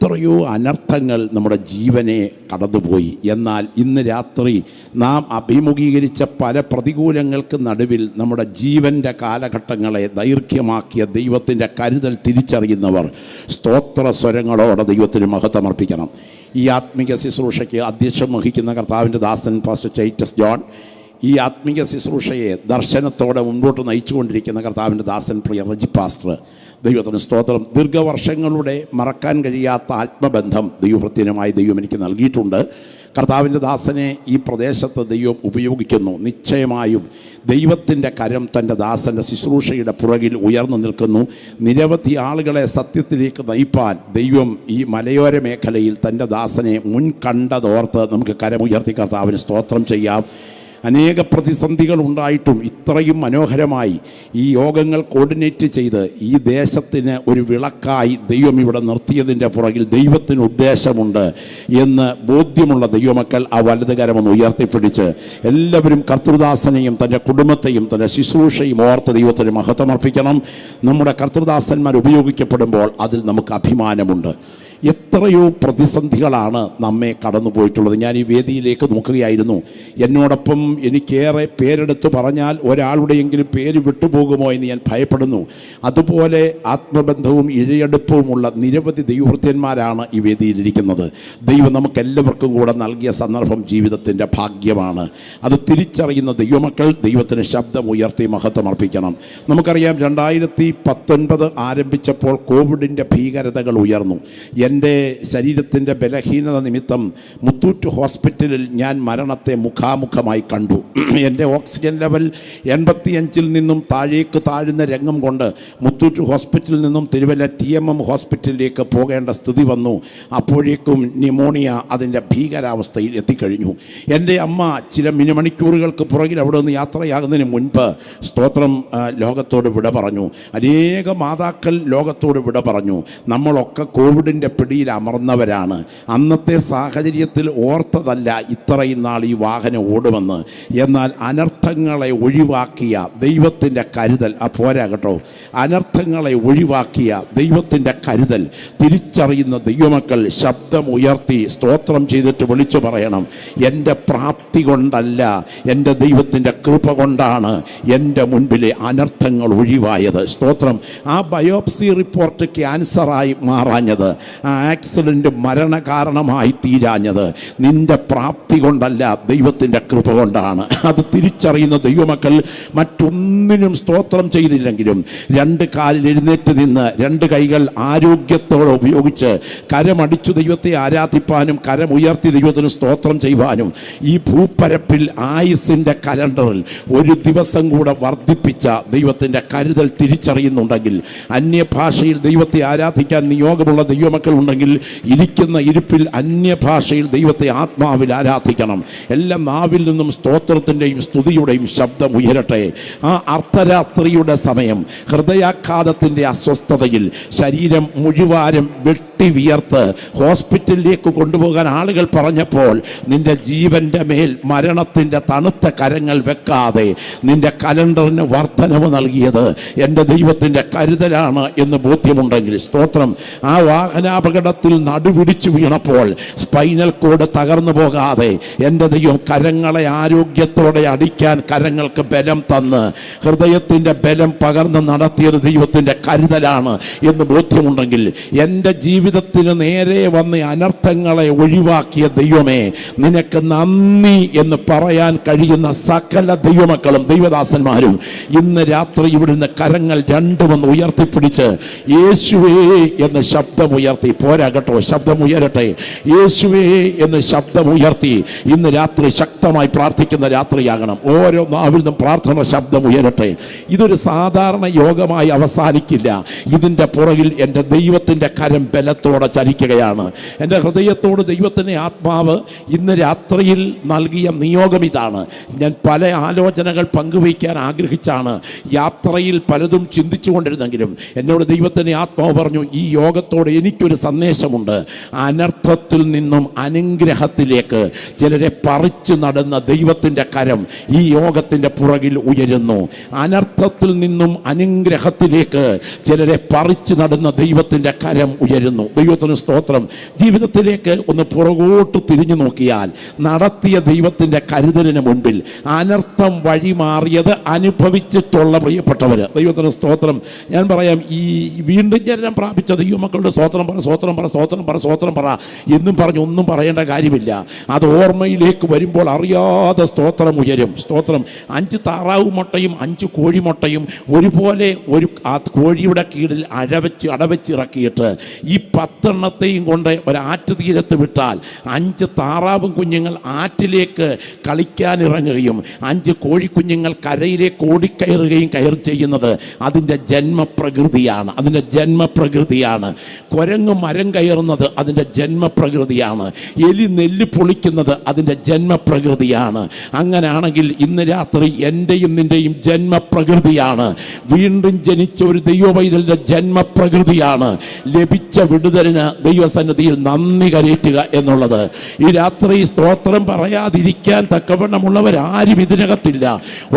എത്രയോ അനർത്ഥങ്ങൾ നമ്മുടെ ജീവനെ കടന്നുപോയി. എന്നാൽ ഇന്ന് രാത്രി നാം അഭിമുഖീകരിച്ച പല പ്രതികൂലങ്ങൾക്ക് നടുവിൽ നമ്മുടെ ജീവൻ്റെ കാലഘട്ടങ്ങളെ ദൈർഘ്യമാക്കിയ ദൈവത്തിൻ്റെ കരുതൽ തിരിച്ചറിയുന്നവർ സ്തോത്ര സ്വരങ്ങളോടെ ദൈവത്തിന് മഹത്വമർപ്പിക്കണം. ഈ ആത്മീക ശുശ്രൂഷയ്ക്ക് അധ്യക്ഷം വഹിക്കുന്ന കർത്താവിൻ്റെ ദാസൻ പാസ്റ്റർ ടൈറ്റസ് ജോൺ, ഈ ആത്മീക ശുശ്രൂഷയെ ദർശനത്തോടെ മുൻപോട്ട് നയിച്ചുകൊണ്ടിരിക്കുന്ന കർത്താവിൻ്റെ ദാസൻ പ്രിയ റജി പാസ്റ്റർ, ദൈവത്തിന് സ്തോത്രം. ദീർഘവർഷങ്ങളുടെ മറക്കാൻ കഴിയാത്ത ആത്മബന്ധം ദൈവപ്രത്യയമായി ദൈവം എനിക്ക് നൽകിയിട്ടുണ്ട്. കർത്താവിൻ്റെ ദാസനെ ഈ പ്രദേശത്ത് ദൈവം ഉപയോഗിക്കുന്നു. നിശ്ചയമായും ദൈവത്തിൻ്റെ കരം തൻ്റെ ദാസൻ്റെ ശുശ്രൂഷയുടെ പുറകിൽ ഉയർന്നു നിൽക്കുന്നു. നിരവധി ആളുകളെ സത്യത്തിലേക്ക് നയിപ്പാൻ ദൈവം ഈ മലയോര മേഖലയിൽ തൻ്റെ ദാസനെ മുൻകണ്ടതോർത്ത് നമുക്ക് കരമുയർത്തി കർത്താവിന് സ്തോത്രം ചെയ്യാം. അനേക പ്രതിസന്ധികൾ ഉണ്ടായിട്ടും ഇത്രയും മനോഹരമായി ഈ യോഗങ്ങൾ കോർഡിനേറ്റ് ചെയ്ത് ഈ ദേശത്തിന് ഒരു വിളക്കായി ദൈവം ഇവിടെ നിർത്തിയതിൻ്റെ പുറകിൽ ദൈവത്തിന് ഉദ്ദേശമുണ്ട് എന്ന് ബോധ്യമുള്ള ദൈവമക്കൾ ആ വലതുകരമൊന്ന് ഉയർത്തിപ്പിടിച്ച് എല്ലാവരും കർത്തൃദാസനെയും തൻ്റെ കുടുംബത്തെയും തൻ്റെ ശുശ്രൂഷയും ഓർത്ത് ദൈവത്തിന് മഹത്വമർപ്പിക്കണം. നമ്മുടെ കർത്തൃദാസന്മാർ ഉപയോഗിക്കപ്പെടുമ്പോൾ അതിൽ നമുക്ക് അഭിമാനമുണ്ട്. എത്രയോ പ്രതിസന്ധികളാണ് നമ്മെ കടന്നു പോയിട്ടുള്ളത്. ഞാൻ ഈ വേദിയിലേക്ക് നോക്കുകയായിരുന്നു. എന്നോടൊപ്പം എനിക്കേറെ പേരെടുത്ത് പറഞ്ഞാൽ ഒരാളുടെയെങ്കിലും പേര് വിട്ടുപോകുമോ എന്ന് ഞാൻ ഭയപ്പെടുന്നു. അതുപോലെ ആത്മബന്ധവും ഇഴയെടുപ്പവുമുള്ള നിരവധി ദൈവവൃത്യന്മാരാണ് ഈ വേദിയിലിരിക്കുന്നത്. ദൈവം നമുക്കെല്ലാവർക്കും കൂടെ നൽകിയ സന്ദർഭം ജീവിതത്തിൻ്റെ ഭാഗ്യമാണ്. അത് തിരിച്ചറിയുന്ന ദൈവമക്കൾ ദൈവത്തിന് ശബ്ദമുയർത്തി മഹത്വമർപ്പിക്കണം. നമുക്കറിയാം 2019 ആരംഭിച്ചപ്പോൾ കോവിഡിൻ്റെ ഭീകരതകൾ ഉയർന്നു. എൻ്റെ ശരീരത്തിൻ്റെ ബലഹീനത നിമിത്തം മുത്തൂറ്റ് ഹോസ്പിറ്റലിൽ ഞാൻ മരണത്തെ മുഖാമുഖമായി കണ്ടു. എൻ്റെ ഓക്സിജൻ ലെവൽ 85-ൽ നിന്നും താഴേക്ക് താഴുന്ന രംഗം കൊണ്ട് മുത്തൂറ്റ് ഹോസ്പിറ്റലിൽ നിന്നും തിരുവല്ല TMM ഹോസ്പിറ്റലിലേക്ക് പോകേണ്ട സ്ഥിതി വന്നു. അപ്പോഴേക്കും ന്യൂമോണിയ അതിൻ്റെ ഭീകരാവസ്ഥയിൽ എത്തിക്കഴിഞ്ഞു. എൻ്റെ അമ്മ ചില മണിക്കൂറുകൾക്ക് പുറകിൽ അവിടെ നിന്ന് യാത്രയാകുന്നതിന് മുൻപ് സ്തോത്രം ലോകത്തോട് വിട പറഞ്ഞു. അനേക മാതാക്കൾ ലോകത്തോട് വിട പറഞ്ഞു. നമ്മളൊക്കെ കോവിഡിൻ്റെ പിടിയിൽ അമർന്നവരാണ്. അന്നത്തെ സാഹചര്യത്തിൽ ഓർത്തതല്ല ഇത്രയും നാൾ ഈ വാഹനം ഓടുമെന്ന്. എന്നാൽ അനർത്ഥങ്ങളെ ഒഴിവാക്കിയ ദൈവത്തിൻ്റെ കരുതൽ പോരാ കേട്ടോ. അനർത്ഥങ്ങളെ ഒഴിവാക്കിയ ദൈവത്തിൻ്റെ കരുതൽ തിരിച്ചറിയുന്ന ദൈവമക്കൾ ശബ്ദമുയർത്തി സ്തോത്രം ചെയ്തിട്ട് വിളിച്ചു പറയണം, എൻ്റെ പ്രാപ്തി കൊണ്ടല്ല, എൻ്റെ ദൈവത്തിൻ്റെ കൃപ കൊണ്ടാണ് എൻ്റെ മുൻപിലെ അനർത്ഥങ്ങൾ ഒഴിവായത്. സ്തോത്രം. ആ ബയോപ്സി റിപ്പോർട്ട് ക്യാൻസറായി മാറാഞ്ഞത്, ആ ആക്സിഡൻറ്റ് മരണകാരണമായി തീരാഞ്ഞത് നിൻ്റെ പ്രാപ്തി കൊണ്ടല്ല, ദൈവത്തിൻ്റെ കൃപ കൊണ്ടാണ്. അത് തിരിച്ചറിയുന്ന ദൈവമക്കൾ മറ്റൊന്നിനും സ്തോത്രം ചെയ്തില്ലെങ്കിലും 2 കാലിൽ എഴുന്നേറ്റ് നിന്ന് 2 കൈകൾ ആരോഗ്യത്തോടെ ഉപയോഗിച്ച് കരമടിച്ചു ദൈവത്തെ ആരാധിപ്പാനും കരമുയർത്തി ദൈവത്തിന് സ്തോത്രം ചെയ്യുവാനും ഈ ഭൂപ്പരപ്പിൽ ആയുസിൻ്റെ കലണ്ടറിൽ ഒരു ദിവസം കൂടെ വർദ്ധിപ്പിച്ച ദൈവത്തിൻ്റെ കരുതൽ തിരിച്ചറിയുന്നുണ്ടെങ്കിൽ, അന്യഭാഷയിൽ ദൈവത്തെ ആരാധിക്കാൻ നിയോഗമുള്ള ദൈവമക്കൾ ഉണ്ടെങ്കിൽ ഇരിക്കുന്ന ഇരിപ്പിൽ അന്യഭാഷയിൽ ദൈവത്തെ ആത്മാവിൽ ആരാധിക്കണം. എല്ലാം നാവിൽ നിന്നും സ്തോത്രത്തിൻ്റെയും സ്തുതിയുടെയും ശബ്ദം ഉയരട്ടെ. ആ അർദ്ധരാത്രിയുടെ സമയം ഹൃദയാഘാതത്തിൻ്റെ അസ്വസ്ഥതയിൽ ശരീരം മുഴുവാനും വിയർത്ത് ഹോസ്പിറ്റലിലേക്ക് കൊണ്ടുപോകാൻ ആളുകൾ പറഞ്ഞപ്പോൾ നിന്റെ ജീവൻ്റെ മേൽ മരണത്തിൻ്റെ തണുത്ത കരങ്ങൾ വെക്കാതെ നിന്റെ കലണ്ടറിന് വർധനവ് നൽകിയത് എൻ്റെ ദൈവത്തിൻ്റെ കരുതലാണ് എന്ന് ബോധ്യമുണ്ടെങ്കിൽ സ്തോത്രം. ആ വാഹനാപകടത്തിൽ നടുവിടിച്ചു വീണപ്പോൾ സ്പൈനൽ കോഡ് തകർന്നു പോകാതെ എൻ്റെ ദൈവം കരങ്ങളെ ആരോഗ്യത്തോടെ അടിക്കാൻ കരങ്ങൾക്ക് ബലം തന്ന് ഹൃദയത്തിൻ്റെ ബലം പകർന്ന് നടത്തിയത് ദൈവത്തിൻ്റെ കരുതലാണ് എന്ന് ബോധ്യമുണ്ടെങ്കിൽ, എൻ്റെ ജീവിതത്തിന് നേരെ വന്ന് അനർത്ഥങ്ങളെ ഒഴിവാക്കിയ ദൈവമേ നിനക്ക് നന്ദി എന്ന് പറയാൻ കഴിയുന്ന സകല ദൈവമക്കളും ദൈവദാസന്മാരും ഇന്ന് രാത്രി ഇവിടുന്ന് കരങ്ങൾ രണ്ടുമെന്ന് ഉയർത്തിപ്പിടിച്ച് യേശുവേ എന്ന് ശബ്ദമുയർത്തി, പോരാ കേട്ടോ, ശബ്ദമുയരട്ടെ, യേശുവേ എന്ന് ശബ്ദമുയർത്തി ഇന്ന് രാത്രി ശക്തമായി പ്രാർത്ഥിക്കുന്ന രാത്രിയാകണം. ഓരോ നാവിൽ നിന്നും പ്രാർത്ഥന ശബ്ദം ഉയരട്ടെ. ഇതൊരു സാധാരണ യോഗമായി അവസാനിക്കില്ല. ഇതിൻ്റെ പുറകിൽ എൻ്റെ ദൈവത്തിൻ്റെ കരം ബലത്തോടെ ചലിക്കുകയാണ്. എൻ്റെ ഹൃദയത്തോട് ദൈവത്തിൻ്റെ ആത്മാവ് ഇന്ന് രാത്രിയിൽ നൽകിയ നിയോഗം ഇതാണ്. ഞാൻ പല ആലോചനകൾ പങ്കുവയ്ക്കാൻ ആഗ്രഹിച്ചാണ് യാത്രയിൽ പലതും ചിന്തിച്ചു കൊണ്ടിരുന്നെങ്കിലും എന്നോട് ദൈവത്തിൻ്റെ ആത്മാവ് പറഞ്ഞു, ഈ യോഗത്തോട് എനിക്കൊരു സന്ദേശമുണ്ട്. അനർത്ഥത്തിൽ നിന്നും അനുഗ്രഹത്തിലേക്ക് ചിലരെ പറിച്ചു നടന്ന ദൈവത്തിൻ്റെ കരം ഈ നിയോഗത്തിൻ്റെ പുറകിൽ ഉയരുന്നു. അനർത്ഥത്തിൽ നിന്നും അനുഗ്രഹത്തിലേക്ക് ചിലരെ പറിച്ചു നടുന്ന ദൈവത്തിൻ്റെ കരം ഉയരുന്നു. ദൈവത്തിന് സ്തോത്രം. ജീവിതത്തിലേക്ക് ഒന്ന് പുറകോട്ട് തിരിഞ്ഞു നോക്കിയാൽ നടത്തിയ ദൈവത്തിൻ്റെ കരുതലിന് മുൻപിൽ അനർത്ഥം വഴിമാറിയത് അനുഭവിച്ചിട്ടുള്ള പ്രിയപ്പെട്ടവർ, ദൈവത്തിന് സ്തോത്രം. ഞാൻ പറയാം, ഈ വീണ്ടും ജനനം പ്രാപിച്ച ദൈവമക്കളുടെ സ്തോത്രം പറ, സ്തോത്രം പറ, സ്തോത്രം പറ, സ്തോത്രം പറ എന്നും പറഞ്ഞ് ഒന്നും പറയേണ്ട കാര്യമില്ല. അത് ഓർമ്മയിലേക്ക് വരുമ്പോൾ അറിയാതെ സ്തോത്രം ഉയരും. സ്തോത്രം. 5 താറാവ് മുട്ടയും 5 കോഴിമുട്ടയും ഒരുപോലെ ആ കോഴിയുടെ കീഴിൽ അടവച്ചിറക്കിയിട്ട് ഈ 10 എണ്ണത്തെയും കൊണ്ട് ഒരാറ്റ് തീരത്ത് വിട്ടാൽ 5 താറാവും കുഞ്ഞുങ്ങൾ ആറ്റിലേക്ക് കളിക്കാനിറങ്ങുകയും 5 കോഴിക്കുഞ്ഞുങ്ങൾ കരയിലേക്ക് ഓടിക്കയറുകയും ചെയ്യുന്നത് അതിൻ്റെ ജന്മപ്രകൃതിയാണ്. അതിൻ്റെ ജന്മപ്രകൃതിയാണ്. കുരങ്ങ് മരം കയറുന്നത് അതിൻ്റെ ജന്മപ്രകൃതിയാണ്. എലി നെല്ല് പൊളിക്കുന്നത് അതിൻ്റെ ജന്മപ്രകൃതിയാണ്. അങ്ങനെയാണെങ്കിൽ ഇന്ന് രാത്രി എൻ്റെയും നിൻ്റെയും ജന്മപ്രകൃതിയാണ്. വീണ്ടും ജനിച്ച ഒരു ദൈവവൈതലിൻ്റെ ജന്മപ്രകൃതിയാണ് ലഭിച്ച വിടുതലിന് ദൈവസന്നിധിയിൽ നന്ദി കരയറ്റുക എന്നുള്ളത്. ഈ രാത്രി സ്തോത്രം പറയാതിരിക്കാൻ തക്കവണ്ണമുള്ളവരാരും ഇതിനകത്തില്ല.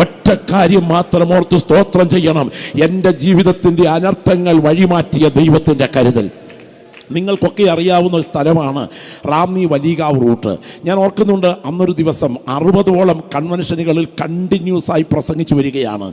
ഒറ്റ കാര്യം മാത്രം ഓർത്ത് സ്തോത്രം ചെയ്യണം. എൻ്റെ ജീവിതത്തിൻ്റെ അനർത്ഥങ്ങൾ വഴിമാറ്റിയ ദൈവത്തിൻ്റെ കരുതൽ. നിങ്ങൾക്കൊക്കെ അറിയാവുന്ന ഒരു സ്ഥലമാണ് റാന്നി വലിയകാവ് റൂട്ട്. ഞാൻ ഓർക്കുന്നുണ്ട്, അന്നൊരു ദിവസം 60ഓളം കൺവെൻഷനുകളിൽ കണ്ടിന്യൂസായി പ്രസംഗിച്ചു വരികയാണ്.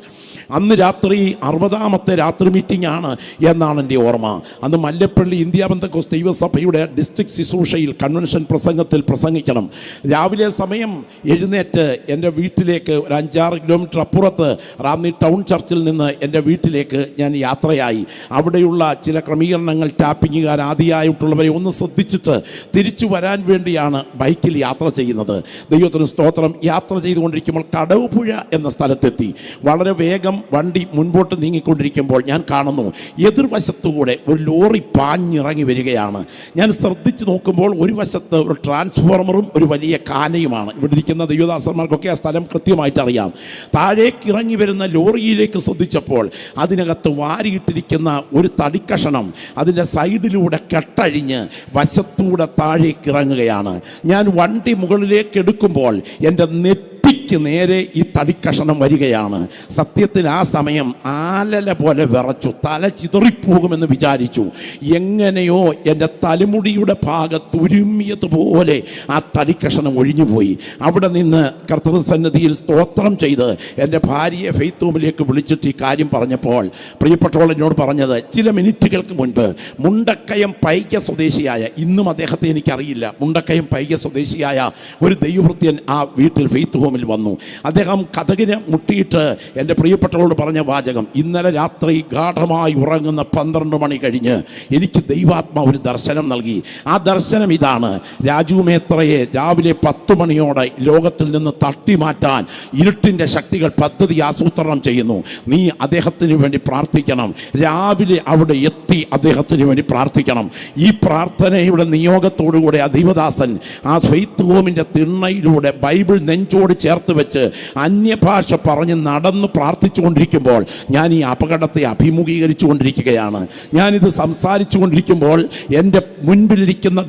അന്ന് രാത്രി 60ാമത്തെ രാത്രി മീറ്റിംഗ് ആണ് എന്നാണ് എൻ്റെ ഓർമ്മ. അന്ന് മല്ലപ്പള്ളി ഇന്ത്യ പെന്തക്കോസ്ത് ദൈവസഭയുടെ ഡിസ്ട്രിക്ട് ശുശ്രൂഷയിൽ കൺവെൻഷൻ പ്രസംഗത്തിൽ പ്രസംഗിക്കണം. രാവിലെ സമയം എഴുന്നേറ്റ് എൻ്റെ വീട്ടിലേക്ക് ഒരു 5-6 കിലോമീറ്റർ അപ്പുറത്ത് റാന്നി ടൗൺ ചർച്ചിൽ നിന്ന് എൻ്റെ വീട്ടിലേക്ക് ഞാൻ യാത്രയായി. അവിടെയുള്ള ചില ക്രമീകരണങ്ങൾ ടാപ്പിങ്ങുകാർ ആദ്യമായിട്ടുള്ളവരെ ഒന്ന് ശ്രദ്ധിച്ചിട്ട് തിരിച്ചു വരാൻ വേണ്ടിയാണ് ബൈക്കിൽ യാത്ര ചെയ്യുന്നത്. ദൈവത്തിന് സ്തോത്രം. യാത്ര ചെയ്തുകൊണ്ടിരിക്കുമ്പോൾ കടവുപുഴ എന്ന സ്ഥലത്തെത്തി. വളരെ വേഗം വണ്ടി മുൻപോട്ട് നീങ്ങിക്കൊണ്ടിരിക്കുമ്പോൾ ഞാൻ കാണുന്നു എതിർവശത്തുകൂടെ ഒരു ലോറി പാഞ്ഞിറങ്ങി വരികയാണ്. ഞാൻ ശ്രദ്ധിച്ച് നോക്കുമ്പോൾ ഒരു വശത്ത് ഒരു ട്രാൻസ്ഫോർമറും ഒരു വലിയ കാനയുമാണ്. ഇവിടെ ഇരിക്കുന്ന ദൈവദാസന്മാർക്കൊക്കെ ആ സ്ഥലം കൃത്യമായിട്ട് അറിയാം. താഴേക്ക് ഇറങ്ങി വരുന്ന ലോറിയിലേക്ക് ശ്രദ്ധിച്ചപ്പോൾ അതിനകത്ത് വാരിയിട്ടിരിക്കുന്ന ഒരു തടിക്കഷണം അതിൻ്റെ സൈഡിലൂടെ കെട്ടഴിഞ്ഞ് വശത്തൂടെ താഴേക്ക് ഇറങ്ങുകയാണ്. ഞാൻ വണ്ടി മുകളിലേക്ക് എടുക്കുമ്പോൾ എൻ്റെ നെറ്റിക്ക് നേരെ ഈ തടിക്കഷണം വരികയാണ്. സത്യത്തിൽ ആ സമയം ആലല പോലെ വിറച്ചു. തല ചിതറിപ്പോകുമെന്ന് വിചാരിച്ചു. എങ്ങനെയോ എൻ്റെ തലമുടിയുടെ ഭാഗത്ത് ഉരുമിയതുപോലെ ആ തടിക്കഷണം ഒഴിഞ്ഞുപോയി. അവിടെ നിന്ന് കർത്തൃസന്നിധിയിൽ സ്തോത്രം ചെയ്ത് എൻ്റെ ഭാര്യയെ ഫെയ്ത്ത് ഹോമിലേക്ക് വിളിച്ചിട്ട് ഈ കാര്യം പറഞ്ഞപ്പോൾ പ്രിയപ്പെട്ടവൾ എന്നോട് പറഞ്ഞത്, ചില മിനിറ്റുകൾക്ക് മുൻപ് മുണ്ടക്കയം പൈക സ്വദേശിയായ, ഇന്നും അദ്ദേഹത്തെ എനിക്കറിയില്ല, മുണ്ടക്കയം പൈക സ്വദേശിയായ ഒരു ദൈവവൃത്യൻ ആ വീട്ടിൽ ഫെയ്ത്ത് ഹോമിൽ വന്നു. അദ്ദേഹം കതകിനെ മുട്ടിയിട്ട് എൻ്റെ പ്രിയപ്പെട്ടവളോട് പറഞ്ഞ വാചകം, ഇന്നലെ രാത്രി ഗാഠമായി ഉറങ്ങുന്ന 12 മണി കഴിഞ്ഞ് എനിക്ക് ദൈവാത്മാ ഒരു ദർശനം നൽകി. ആ ദർശനം ഇതാണ്: രാജു മേത്രയെ രാവിലെ 10 മണിയോടെ ലോകത്തിൽ നിന്ന് തട്ടിമാറ്റാൻ ഇരുട്ടിൻ്റെ ശക്തികൾ പദ്ധതി ആസൂത്രണം ചെയ്യുന്നു. നീ അദ്ദേഹത്തിന് വേണ്ടി പ്രാർത്ഥിക്കണം. രാവിലെ അവിടെ എത്തി അദ്ദേഹത്തിന് വേണ്ടി പ്രാർത്ഥിക്കണം. ഈ പ്രാർത്ഥനയുടെ നിയോഗത്തോടുകൂടെ ആ ദൈവദാസൻ ആ ഫെയ്ത്ത് ഹോമിൻ്റെ തിണ്ണയിലൂടെ ബൈബിൾ നെഞ്ചോട് ചേർത്ത് വെച്ച് അന്യഭാഷ പറഞ്ഞ് നടന്ന് പ്രാർത്ഥിച്ചുകൊണ്ടിരിക്കുമ്പോൾ ഞാൻ ഈ അപകടത്തെ അഭിമുഖീകരിച്ചു കൊണ്ടിരിക്കുകയാണ്. ഞാനിത് സംസാരിച്ചു കൊണ്ടിരിക്കുമ്പോൾ എൻ്റെ മുൻപിലിരിക്കുന്ന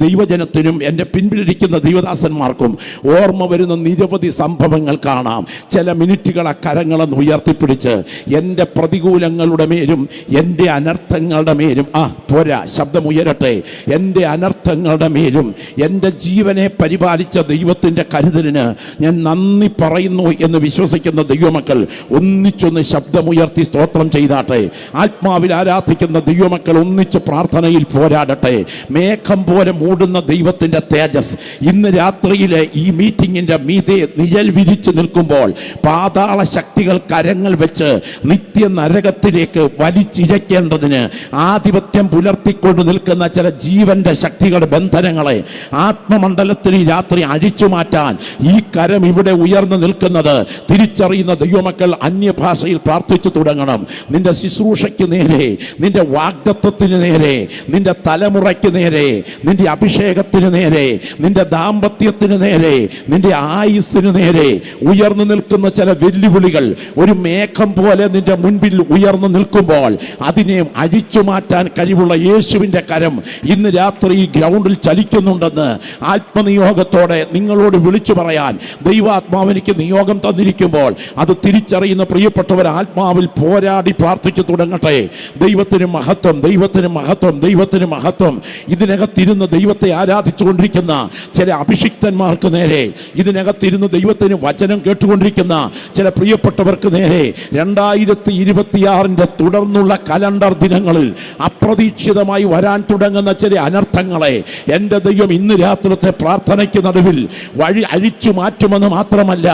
ദൈവജനത്തിനും എൻ്റെ പിൻപിലിരിക്കുന്ന ദൈവദാസന്മാർക്കും ഓർമ്മ വരുന്ന നിരവധി സംഭവങ്ങൾ കാണാം. ചില മിനിറ്റുകൾ ആ കരങ്ങളെന്ന് ഉയർത്തിപ്പിടിച്ച് എൻ്റെ പ്രതികൂലങ്ങളുടെ മേലും എൻ്റെ അനർത്ഥങ്ങളുടെ മേലും പോരാ, ശബ്ദമുയരട്ടെ, എൻ്റെ അനർത്ഥങ്ങളുടെ മേലും എൻ്റെ ജീവനെ പരിപാലിച്ച ദൈവത്തിൻ്റെ കരുതലിന് ഞാൻ നന്ദി പറയുന്നു എന്ന് വിശ്വസിക്കുന്ന ദൈവമക്കൾ ഒന്നിച്ചൊന്ന് ശബ്ദമുയർത്തി സ്തോത്രം ചെയ്താട്ടെ. ആത്മാവിൽ ആരാധിക്കുന്ന ദൈവമക്കൾ ഒന്നിച്ച് പ്രാർത്ഥനയിൽ പോരാടട്ടെ. മേഘം പോലെ മൂടുന്ന ദൈവത്തിൻ്റെ തേജസ് ഇന്ന് രാത്രിയിലെ ഈ മീറ്റിങ്ങിൻ്റെ മീതെ നിഴൽ വിരിച്ചു നിൽക്കുമ്പോൾ പാതാള ശക്തികൾ കരങ്ങൾ വെച്ച് നിത്യ നരകത്തിലേക്ക് വലിച്ചിഴക്കേണ്ടതിന് ആധിപത്യം പുലർത്തിക്കൊണ്ട് നിൽക്കുന്ന ചില ജീവന്റെ ശക്തികളുടെ ബന്ധനങ്ങളെ ആത്മമണ്ഡലത്തിൽ ഈ രാത്രി അഴിച്ചു മാറ്റാൻ ഈ കരം ഇവിടെ ഉയർന്നു നിൽക്കുന്നത് തിരിച്ചറിയുന്ന ദൈവമക്കൾ അന്യഭാഷയിൽ പ്രാർത്ഥിച്ചു തുടങ്ങണം. നിന്റെ ശുശ്രൂഷയ്ക്ക് നേരെ, നിന്റെ വാഗ്ദത്തത്തിന് നേരെ, നിന്റെ തലമുറയ്ക്ക് നേരെ, നിന്റെ അഭിഷേകത്തിന് നേരെ, നിന്റെ ദാമ്പത്യത്തിന് നേരെ, നിന്റെ ആയുസ്സിന് നേരെ ഉയർന്നു നിൽക്കുന്ന ചില വെല്ലുവിളികൾ ഒരു മേഘം പോലെ നിന്റെ മുൻപിൽ ഉയർന്നു നിൽക്കുമ്പോൾ അതിനെ അഴിച്ചു മാറ്റാൻ കഴിവുള്ള യേശുവിൻ്റെ കരം ഇന്ന് രാത്രി ഈ ഗ്രൗണ്ടിൽ ചലിക്കുന്നുണ്ടെന്ന് ആത്മനിയോഗത്തോടെ നിങ്ങളോട് വിളിച്ചു പറയാൻ ദൈവാത്മാ ദൈവാത്മാവ് എനിക്ക് നിയോഗം തന്നിരിക്കുമ്പോൾ അത് തിരിച്ചറിയുന്ന പ്രിയപ്പെട്ടവർ ആത്മാവിൽ പോരാടി പ്രാർത്ഥിച്ചു തുടങ്ങട്ടെ. ദൈവത്തിന് മഹത്വം, ദൈവത്തിന് മഹത്വം, ദൈവത്തിന് മഹത്വം. ഇതിനകത്തിരുന്ന് ദൈവത്തെ ആരാധിച്ചു കൊണ്ടിരിക്കുന്ന ചില അഭിഷിക്തന്മാർക്ക് നേരെ, ഇതിനകത്തിരുന്ന് ദൈവത്തിന് വചനം കേട്ടുകൊണ്ടിരിക്കുന്ന ചില പ്രിയപ്പെട്ടവർക്ക് നേരെ 2026 തുടർന്നുള്ള കലണ്ടർ ദിനങ്ങളിൽ അപ്രതീക്ഷിതമായി വരാൻ തുടങ്ങുന്ന ചില അനർത്ഥങ്ങളെ എൻ്റെ ദൈവം ഇന്ന് രാത്രിത്തെ പ്രാർത്ഥനയ്ക്ക് നടുവിൽ വഴി അഴിച്ചു മാറ്റുമെന്ന് മാത്രമല്ല,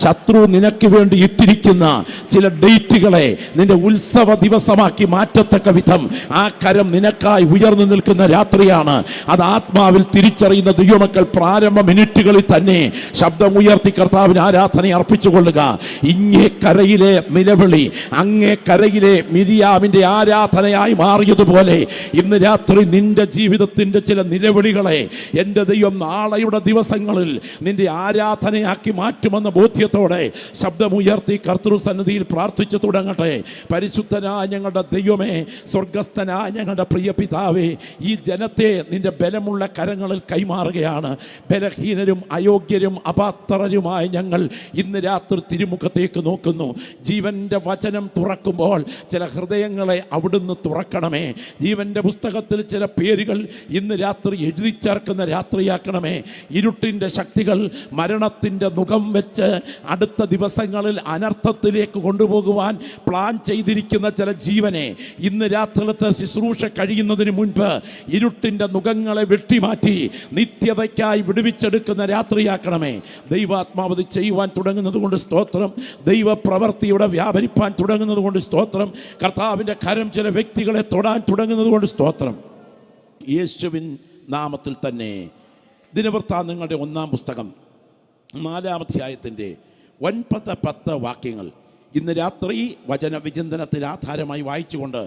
ശത്രു നിനക്ക് വേണ്ടി ഇട്ടിരിക്കുന്ന ചില ഡേറ്റുകളെ നിന്റെ ഉത്സവ ദിവസമാക്കി മാറ്റത്തക്ക വിധം ആ കരം നിനക്കായി ഉയർന്നു നിൽക്കുന്ന രാത്രിയാണ്. അത് ആത്മാവിൽ തിരിച്ചറിയുന്ന ദൈവമക്കൾ പ്രാരംഭ മിനിറ്റുകളിൽ തന്നെ ശബ്ദമുയർത്തി കർത്താവിന് ആരാധന അർപ്പിച്ചുകൊള്ളുക. ഇങ്ങേ കരയിലെ നിലവിളി അങ്ങേ കരയിലെ മിരിയാമിന്റെ ആരാധനയായി മാറിയതുപോലെ ഇന്ന് രാത്രി നിന്റെ ജീവിതത്തിന്റെ ചില നിലവിളികളെ എൻ്റെ ദൈവം നാളെയുടെ ദിവസങ്ങളിൽ നിന്റെ ആരാധനയാക്കി മാറ്റുമെന്ന ബോധ്യത്തോടെ ശബ്ദമുയർത്തി കർത്തൃസന്നിധിയിൽ പ്രാർത്ഥിച്ചു തുടങ്ങട്ടെ. പരിശുദ്ധനായ ഞങ്ങളുടെ ദൈവമേ, സ്വർഗസ്ഥനായ ഞങ്ങളുടെ പ്രിയ പിതാവേ, ഈ ജനത്തെ നിന്റെ ബലമുള്ള കരങ്ങളിൽ കൈമാറുകയാണ്. ബലഹീനരും അയോഗ്യരും അപാത്രരുമായ ഞങ്ങൾ ഇന്ന് രാത്രി തിരുമുഖത്തേക്ക് നോക്കുന്നു. ജീവന്റെ വചനം തുറക്കുമ്പോൾ ചില ഹൃദയങ്ങളെ അവിടുന്ന് തുറക്കണമേ. ജീവന്റെ പുസ്തകത്തിൽ ചില പേരുകൾ ഇന്ന് രാത്രി എഴുതി ചേർക്കുന്ന രാത്രിയാക്കണമേ. ഇരുട്ടിൻ്റെ ശക്തികൾ മരണത്തിൻ്റെ മുഖം വെച്ച് അടുത്ത ദിവസങ്ങളിൽ അനർത്ഥത്തിലേക്ക് കൊണ്ടുപോകുവാൻ പ്ലാൻ ചെയ്തിരിക്കുന്ന ചില ജീവനെ ഇന്ന് രാത്രിയിലത്തെ ശുശ്രൂഷ കഴിയുന്നതിന് മുൻപ് ഇരുട്ടിൻ്റെ മുഖങ്ങളെ വെട്ടിമാറ്റി നിത്യതയ്ക്കായി വിടുവിച്ചെടുക്കുന്ന രാത്രിയാക്കണമേ. ദൈവാത്മാവത് ചെയ്യുവാൻ തുടങ്ങുന്നത് കൊണ്ട് സ്തോത്രം. ദൈവപ്രവൃത്തിയുടെ വ്യാപരിപ്പാൻ തുടങ്ങുന്നത് കൊണ്ട് സ്തോത്രം. കർത്താവിൻ്റെ കരം ചില വ്യക്തികളെ തൊടാൻ തുടങ്ങുന്നത് കൊണ്ട് സ്തോത്രം. യേശുവിൻ നാമത്തിൽ തന്നെ. ദിനവൃത്താന്തങ്ങളുടെ 1-ാം പുസ്തകം 4-ാം അധ്യായത്തിൻ്റെ 9-10 വാക്യങ്ങൾ ഇന്ന് രാത്രി വചന വിചിന്തനത്തിന് ആധാരമായി വായിച്ചുകൊണ്ട്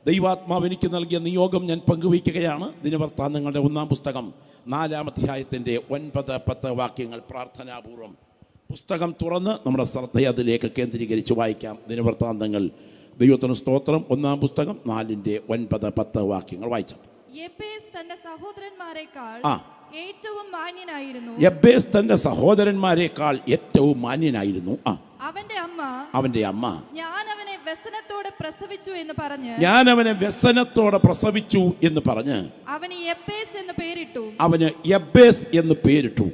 ദൈവാത്മാവ് എനിക്ക് നൽകിയ നിയോഗം ഞാൻ പങ്കുവയ്ക്കുകയാണ്. ദിനവൃത്താന്തങ്ങളുടെ 1-ാം പുസ്തകം 4-ാം അധ്യായത്തിൻ്റെ 9-10 വാക്യങ്ങൾ പ്രാർത്ഥനാപൂർവം പുസ്തകം തുറന്ന് നമ്മുടെ ശ്രദ്ധയെ അതിലേക്ക് കേന്ദ്രീകരിച്ച് വായിക്കാം. ദിനവൃത്താന്തങ്ങൾ. ദൈവത്തിന് സ്തോത്രം. 1-ാം പുസ്തകം 4-9-10 വാക്യങ്ങൾ വായിച്ചു. യബ്ബേസ് തന്റെ സഹോദരന്മാരെക്കാൾ ഏറ്റവും മാന്യനായിരുന്നു. യബ്ബേസ് തന്റെ സഹോദരന്മാരെക്കാൾ ഏറ്റവും മാന്യനായിരുന്നു. അവന്റെ അമ്മ ഞാൻ അവനെ വ്യസനത്തോടെ പ്രസവിച്ചു എന്ന് പറഞ്ഞ് അവന് യബ്ബേസ് എന്ന് പേരിട്ടു.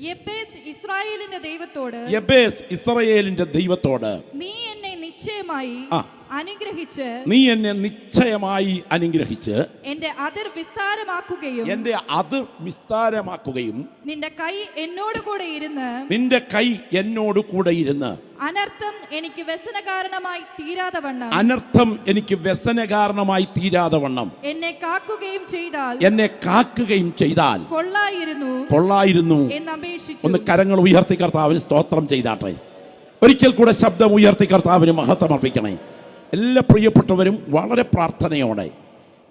യബ്ബേസ് ഇസ്രായേലിന്റെ ദൈവത്തോട് നീ എന്നെ നിശ്ചയമായി അനുഗ്രഹിച്ച് എന്റെ അതിർ വിസ്താരമാക്കുകയും നിന്റെ കൈ എന്നോട് കൂടെ ഇരുന്ന് അനർത്ഥം എനിക്ക് വ്യസനകാരണമായി തീരാതെ വണ്ണം എന്നെ കാക്കുകയും ചെയ്താൽ കൊള്ളായിരുന്നു ഒന്ന് കരങ്ങൾ ഉയർത്തി കർത്താവിന് സ്തോത്രം ചെയ്താട്ടെ. ഒരിക്കൽ കൂടെ ശബ്ദം ഉയർത്തി കർത്താവിന് മഹത്വം അർപ്പിക്കണേ. എല്ലാ പ്രിയപ്പെട്ടവരും വളരെ പ്രാർത്ഥനയോടെ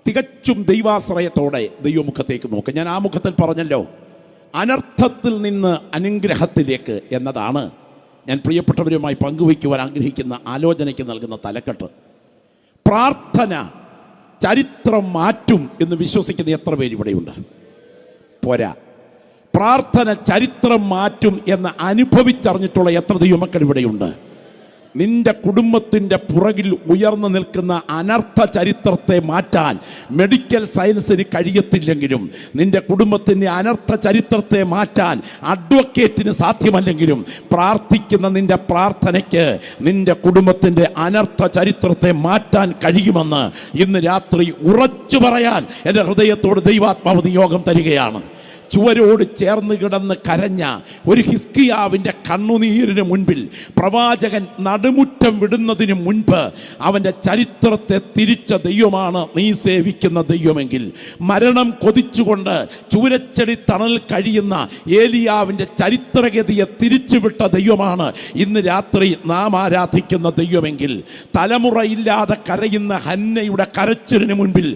തികച്ചും ദൈവാശ്രയത്തോടെ ദൈവമുഖത്തേക്ക് നോക്കുക. ഞാൻ ആ മുഖത്തിൽ പറഞ്ഞല്ലോ, അനർത്ഥത്തിൽ നിന്ന് അനുഗ്രഹത്തിലേക്ക് എന്നതാണ് ഞാൻ പ്രിയപ്പെട്ടവരുമായി പങ്കുവയ്ക്കുവാൻ ആഗ്രഹിക്കുന്ന ആലോചനയ്ക്ക് നൽകുന്ന തലക്കെട്ട്. പ്രാർത്ഥന ചരിത്രം മാറ്റും എന്ന് വിശ്വസിക്കുന്ന എത്ര പേര് ഇവിടെയുണ്ട്? പോരാ, പ്രാർത്ഥന ചരിത്രം മാറ്റും എന്ന് അനുഭവിച്ചറിഞ്ഞിട്ടുള്ള എത്ര ദൈവമക്കൾ ഇവിടെയുണ്ട്? നിന്റെ കുടുംബത്തിൻ്റെ പുറകിൽ ഉയർന്നു നിൽക്കുന്ന അനർത്ഥ ചരിത്രത്തെ മാറ്റാൻ മെഡിക്കൽ സയൻസിന് കഴിയത്തില്ലെങ്കിലും, നിന്റെ കുടുംബത്തിൻ്റെ അനർത്ഥ ചരിത്രത്തെ മാറ്റാൻ അഡ്വക്കേറ്റിന് സാധ്യമല്ലെങ്കിലും, പ്രാർത്ഥിക്കുന്ന നിന്റെ പ്രാർത്ഥനയ്ക്ക് നിന്റെ കുടുംബത്തിൻ്റെ അനർത്ഥ ചരിത്രത്തെ മാറ്റാൻ കഴിയുമെന്ന് ഇന്ന് രാത്രി ഉറച്ചു പറയാൻ എൻ്റെ ഹൃദയത്തോട് ദൈവാത്മാവ് നിയോഗം തരികയാണ്. ചുവരോട് ചേർന്ന് കിടന്ന് കരഞ്ഞ ഒരു ഹിസ്കിയാവിൻ്റെ കണ്ണുനീരിന് മുൻപിൽ പ്രവാചകൻ നടുമുറ്റം വിടുന്നതിന് മുൻപ് അവൻ്റെ ചരിത്രത്തെ തിരിച്ച ദൈവമാണ് നീ സേവിക്കുന്ന ദൈവമെങ്കിൽ, മരണം കൊതിച്ചുകൊണ്ട് ചൂരച്ചെടി തണൽ കഴിയുന്ന ഏലിയാവിൻ്റെ ചരിത്രഗതിയെ തിരിച്ചുവിട്ട ദൈവമാണ് ഇന്ന് രാത്രി നാം ആരാധിക്കുന്ന ദൈവമെങ്കിൽ, തലമുറയില്ലാതെ കരയുന്ന ഹന്നയുടെ കരച്ചിലിന് മുൻപിൽ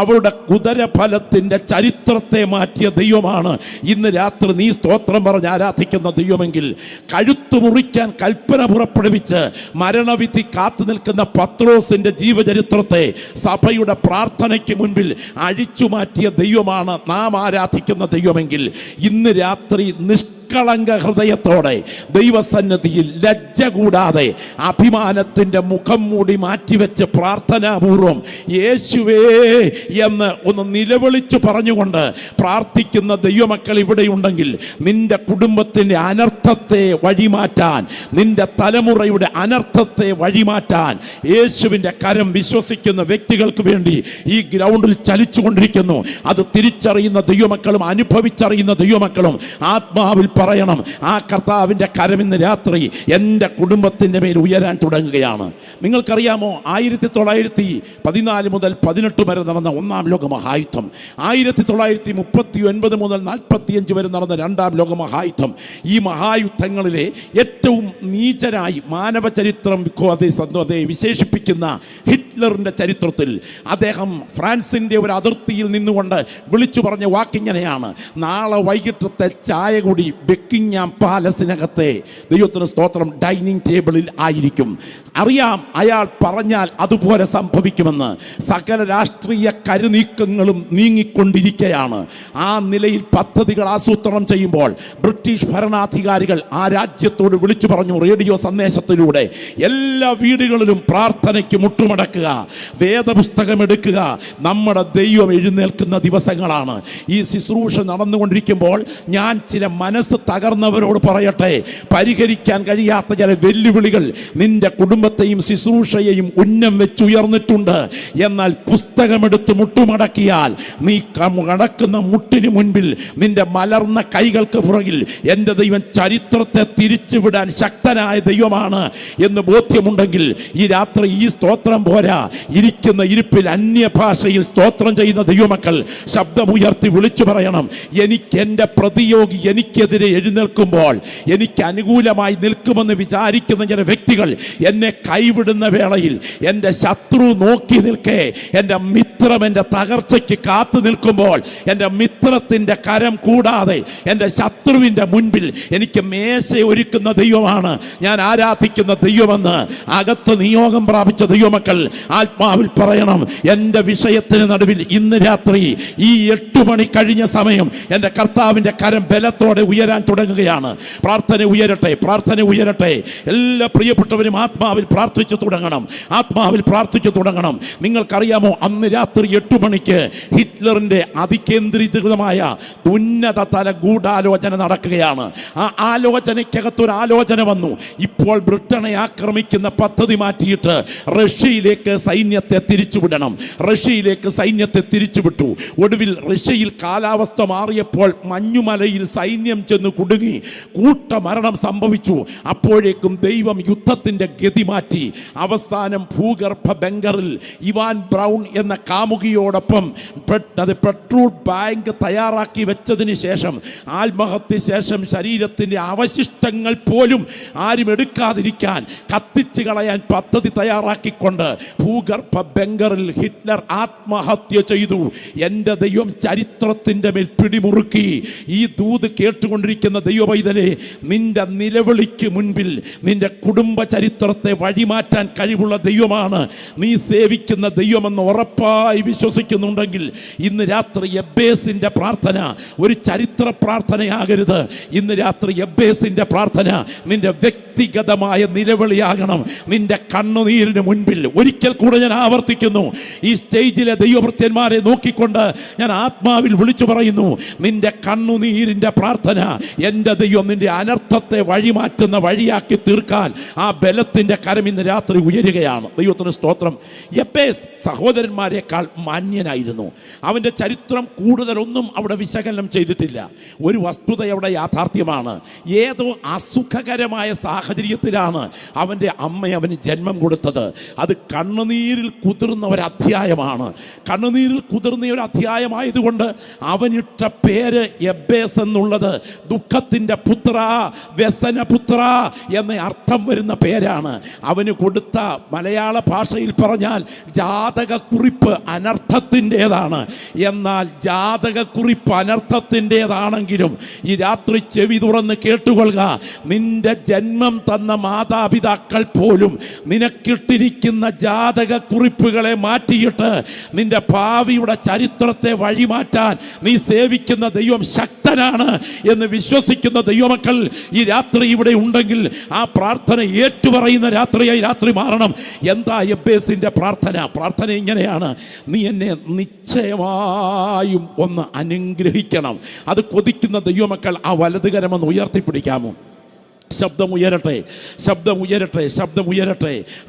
അവളുടെ ഉദരഫലത്തിൻ്റെ ചരിത്രത്തെ മാറ്റിയ ദൈവമാണ് ഇന്ന് രാത്രി നീ സ്തോത്രം പറഞ്ഞ് ആരാധിക്കുന്ന ദൈവമെങ്കിൽ, കഴുത്തു മുറിക്കാൻ കൽപ്പന പുറപ്പെടുവിച്ച് മരണവിധി കാത്തു നിൽക്കുന്ന പത്രോസിന്റെ ജീവചരിത്രത്തെ സഭയുടെ പ്രാർത്ഥനയ്ക്ക് മുൻപിൽ അഴിച്ചു മാറ്റിയ ദൈവമാണ് നാം ആരാധിക്കുന്ന ദൈവമെങ്കിൽ, ഇന്ന് രാത്രി നിഷ്കളങ്ക ഹൃദയത്തോടെ ദൈവസന്നിധിയിൽ ലജ്ജ കൂടാതെ അഭിമാനത്തിൻ്റെ മുഖം മൂടി മാറ്റിവെച്ച് പ്രാർത്ഥനാപൂർവം യേശുവേ എന്ന് ഒന്ന് നിലവിളിച്ചു പറഞ്ഞുകൊണ്ട് പ്രാർത്ഥിക്കുന്ന ദൈവമക്കൾ ഇവിടെയുണ്ടെങ്കിൽ നിന്റെ കുടുംബത്തിൻ്റെ അനർത്ഥത്തെ വഴിമാറ്റാൻ, നിന്റെ തലമുറയുടെ അനർത്ഥത്തെ വഴിമാറ്റാൻ യേശുവിൻ്റെ കരം വിശ്വസിക്കുന്ന വ്യക്തികൾക്ക് വേണ്ടി ഈ ഗ്രൗണ്ടിൽ ചലിച്ചുകൊണ്ടിരിക്കുന്നു. അത് തിരിച്ചറിയുന്ന ദൈവമക്കളും അനുഭവിച്ചറിയുന്ന ദൈവമക്കളും ആത്മാവിൽ പറയണം, ആ കർത്താവിൻ്റെ കരം ഇന്ന് രാത്രി എൻ്റെ കുടുംബത്തിൻ്റെ മേൽ ഉയരാൻ തുടങ്ങുകയാണ്. നിങ്ങൾക്കറിയാമോ, 1914 മുതൽ 18 വരെ നടന്ന ഒന്നാം ലോക മഹായുദ്ധം, 1939 മുതൽ 45 വരെ നടന്ന രണ്ടാം ലോക മഹായുദ്ധം, ഈ മഹായുദ്ധങ്ങളിലെ ഏറ്റവും നീചരായി മാനവ ചരിത്രം വിശേഷിപ്പിക്കുന്ന ഹിറ്റ്ലറിൻ്റെ ചരിത്രത്തിൽ അദ്ദേഹം ഫ്രാൻസിൻ്റെ ഒരു അതിർത്തിയിൽ നിന്നുകൊണ്ട് വിളിച്ചു പറഞ്ഞ വാക്കിങ്ങനെയാണ്: നാളെ വൈകിട്ടത്തെ ചായ കൂടി ബക്കിംഗ്ഹാം പാലസിനകത്തെ, ദൈവത്തിന് സ്തോത്രം, ഡൈനിങ് ടേബിളിൽ ആയിരിക്കും. അറിയാം, അയാൾ പറഞ്ഞാൽ അതുപോലെ സംഭവിക്കുമെന്ന്. സകല രാഷ്ട്രീയ കരുനീക്കങ്ങളും നീങ്ങിക്കൊണ്ടിരിക്കുകയാണ്. ആ നിലയിൽ പദ്ധതികൾ ആസൂത്രണം ചെയ്യുമ്പോൾ ബ്രിട്ടീഷ് ഭരണാധികാരികൾ ആ രാജ്യത്തോട് വിളിച്ചു പറഞ്ഞു, റേഡിയോ സന്ദേശത്തിലൂടെ, എല്ലാ വീടുകളിലും പ്രാർത്ഥനയ്ക്ക് മുട്ടുമടക്കുക, വേദപുസ്തകം എടുക്കുക, നമ്മുടെ ദൈവം എഴുന്നേൽക്കുന്ന ദിവസങ്ങളാണ്. ഈ ശുശ്രൂഷ നടന്നുകൊണ്ടിരിക്കുമ്പോൾ ഞാൻ ചില മനസ്സ് തകർന്നവരോട് പറയട്ടെ, പരിഹരിക്കാൻ കഴിയാത്ത ചില വെല്ലുവിളികൾ നിന്റെ കുടുംബത്തെയും ശുശ്രൂഷയെയും ഉന്നം വെച്ചുയർന്നിട്ടുണ്ട്. എന്നാൽ പുസ്തകമെടുത്ത് മുട്ടുമടക്കിയാൽ നീ കടക്കുന്ന മുട്ടിന് മുൻപിൽ നിന്റെ മലർന്ന കൈകൾക്ക് പുറകിൽ എൻ്റെ ദൈവം ചരിത്രത്തെ തിരിച്ചുവിടാൻ ശക്തനായ ദൈവമാണ് എന്ന് ബോധ്യമുണ്ടെങ്കിൽ ഈ രാത്രി ഈ സ്തോത്രം പോരാ, ഇരിക്കുന്ന ഇരിപ്പിൽ അന്യഭാഷയിൽ സ്തോത്രം ചെയ്യുന്ന ദൈവമക്കൾ ശബ്ദമുയർത്തി വിളിച്ചു പറയണം: എനിക്ക് എൻ്റെ പ്രതിയോഗി എനിക്കെതിരെ എഴുന്നേൽക്കുമ്പോൾ, എനിക്ക് അനുകൂലമായി നിൽക്കുമെന്ന് വിചാരിക്കുന്ന ചില വ്യക്തികൾ എന്നെ കൈവിടുന്ന വേളയിൽ, എൻ്റെ ശത്രു നോക്കി നിൽക്കേ, എൻ്റെ മിത്രം എൻ്റെ തകർച്ചയ്ക്ക് കാത്തു നിൽക്കുമ്പോൾ, എൻ്റെ മിത്രത്തിൻ്റെ കരം കൂടാതെ എൻ്റെ ശത്രുവിൻ്റെ മുൻപിൽ എനിക്ക് മേശ ഒരുക്കുന്ന ദൈവമാണ് ഞാൻ ആരാധിക്കുന്ന ദൈവമെന്ന് അകത്ത് നിയോഗം പ്രാപിച്ച ദൈവമക്കൾ ആത്മാവിൽ പറയണം. എൻ്റെ വിഷയത്തിന് നടുവിൽ ഇന്ന് രാത്രി ഈ 8 മണി കഴിഞ്ഞ സമയം എൻ്റെ കർത്താവിൻ്റെ കരം ബലത്തോടെ ഉയരാൻ തുടങ്ങുകയാണ്. പ്രാർത്ഥന ഉയരട്ടെ, പ്രാർത്ഥന ഉയരട്ടെ. എല്ലാ പ്രിയപ്പെട്ടവരും ആത്മാവിൽ പ്രാർത്ഥിച്ചു തുടങ്ങണം, ആത്മാവിൽ പ്രാർത്ഥിച്ചു തുടങ്ങണം. നിങ്ങൾക്കറിയാമോ, അന്ന് രാത്രി 8 മണിക്ക് ഹിറ്റ്ലറിൻ്റെ അതികേന്ദ്രീകൃതമായ ഉന്നത തല ഗൂഢാലോചന നടക്കുകയാണ്. ആ ആലോചനയ്ക്കകത്തൊരു ആലോചന വന്നു. ഇപ്പോൾ ബ്രിട്ടനെ ആക്രമിക്കുന്ന പദ്ധതി മാറ്റിയിട്ട് റഷ്യയിലേക്ക് സൈന്യത്തെ തിരിച്ചുവിടണം. റഷ്യയിലേക്ക് സൈന്യത്തെ തിരിച്ചുവിട്ടു. ഒടുവിൽ റഷ്യയിൽ കാലാവസ്ഥ മാറിയപ്പോൾ മഞ്ഞുമലയിൽ സൈന്യം ചെന്ന് കുടുങ്ങി, കൂട്ടമരണം സംഭവിച്ചു. അപ്പോഴേക്കും ദൈവം യുദ്ധത്തിൻ്റെ ഗതി മാറ്റി. അവസാനം ഭൂഗർഭ ബങ്കറിൽ ഇവാൻ ബ്രൗൺ എന്ന കാമുകിയോടൊപ്പം പെട്രോൾ ബാങ്ക് തയ്യാറാക്കി വെച്ചതിന് ശേഷം, ആത്മഹത്യ ശേഷം ശരീരത്തിൻ്റെ അവശിഷ്ടങ്ങൾ പോലും ആരും എടുക്കാതിരിക്കാൻ കത്തിച്ചു കളയാൻ പദ്ധതി തയ്യാറാക്കിക്കൊണ്ട് ഭൂഗർഭ ബങ്കറിൽ ഹിറ്റ്ലർ ആത്മഹത്യ ചെയ്തു. എൻ്റെ ദൈവം ചരിത്രത്തിൻ്റെ മേൽ പിടിമുറുക്കി. ഈ ദൂത് കേട്ടുകൊണ്ടിരിക്കുന്ന ദൈവപൈതലേ, നിന്റെ നിലവിളിക്ക് മുൻപിൽ നിന്റെ കുടുംബ ചരിത്രത്തെ വഴിമാറ്റാൻ കഴിവുള്ള ദൈവമാണ് നീ സേവിക്കുന്ന ദൈവമെന്ന് ഉറപ്പായി വിശ്വസിക്കുന്നുണ്ടെങ്കിൽ ഇന്ന് രാത്രി എബ്ബേസിൻ്റെ പ്രാർത്ഥന ഒരു ചരിത്ര പ്രാർത്ഥനയാകരുത്. ഇന്ന് രാത്രി എബ്ബേസിൻ്റെ പ്രാർത്ഥന നിന്റെ വ്യക്തിഗതമായ നിലവിളിയാകണം. നിന്റെ കണ്ണുനീരിന് മുൻപിൽ ഒരിക്കൽ കൂടെ ഞാൻ ആവർത്തിക്കുന്നു, ഈ സ്റ്റേജിലെ ദൈവഭൃത്യന്മാരെ നോക്കിക്കൊണ്ട് ഞാൻ ആത്മാവിൽ വിളിച്ചു പറയുന്നു, നിന്റെ കണ്ണുനീരിൻ്റെ പ്രാർത്ഥന എൻ്റെ ദൈവം നിന്റെ അനർത്ഥത്തെ വഴിമാറ്റുന്ന വഴിയാക്കി തീർക്കാൻ ആ ബലത്തിൻ്റെ കരം ഇന്ന് രാത്രി ഉയരുകയാണ്. ദൈവത്തിന് സ്തോത്രം. എബ്ബേസ് സഹോദരന്മാരെക്കാൾ മാന്യനായിരുന്നു. അവൻ്റെ ചരിത്രം കൂടുതലൊന്നും അവിടെ വിശകലനം ചെയ്തിട്ടില്ല. ഒരു വസ്തുത അവിടെ യാഥാർത്ഥ്യമാണ്. ഏതോ അസുഖകരമായ സാഹചര്യത്തിലാണ് അവൻ്റെ അമ്മ അവന് ജന്മം കൊടുത്തത്. അത് കണ്ണുനീരിൽ കുതിർന്ന ഒരു അധ്യായമാണ്. കണ്ണുനീരിൽ കുതിർന്ന ഒരു അധ്യായമായതുകൊണ്ട് അവനിട്ട പേര് എബ്ബേസ് എന്നുള്ളത് ദുഃഖത്തിൻ്റെ പുത്ര, വ്യസനപുത്ര എന്ന അർത്ഥം വരുന്ന പേരാണ്. അവന് കൊടുത്ത മലയാള ഭാഷയിൽ പറഞ്ഞാൽ ജാതകക്കുറിപ്പ് അനർത്ഥത്തിൻ്റെതാണ്. എന്നാൽ ജാതകക്കുറിപ്പ് അനർത്ഥത്തിൻ്റെതാണെങ്കിലും ഈ രാത്രി ചെവി തുറന്ന് കേട്ടുകൊള്ളുക, നിന്റെ ജന്മം തന്ന മാതാപിതാക്കൾ പോലും നിനക്കിട്ടിരിക്കുന്ന ജാതകക്കുറിപ്പുകളെ മാറ്റിയിട്ട് നിന്റെ ഭാവിയുടെ ചരിത്രത്തെ വഴിമാറ്റാൻ നീ സേവിക്കുന്ന ദൈവം ശക്തനാണ്. ശക്തനാണ് എന്ന് വിശ്വസിക്കുന്ന ദൈവമക്കൾ ഈ രാത്രി ഇവിടെ ഉണ്ടെങ്കിൽ ആ പ്രാർത്ഥന ഏറ്റുപറയുന്ന രാത്രിയായി രാത്രി മാറണം. എന്താ എബ്ബേസിന്റെ പ്രാർത്ഥന ഇങ്ങനെയാണ്: നീ എന്നെ നിശ്ചയമായും ഒന്ന് അനുഗ്രഹിക്കണം. അത് കൊതിക്കുന്ന ദൈവമക്കൾ ആ വലതുകരമൊന്ന് ഉയർത്തിപ്പിടിക്കാമോ? ശബ്ദമുയരട്ടെ.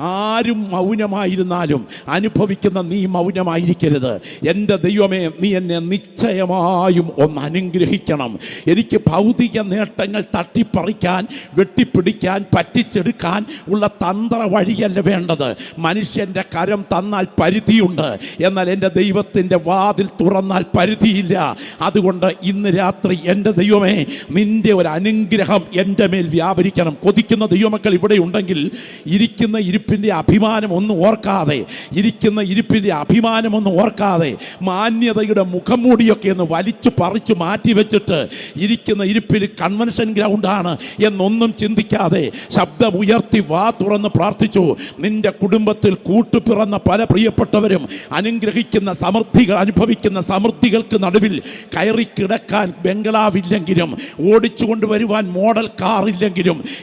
ആരും മൗനമായിരുന്നാലും അനുഭവിക്കുന്ന നീ മൗനമായിരിക്കരുത്. എൻ്റെ ദൈവമേ, നീ എന്നെ നിശ്ചയമായും ഒന്ന് അനുഗ്രഹിക്കണം. എനിക്ക് ഭൗതിക നേട്ടങ്ങൾ തട്ടിപ്പറിക്കാൻ, വെട്ടിപ്പിടിക്കാൻ, പറ്റിച്ചെടുക്കാൻ ഉള്ള തന്ത്ര വഴിയല്ല വേണ്ടത്. മനുഷ്യൻ്റെ കരം തന്നാൽ പരിധിയുണ്ട്, എന്നാൽ എൻ്റെ ദൈവത്തിൻ്റെ വാതിൽ തുറന്നാൽ പരിധിയില്ല. അതുകൊണ്ട് ഇന്ന് രാത്രി എൻ്റെ ദൈവമേ, നിൻ്റെ ഒരു അനുഗ്രഹം എൻ്റെ മേൽ വ്യാപരിക്കണം. കൊതിക്കുന്ന ദൈവമക്കൾ ഇവിടെ ഉണ്ടെങ്കിൽ ഇരിക്കുന്ന ഇരിപ്പിൻ്റെ അഭിമാനം ഒന്നും ഓർക്കാതെ മാന്യതയുടെ മുഖംമൂടിയൊക്കെ ഒന്ന് വലിച്ചു പറിച്ചു മാറ്റി വെച്ചിട്ട് ഇരിക്കുന്ന ഇരിപ്പിൽ കൺവെൻഷൻ ഗ്രൗണ്ടാണ് എന്നൊന്നും ചിന്തിക്കാതെ ശബ്ദമുയർത്തി വാ തുറന്ന് പ്രാർത്ഥിച്ചു. നിന്റെ കുടുംബത്തിൽ കൂട്ടുപിറന്ന പല പ്രിയപ്പെട്ടവരും അനുഗ്രഹിക്കുന്ന അനുഭവിക്കുന്ന സമൃദ്ധികൾക്ക് നടുവിൽ കയറി കിടക്കാൻ ബംഗ്ലാവില്ലെങ്കിലും, ഓടിച്ചു കൊണ്ടുവരുവാൻ മോഡൽ കാറില്ലെങ്കിലും,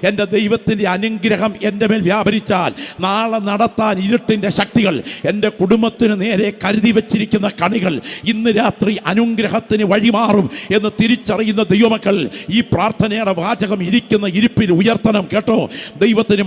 എൻ്റെ ദൈവത്തിൻ്റെ അനുഗ്രഹം എൻ്റെ മേൽ വ്യാപരിച്ചാൽ നാളെ നടത്താൻ ഇരുട്ടിൻ്റെ ശക്തികൾ, എൻ്റെ കുടുംബത്തിന് നേരെ കരുതി വച്ചിരിക്കുന്ന കണികൾ ഇന്ന് രാത്രി അനുഗ്രഹത്തിന് വഴിമാറും എന്ന് തിരിച്ചറിയുന്ന ദൈവമക്കൾ ഈ പ്രാർത്ഥനയുടെ വാചകം ഇരിക്കുന്ന ഇരിപ്പിൽ ഉയർത്തണം. കേട്ടോ, ദൈവത്തിന്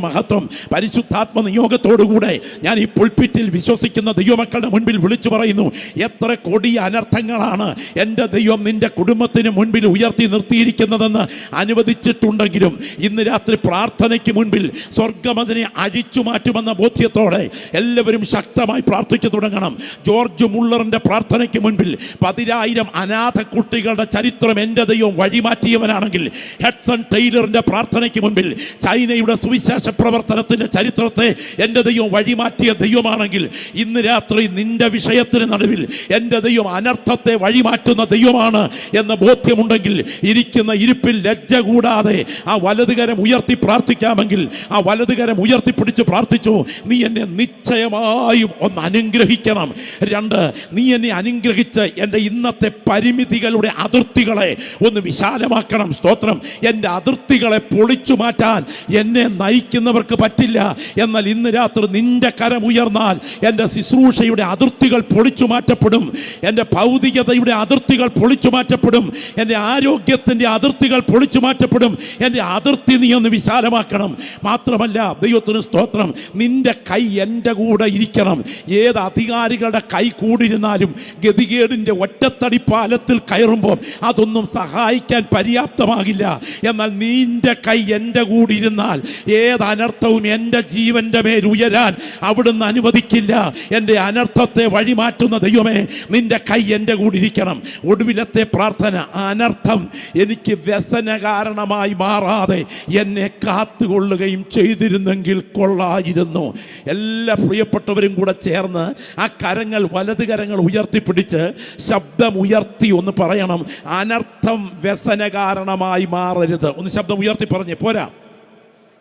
മഹത്വം. പരിശുദ്ധാത്മ നിയോഗത്തോടുകൂടെ ഞാൻ ഈ പുൾപിറ്റിൽ വിശ്വസിക്കുന്ന ദൈവമക്കളുടെ മുൻപിൽ വിളിച്ചു പറയുന്നു: എത്ര കൊടിയ അനർത്ഥങ്ങളാണ് എൻ്റെ ദൈവം നിന്റെ കുടുംബത്തിന് മുൻപിൽ ഉയർത്തി നിർത്തിയിരിക്കുന്നതെന്ന് അനുവദിച്ചിട്ടുണ്ടെങ്കിലും ഇന്ന് രാത്രി പ്രാർത്ഥനയ്ക്ക് മുൻപിൽ സ്വർഗം അതിനെ അഴിച്ചു മാറ്റുമെന്ന ബോധ്യത്തോടെ എല്ലാവരും ശക്തമായി പ്രാർത്ഥിച്ചു തുടങ്ങണം. ജോർജ് മുള്ളറിന്റെ പ്രാർത്ഥനയ്ക്ക് മുൻപിൽ 10,000 അനാഥ കുട്ടികളുടെ ചരിത്രം എൻ്റെ ദൈവം വഴിമാറ്റിയവനാണെങ്കിൽ, ഹെഡ്സൺ ടൈലറിന്റെ പ്രാർത്ഥനയ്ക്ക് മുൻപിൽ ചൈനയുടെ സുവിശേഷ പ്രവർത്തനത്തിന്റെ ചരിത്രത്തെ എൻ്റെ ദൈവം വഴിമാറ്റിയ ദൈവമാണെങ്കിൽ, ഇന്ന് രാത്രി നിന്റെ വിഷയത്തിന് നടുവിൽ എൻ്റെ ദൈവം അനർത്ഥത്തെ വഴിമാറ്റുന്ന ദൈവമാണ് എന്ന ബോധ്യമുണ്ടെങ്കിൽ ഇരിക്കുന്ന ഇരിപ്പിൽ ലജ്ജ കൂടാതെ ആ വലതുകരം ഉയർത്തി പ്രാർത്ഥിക്കാമെങ്കിൽ ആ വലതുകരം ഉയർത്തിപ്പിടിച്ച് പ്രാർത്ഥിച്ചു: നീ എന്നെ നിശ്ചയമായും ഒന്ന് അനുഗ്രഹിക്കണം. 2, നീ എന്നെ അനുഗ്രഹിച്ച് എൻ്റെ ഇന്നത്തെ പരിമിതികളുടെ അതിർത്തികളെ ഒന്ന് വിശാലമാക്കണം. സ്തോത്രം. എൻ്റെ അതിർത്തികളെ പൊളിച്ചു മാറ്റാൻ എന്നെ നയിക്കുന്നവർക്ക് പറ്റില്ല. എന്നാൽ ഇന്ന് രാത്രി നിന്റെ കരം ഉയർന്നാൽ എൻ്റെ ശുശ്രൂഷയുടെ അതിർത്തികൾ പൊളിച്ചു മാറ്റപ്പെടും, എൻ്റെ ഭൗതികതയുടെ അതിർത്തികൾ പൊളിച്ചു മാറ്റപ്പെടും, എൻ്റെ ആരോഗ്യത്തിൻ്റെ അതിർത്തികൾ പൊളിച്ചു മാറ്റപ്പെടും. എൻ്റെ അതിർത്തി നീ ഒന്ന് വിശാലമാക്കണം. മാത്രമല്ല, ദൈവത്തിന് സ്തോത്രം, നിന്റെ കൈ എൻ്റെ കൂടെ ഇരിക്കണം. ഏത് അധികാരികളുടെ കൈ കൂടിയിരുന്നാലും ഗതികേടിൻ്റെ ഒറ്റത്തടി പാലത്തിൽ കയറുമ്പോൾ അതൊന്നും സഹായിക്കാൻ പര്യാപ്തമാകില്ല. എന്നാൽ നിന്റെ കൈ എൻ്റെ കൂടെ ഇരുന്നാൽ ഏത് അനർത്ഥവും എൻ്റെ ജീവൻ്റെ മേൽ ഉയരാൻ അവിടുന്ന് അനുവദിക്കില്ല. എൻ്റെ അനർത്ഥത്തെ വഴിമാറ്റുന്ന ദൈവമേ, നിന്റെ കൈ എൻ്റെ കൂടെ ഇരിക്കണം. ഒടുവിലത്തെ പ്രാർത്ഥന: അനർത്ഥം എനിക്ക് വ്യസന കാരണമായി മാറാതെ എന്നെ കാത്തുകൊള്ളുകയും ചെയ്തിരുന്നെങ്കിൽ കൊള്ളായിരുന്നു. എല്ലാ പ്രിയപ്പെട്ടവരും കൂടെ ചേർന്ന് ആ കരങ്ങൾ, വലത് കരങ്ങൾ ഉയർത്തിപ്പിടിച്ച് ശബ്ദമുയർത്തി ഒന്ന് പറയണം: അനർത്ഥം വ്യസന കാരണമായി മാറരുത്. ഒന്ന് ശബ്ദം ഉയർത്തി പറഞ്ഞേ, പോരാ,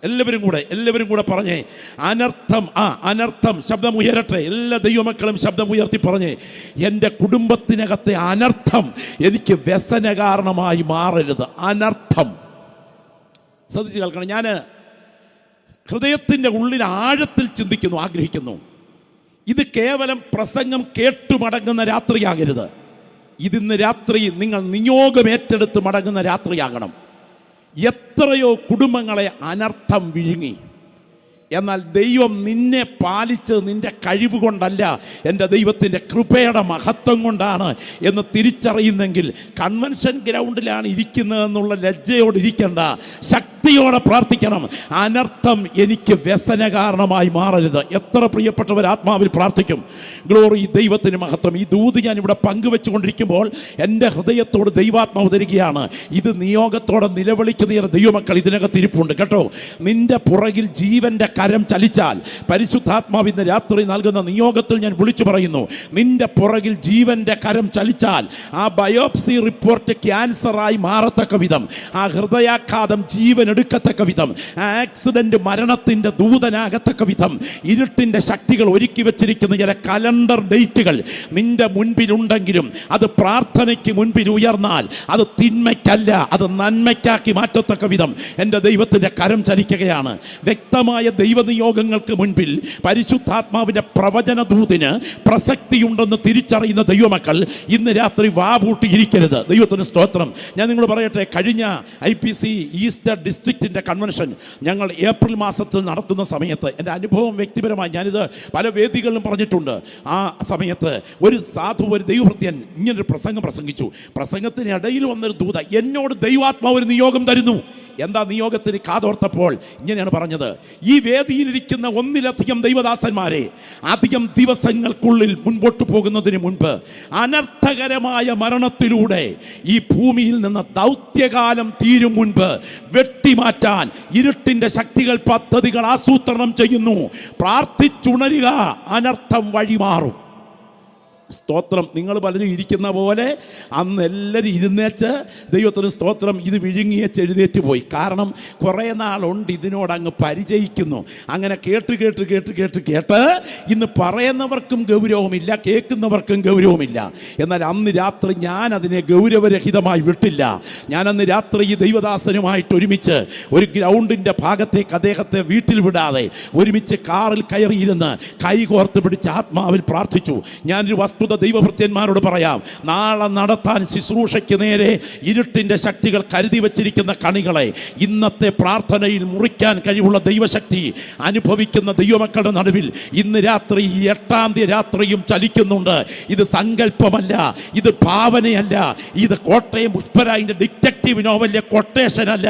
എല്ലാവരും കൂടെ പറഞ്ഞേ, അനർത്ഥം. ശബ്ദം ഉയരട്ടെ. എല്ലാ ദൈവമക്കളും ശബ്ദം ഉയർത്തി പറഞ്ഞേ: എൻ്റെ കുടുംബത്തിനകത്തെ അനർത്ഥം എനിക്ക് വ്യസന കാരണമായി മാറരുത്. അനർത്ഥം. ശ്രദ്ധിച്ച് കേൾക്കണം. ഞാൻ ഹൃദയത്തിൻ്റെ ഉള്ളിൽ ആഴത്തിൽ ചിന്തിക്കുന്നു, ആഗ്രഹിക്കുന്നു. ഇത് കേവലം പ്രസംഗം കേട്ടുമടങ്ങുന്ന രാത്രിയാകരുത്. ഇതിന്ന് രാത്രി നിങ്ങൾ നിയോഗം ഏറ്റെടുത്ത് മടങ്ങുന്ന രാത്രിയാകണം. എത്രയോ കുടുംബങ്ങളെ അനർത്ഥം വിഴുങ്ങി. എന്നാൽ ദൈവം നിന്നെ പാലിച്ച് നിന്റെ കഴിവ് കൊണ്ടല്ല, എൻ്റെ ദൈവത്തിൻ്റെ കൃപയുടെ മഹത്വം കൊണ്ടാണ് എന്ന് തിരിച്ചറിയുന്നെങ്കിൽ കൺവെൻഷൻ ഗ്രൗണ്ടിലാണ് ഇരിക്കുന്നതെന്നുള്ള ലജ്ജയോടെ ഇരിക്കേണ്ട, ശക്തിയോടെ പ്രാർത്ഥിക്കണം. അനർത്ഥം എനിക്ക് വ്യസന കാരണമായി മാറരുത്. എത്ര പ്രിയപ്പെട്ടവർ ആത്മാവിൽ പ്രാർത്ഥിക്കും? ഗ്ലോറി, ദൈവത്തിന് മഹത്വം. ഈ ദൂത് ഞാൻ ഇവിടെ പങ്കുവെച്ചുകൊണ്ടിരിക്കുമ്പോൾ എൻ്റെ ഹൃദയത്തോട് ദൈവാത്മാവ് തരികയാണ്. ഇത് നിയോഗത്തോടെ നിലവിളിക്കുന്ന ദൈവമക്കൾ ഇതിനകത്ത് ഇരിപ്പുണ്ട് കേട്ടോ. നിന്റെ പുറകിൽ ജീവൻ്റെ കരം ചലിച്ചാൽ, പരിശുദ്ധാത്മാവ് ഇന്ന് രാത്രി നൽകുന്ന നിയോഗത്തിൽ ഞാൻ വിളിച്ചു പറയുന്നു, നിന്റെ പുറകിൽ ജീവന്റെ കരം ചലിച്ചാൽ ആ ബയോപ്സി റിപ്പോർട്ട് ക്യാൻസറായി മാറത്തക്ക വിധം, ആ ഹൃദയാഘാതം ജീവൻ എടുക്കത്തക്ക വിധം, ആ ആക്സിഡന്റ് മരണത്തിന്റെ ദൂതനാകത്തക്ക വിധം ഇരുട്ടിന്റെ ശക്തികൾ ഒരുക്കി വെച്ചിരിക്കുന്ന ചില കലണ്ടർ ഡേറ്റുകൾ നിന്റെ മുൻപിലുണ്ടെങ്കിലും അത് പ്രാർത്ഥനയ്ക്ക് മുൻപിൽ ഉയർന്നാൽ അത് തിന്മയ്ക്കല്ല, അത് നന്മയ്ക്കാക്കി മാറ്റത്തക്ക വിധം എൻ്റെ ദൈവത്തിൻ്റെ കരം ചലിക്കുകയാണ്. വ്യക്തമായ ദൈവനിയോഗങ്ങൾക്ക് മുൻപിൽ പരിശുദ്ധാത്മാവിൻ്റെ പ്രവചന ദൂതിന് പ്രസക്തിയുണ്ടെന്ന് തിരിച്ചറിയുന്ന ദൈവമക്കൾ ഇന്ന് രാത്രി വാപൂട്ടിയിരിക്കരുത്. ദൈവത്തിന് സ്തോത്രം. ഞാൻ നിങ്ങൾ പറയട്ടെ, കഴിഞ്ഞ IPC ഈസ്റ്റർ ഡിസ്ട്രിക്റ്റിൻ്റെ കൺവെൻഷൻ ഞങ്ങൾ ഏപ്രിൽ മാസത്തിൽ നടത്തുന്ന സമയത്ത് എൻ്റെ അനുഭവം വ്യക്തിപരമായി ഞാനിത് പല വേദികളിലും പറഞ്ഞിട്ടുണ്ട്. ആ സമയത്ത് ഒരു സാധു, ഒരു ദൈവഭൃത്യൻ ഇങ്ങനൊരു പ്രസംഗിച്ചു. പ്രസംഗത്തിനിടയിൽ വന്നൊരു ദൂത എന്നോട് ദൈവാത്മാവ് ഒരു നിയോഗം തരുന്നു. എന്താ നിയോഗത്തിന് കാതോർത്തപ്പോൾ ഇങ്ങനെയാണ് പറഞ്ഞത്, ഈ വേദിയിലിരിക്കുന്ന ഒന്നിലധികം ദൈവദാസന്മാരെ അധികം ദിവസങ്ങൾക്കുള്ളിൽ മുൻപോട്ട് പോകുന്നതിന് മുൻപ് അനർത്ഥകരമായ മരണത്തിലൂടെ ഈ ഭൂമിയിൽ നിന്ന് ദൗത്യകാലം തീരും മുൻപ് വെട്ടിമാറ്റാൻ ഇരുട്ടിന്റെ ശക്തികൾ പദ്ധതികൾ ആസൂത്രണം ചെയ്യുന്നു. പ്രാർത്ഥിച്ചുണരുക, അനർത്ഥം വഴിമാറും. സ്തോത്രം. നിങ്ങൾ പലരും ഇരിക്കുന്ന പോലെ അന്ന് എല്ലാവരും ഇരുന്നേച്ച് ദൈവത്തിന് സ്തോത്രം ഇത് വിഴുങ്ങിയേച്ച് എഴുന്നേറ്റ് പോയി. കാരണം കുറേ നാളുണ്ട് ഇതിനോടങ്ങ് പരിചയിക്കുന്നു. അങ്ങനെ കേട്ട് ഇന്ന് പറയുന്നവർക്കും ഗൗരവമില്ല, കേൾക്കുന്നവർക്കും ഗൗരവമില്ല. എന്നാൽ അന്ന് രാത്രി ഞാൻ അതിനെ ഗൗരവരഹിതമായി വിട്ടില്ല. ഞാൻ അന്ന് രാത്രി ഈ ദൈവദാസനുമായിട്ട് ഒരുമിച്ച് ഒരു ഗ്രൗണ്ടിൻ്റെ ഭാഗത്തേക്ക് അദ്ദേഹത്തെ വീട്ടിൽ വിടാതെ ഒരുമിച്ച് കാറിൽ കയറിയിരുന്ന് കൈകോർത്ത് പിടിച്ച് ആത്മാവിൽ പ്രാർത്ഥിച്ചു. ഞാനൊരു വസ്തുത ദൈവഭൃത്യന്മാരോട് പറയാം, നാളെ നടത്താൻ ശുശ്രൂഷയ്ക്ക് നേരെ ഇരുട്ടിന്റെ ശക്തികൾ കരുതി വച്ചിരിക്കുന്ന കണികളെ ഇന്നത്തെ പ്രാർത്ഥനയിൽ മുറിക്കാൻ കഴിവുള്ള ദൈവശക്തി അനുഭവിക്കുന്ന ദൈവമക്കളുടെ നടുവിൽ ഇന്ന് രാത്രി, ഈ 8-ാം തീയതി രാത്രിയും ചലിക്കുന്നുണ്ട്. ഇത് സങ്കല്പമല്ല, ഇത് ഭാവനയല്ല, ഇത് കോട്ടയം പുഷ്പരായിന്റെ ഡിറ്റക്റ്റീവ് നോവലിലെ കൊട്ടേഷൻ അല്ല.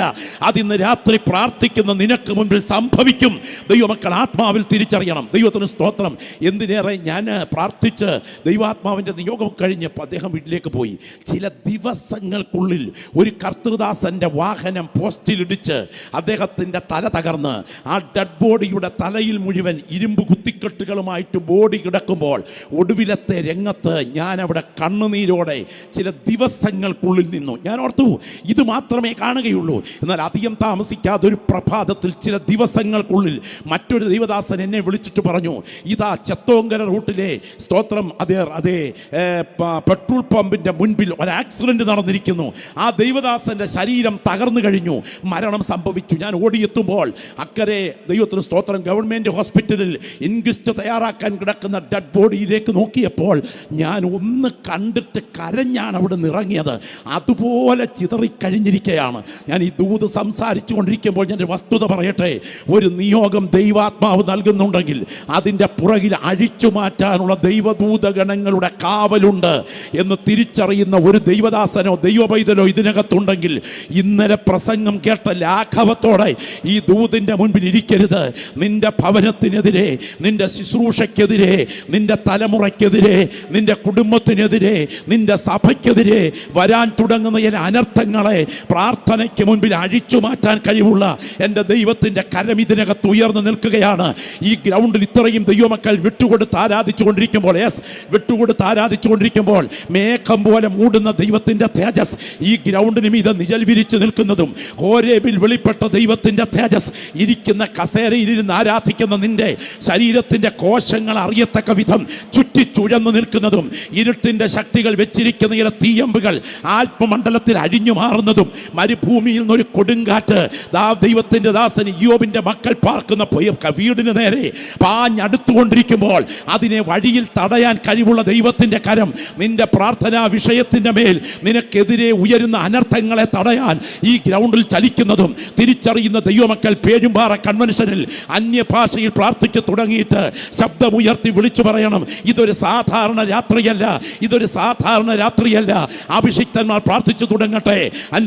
അതിന്ന് രാത്രി പ്രാർത്ഥിക്കുന്ന നിനക്ക് മുൻപിൽ സംഭവിക്കും. ദൈവമക്കൾ ആത്മാവിൽ തിരിച്ചറിയണം. ദൈവത്തിന് സ്തോത്രം. എന്തിനേറെ ഞാൻ പ്രാർത്ഥിച്ച് ദൈവാത്മാവിൻ്റെ നിയോഗം കഴിഞ്ഞപ്പോൾ അദ്ദേഹം വീട്ടിലേക്ക് പോയി. ചില ദിവസങ്ങൾക്കുള്ളിൽ ഒരു കർത്തൃദാസന്റെ വാഹനം പോസ്റ്റിലിടിച്ച് അദ്ദേഹത്തിൻ്റെ തല തകർന്ന് ആ ഡെഡ് ബോഡിയുടെ തലയിൽ മുഴുവൻ ഇരുമ്പ് കുത്തിക്കെട്ടുകളുമായിട്ട് ബോഡി കിടക്കുമ്പോൾ ഒടുവിലത്തെ രംഗത്ത് ഞാൻ അവിടെ കണ്ണുനീരോടെ ചില ദിവസങ്ങൾക്കുള്ളിൽ നിന്നു. ഞാൻ ഓർത്തു ഇത് മാത്രമേ കാണുകയുള്ളൂ. എന്നാൽ അധികം താമസിക്കാതെ ഒരു പ്രഭാതത്തിൽ ചില ദിവസങ്ങൾക്കുള്ളിൽ മറ്റൊരു ദൈവദാസൻ എന്നെ വിളിച്ചിട്ട് പറഞ്ഞു, ഇതാ ചെത്തോങ്കര റൂട്ടിലെ സ്തോത്രം അതേ പെട്രോൾ പമ്പിന്റെ മുൻപിൽ ഒരു ആക്സിഡന്റ് നടന്നിരിക്കുന്നു. ആ ദൈവദാസന്റെ ശരീരം തകർന്നു കഴിഞ്ഞു, മരണം സംഭവിച്ചു. ഞാൻ ഓടിയെത്തുമ്പോൾ അക്കരെ ദൈവത്തിന് സ്തോത്രം ഗവൺമെന്റ് ഹോസ്പിറ്റലിൽ ഇൻക്വസ്റ്റ് തയ്യാറാക്കാൻ കിടക്കുന്ന ഡെഡ് ബോഡിയിലേക്ക് നോക്കിയപ്പോൾ ഞാൻ ഒന്ന് കണ്ടിട്ട് കരഞ്ഞാണ് അവിടെ നിറങ്ങിയത്. അതുപോലെ ചിതറിക്കഴിഞ്ഞിരിക്കുകയാണ്. ഞാൻ ഈ ദൂത് സംസാരിച്ചു കൊണ്ടിരിക്കുമ്പോൾ ഞാൻ വസ്തുത പറയട്ടെ, ഒരു നിയോഗം ദൈവാത്മാവ് നൽകുന്നുണ്ടെങ്കിൽ അതിൻ്റെ പുറകിൽ അഴിച്ചു മാറ്റാനുള്ള ദൈവദൂതഗണങ്ങളുടെ കാവലുണ്ട് എന്ന് തിരിച്ചറിയുന്ന ഒരു ദൈവദാസനോ ദൈവപൈതലോ ഇതിനകത്തുണ്ടെങ്കിൽ ഇന്നലെ പ്രസംഗം കേട്ട ലാഘവത്തോടെ ഈ ദൂതിൻ്റെ മുൻപിൽ ഇരിക്കരുത്. നിന്റെ ഭവനത്തിനെതിരെ, നിന്റെ ശുശ്രൂഷയ്ക്കെതിരെ, നിന്റെ തലമുറയ്ക്കെതിരെ, നിന്റെ കുടുംബത്തിനെതിരെ, നിന്റെ സഭയ്ക്കെതിരെ വരാൻ തുടങ്ങുന്ന ചില അനർത്ഥങ്ങളെ പ്രാർത്ഥനയ്ക്ക് മുൻപിൽ അഴിച്ചു മാറ്റാൻ കഴിവുള്ള എൻ്റെ ദൈവത്തിൻ്റെ കരം ഇതിനകത്ത് ഉയർന്നു നിൽക്കുകയാണ്. ഈ ഗ്രൗണ്ടിൽ ഇത്രയും ദൈവമക്കൾ വിട്ടുകൊടുത്ത് ആരാധിച്ചുകൊണ്ടിരിക്കുമ്പോൾ, വിട്ടുകൊടുത്ത് ആരാധിച്ചുകൊണ്ടിരിക്കുമ്പോൾ മേഘം പോലെ മൂടുന്ന ദൈവത്തിൻ്റെ തേജസ് ഈ ഗ്രൗണ്ടിന് മീതെ നിഴൽ വിരിച്ചു നിൽക്കുന്നതും, ഹോരേബിൽ വെളിപ്പെട്ട ദൈവത്തിൻ്റെ തേജസ് ഇരിക്കുന്ന കസേരയിലിരുന്ന് ആരാധിക്കുന്ന നിന്റെ ശരീരത്തിൻ്റെ കോശങ്ങൾ അറിയത്തക്ക വിധം ചുറ്റിച്ചുഴന്നു നിൽക്കുന്നതും, ഇരുട്ടിൻ്റെ ശക്തികൾ വെച്ചിരിക്കുന്ന ചില തീയമ്പുകൾ ആത്മമണ്ഡലത്തിൽ അഴിഞ്ഞു മാറുന്നതും, മരുഭൂമിയിൽ നിന്നൊരു കൊടുങ്കാറ്റ് ദൈവത്തിൻ്റെ ദാസൻ യോബിൻ്റെ മക്കൾ പാർക്കുന്ന വീടിന് നേരെ പാഞ്ഞടുത്തുകൊണ്ടിരിക്കുമ്പോൾ അതിനെ വഴിയിൽ തടയാൻ കഴിവുള്ള ദൈവത്തിൻ്റെ കരം നിന്റെ പ്രാർത്ഥനാ വിഷയത്തിൻ്റെ മേൽ നിനക്കെതിരെ ഉയരുന്ന അനർത്ഥങ്ങളെ തടയാൻ ഈ ഗ്രൗണ്ടിൽ ചലിക്കുന്നതും തിരിച്ചറിയുന്ന ദൈവമക്കൾ പേഴുംപാറ കൺവെൻഷനിൽ അന്യഭാഷയിൽ പ്രാർത്ഥിച്ചു തുടങ്ങിയിട്ട് ശബ്ദമുയർത്തി വിളിച്ചു പറയണം, ഇതൊരു സാധാരണ രാത്രിയല്ല, ഇതൊരു സാധാരണ രാത്രിയല്ല. അഭിഷിക്തന്മാർ പ്രാർത്ഥിച്ചു തുടങ്ങട്ടെ,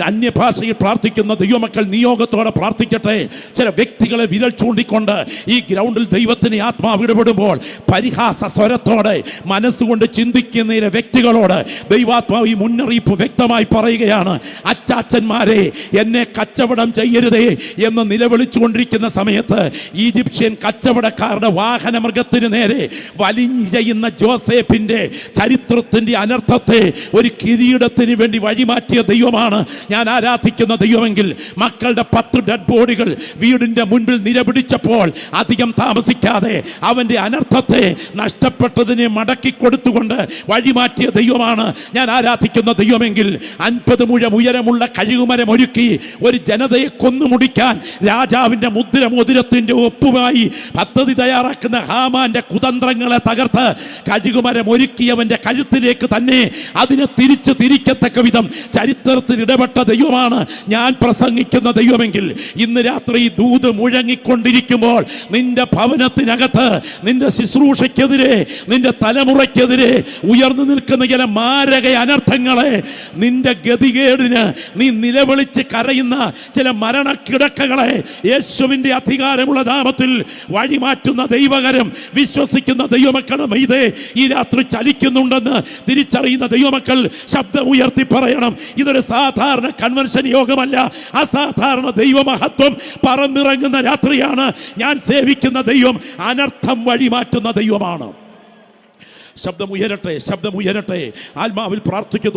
അന്യഭാഷയിൽ പ്രാർത്ഥിക്കുന്ന ദൈവമക്കൾ നിയോഗത്തോടെ പ്രാർത്ഥിക്കട്ടെ. ചില വ്യക്തികളെ വിരൽ ചൂണ്ടിക്കൊണ്ട് ഈ ഗ്രൗണ്ടിൽ ദൈവത്തിന് ആത്മാവ് ഇടപെടുമ്പോൾ പരിഹാസ സ്വരത്തോടെ മനസ്സ് മനസ്സുകൊണ്ട് ചിന്തിക്കുന്ന വ്യക്തികളോട് ദൈവാത്മാവ് ഈ മുന്നറിയിപ്പ് വ്യക്തമായി പറയുകയാണ്. അച്ചാച്ചന്മാരെ, എന്നെ കച്ചവടം ചെയ്യരുതേ എന്ന് നിലവിളിച്ചുകൊണ്ടിരിക്കുന്ന സമയത്ത് ഈജിപ്ഷ്യൻ കച്ചവടക്കാരുടെ വാഹന മൃഗത്തിന് നേരെ വലിഞ്ഞിഴയുന്ന ജോസേഫിന്റെ ചരിത്രത്തിന്റെ അനർത്ഥത്തെ ഒരു കിരീടത്തിന് വേണ്ടി വഴിമാറ്റിയ ദൈവമാണ് ഞാൻ ആരാധിക്കുന്ന ദൈവമെങ്കിൽ, മക്കളുടെ 10 ഡെഡ് ബോഡികൾ വീടിന്റെ മുൻപിൽ നിലപിടിച്ചപ്പോൾ അധികം താമസിക്കാതെ അവന്റെ അനർത്ഥത്തെ നഷ്ടപ്പെട്ടതിനെ മടക്കി കൊടുത്തുകൊണ്ട് വഴിമാറ്റിയ ദൈവമാണ് ഞാൻ ആരാധിക്കുന്ന ദൈവമെങ്കിൽ, 50 മുഴം ഉയരമുള്ള കഴുകുമരം ഒരുക്കി ഒരു ജനതയെ കൊന്നുമുടിക്കാൻ രാജാവിന്റെ മോതിരത്തിന്റെ ഒപ്പുമായി പദ്ധതി തയ്യാറാക്കുന്ന ഹാമാന്റെ കുതന്ത്രങ്ങളെ തകർത്ത് കഴുകുമരം ഒരുക്കിയവന്റെ കഴുത്തിലേക്ക് തന്നെ അതിനെ തിരിക്കത്തക്ക വിധം ചരിത്രത്തിൽ ഇടപെട്ട ദൈവമാണ് ഞാൻ പ്രസംഗിക്കുന്ന ദൈവമെങ്കിൽ, ഇന്ന് രാത്രി ദൂത് മുഴങ്ങിക്കൊണ്ടിരിക്കുമ്പോൾ നിന്റെ ഭവനത്തിനകത്ത് നിന്റെ ശുശ്രൂഷയ്ക്കെതിരെ, നിന്റെ തലമുറയ്ക്കെതിരെ ഉയർന്നു നിൽക്കുന്ന ചില മാരക അനർത്ഥങ്ങളെ, നിന്റെ ഗതികേടിന് നീ നിലവിളിച്ച് കരയുന്ന ചില മരണക്കിടക്കകളെ യേശുവിന്റെ അധികാരമുള്ള നാമത്തിൽ വഴിമാറ്റുന്ന ദൈവകരം വിശ്വസിക്കുന്ന ദൈവമക്കളും ഇതേ ഈ രാത്രി ചലിക്കുന്നുണ്ടെന്ന് തിരിച്ചറിയുന്ന ദൈവമക്കൾ ശബ്ദം ഉയർത്തി പറയണം. ഇതൊരു സാധാരണ കൺവെൻഷൻ യോഗമല്ല, അസാധാരണ ദൈവമഹത്വം പറന്നിറങ്ങുന്ന രാത്രിയാണ്. ഞാൻ സേവിക്കുന്ന ദൈവം അനർത്ഥം വഴിമാറ്റുന്ന ദൈവമാണ്. ശബ്ദമുയരട്ടെ, ശബ്ദമുയരട്ടെ. ആത്മാവിൽ പ്രാർത്ഥിച്ചു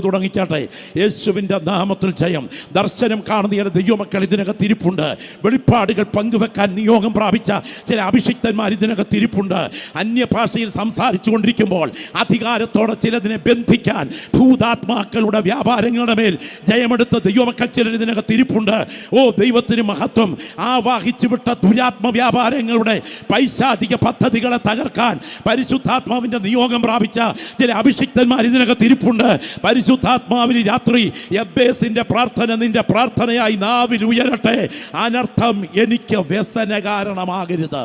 തുടങ്ങിക്കാട്ടെ. യേശുവിൻ്റെ നാമത്തിൽ ജയം. ദർശനം കാണുന്ന ചില ദൈവമക്കൾ ഇതിനകത്ത് ഇരിപ്പുണ്ട്. വെളിപ്പാടുകൾ പങ്കുവെക്കാൻ നിയോഗം പ്രാപിച്ച ചില അഭിഷിക്തന്മാർ ഇതിനകത്ത് ഇരിപ്പുണ്ട്. അന്യഭാഷയിൽ സംസാരിച്ചു കൊണ്ടിരിക്കുമ്പോൾ അധികാരത്തോടെ ചിലതിനെ ബന്ധിക്കാൻ ഭൂതാത്മാക്കളുടെ വ്യാപാരങ്ങളുടെ മേൽ ജയമെടുത്ത ദൈവമക്കൾ ചിലർ ഇതിനകത്ത് ഇരിപ്പുണ്ട്. ഓ ദൈവത്തിന് മഹത്വം. ആവാഹിച്ചു വിട്ട ദുരാത്മ വ്യാപാരങ്ങളുടെ പൈശാചിക പദ്ധതികളെ തകർക്കാൻ പരിശുദ്ധാത്മാവിന്റെ നിയോഗം പ്രാപിച്ച ചില അഭിഷിക്തന്മാർ ഇതിനകത്ത് ഇരിപ്പുണ്ട്. പരിശുദ്ധാത്മാവിന് രാത്രി യബ്ബേസിന്റെ പ്രാർത്ഥന നിന്റെ പ്രാർത്ഥനയായി നാവിൽ ഉയരട്ടെ. അനർത്ഥം എനിക്ക് വ്യസന കാരണമാകരുത്.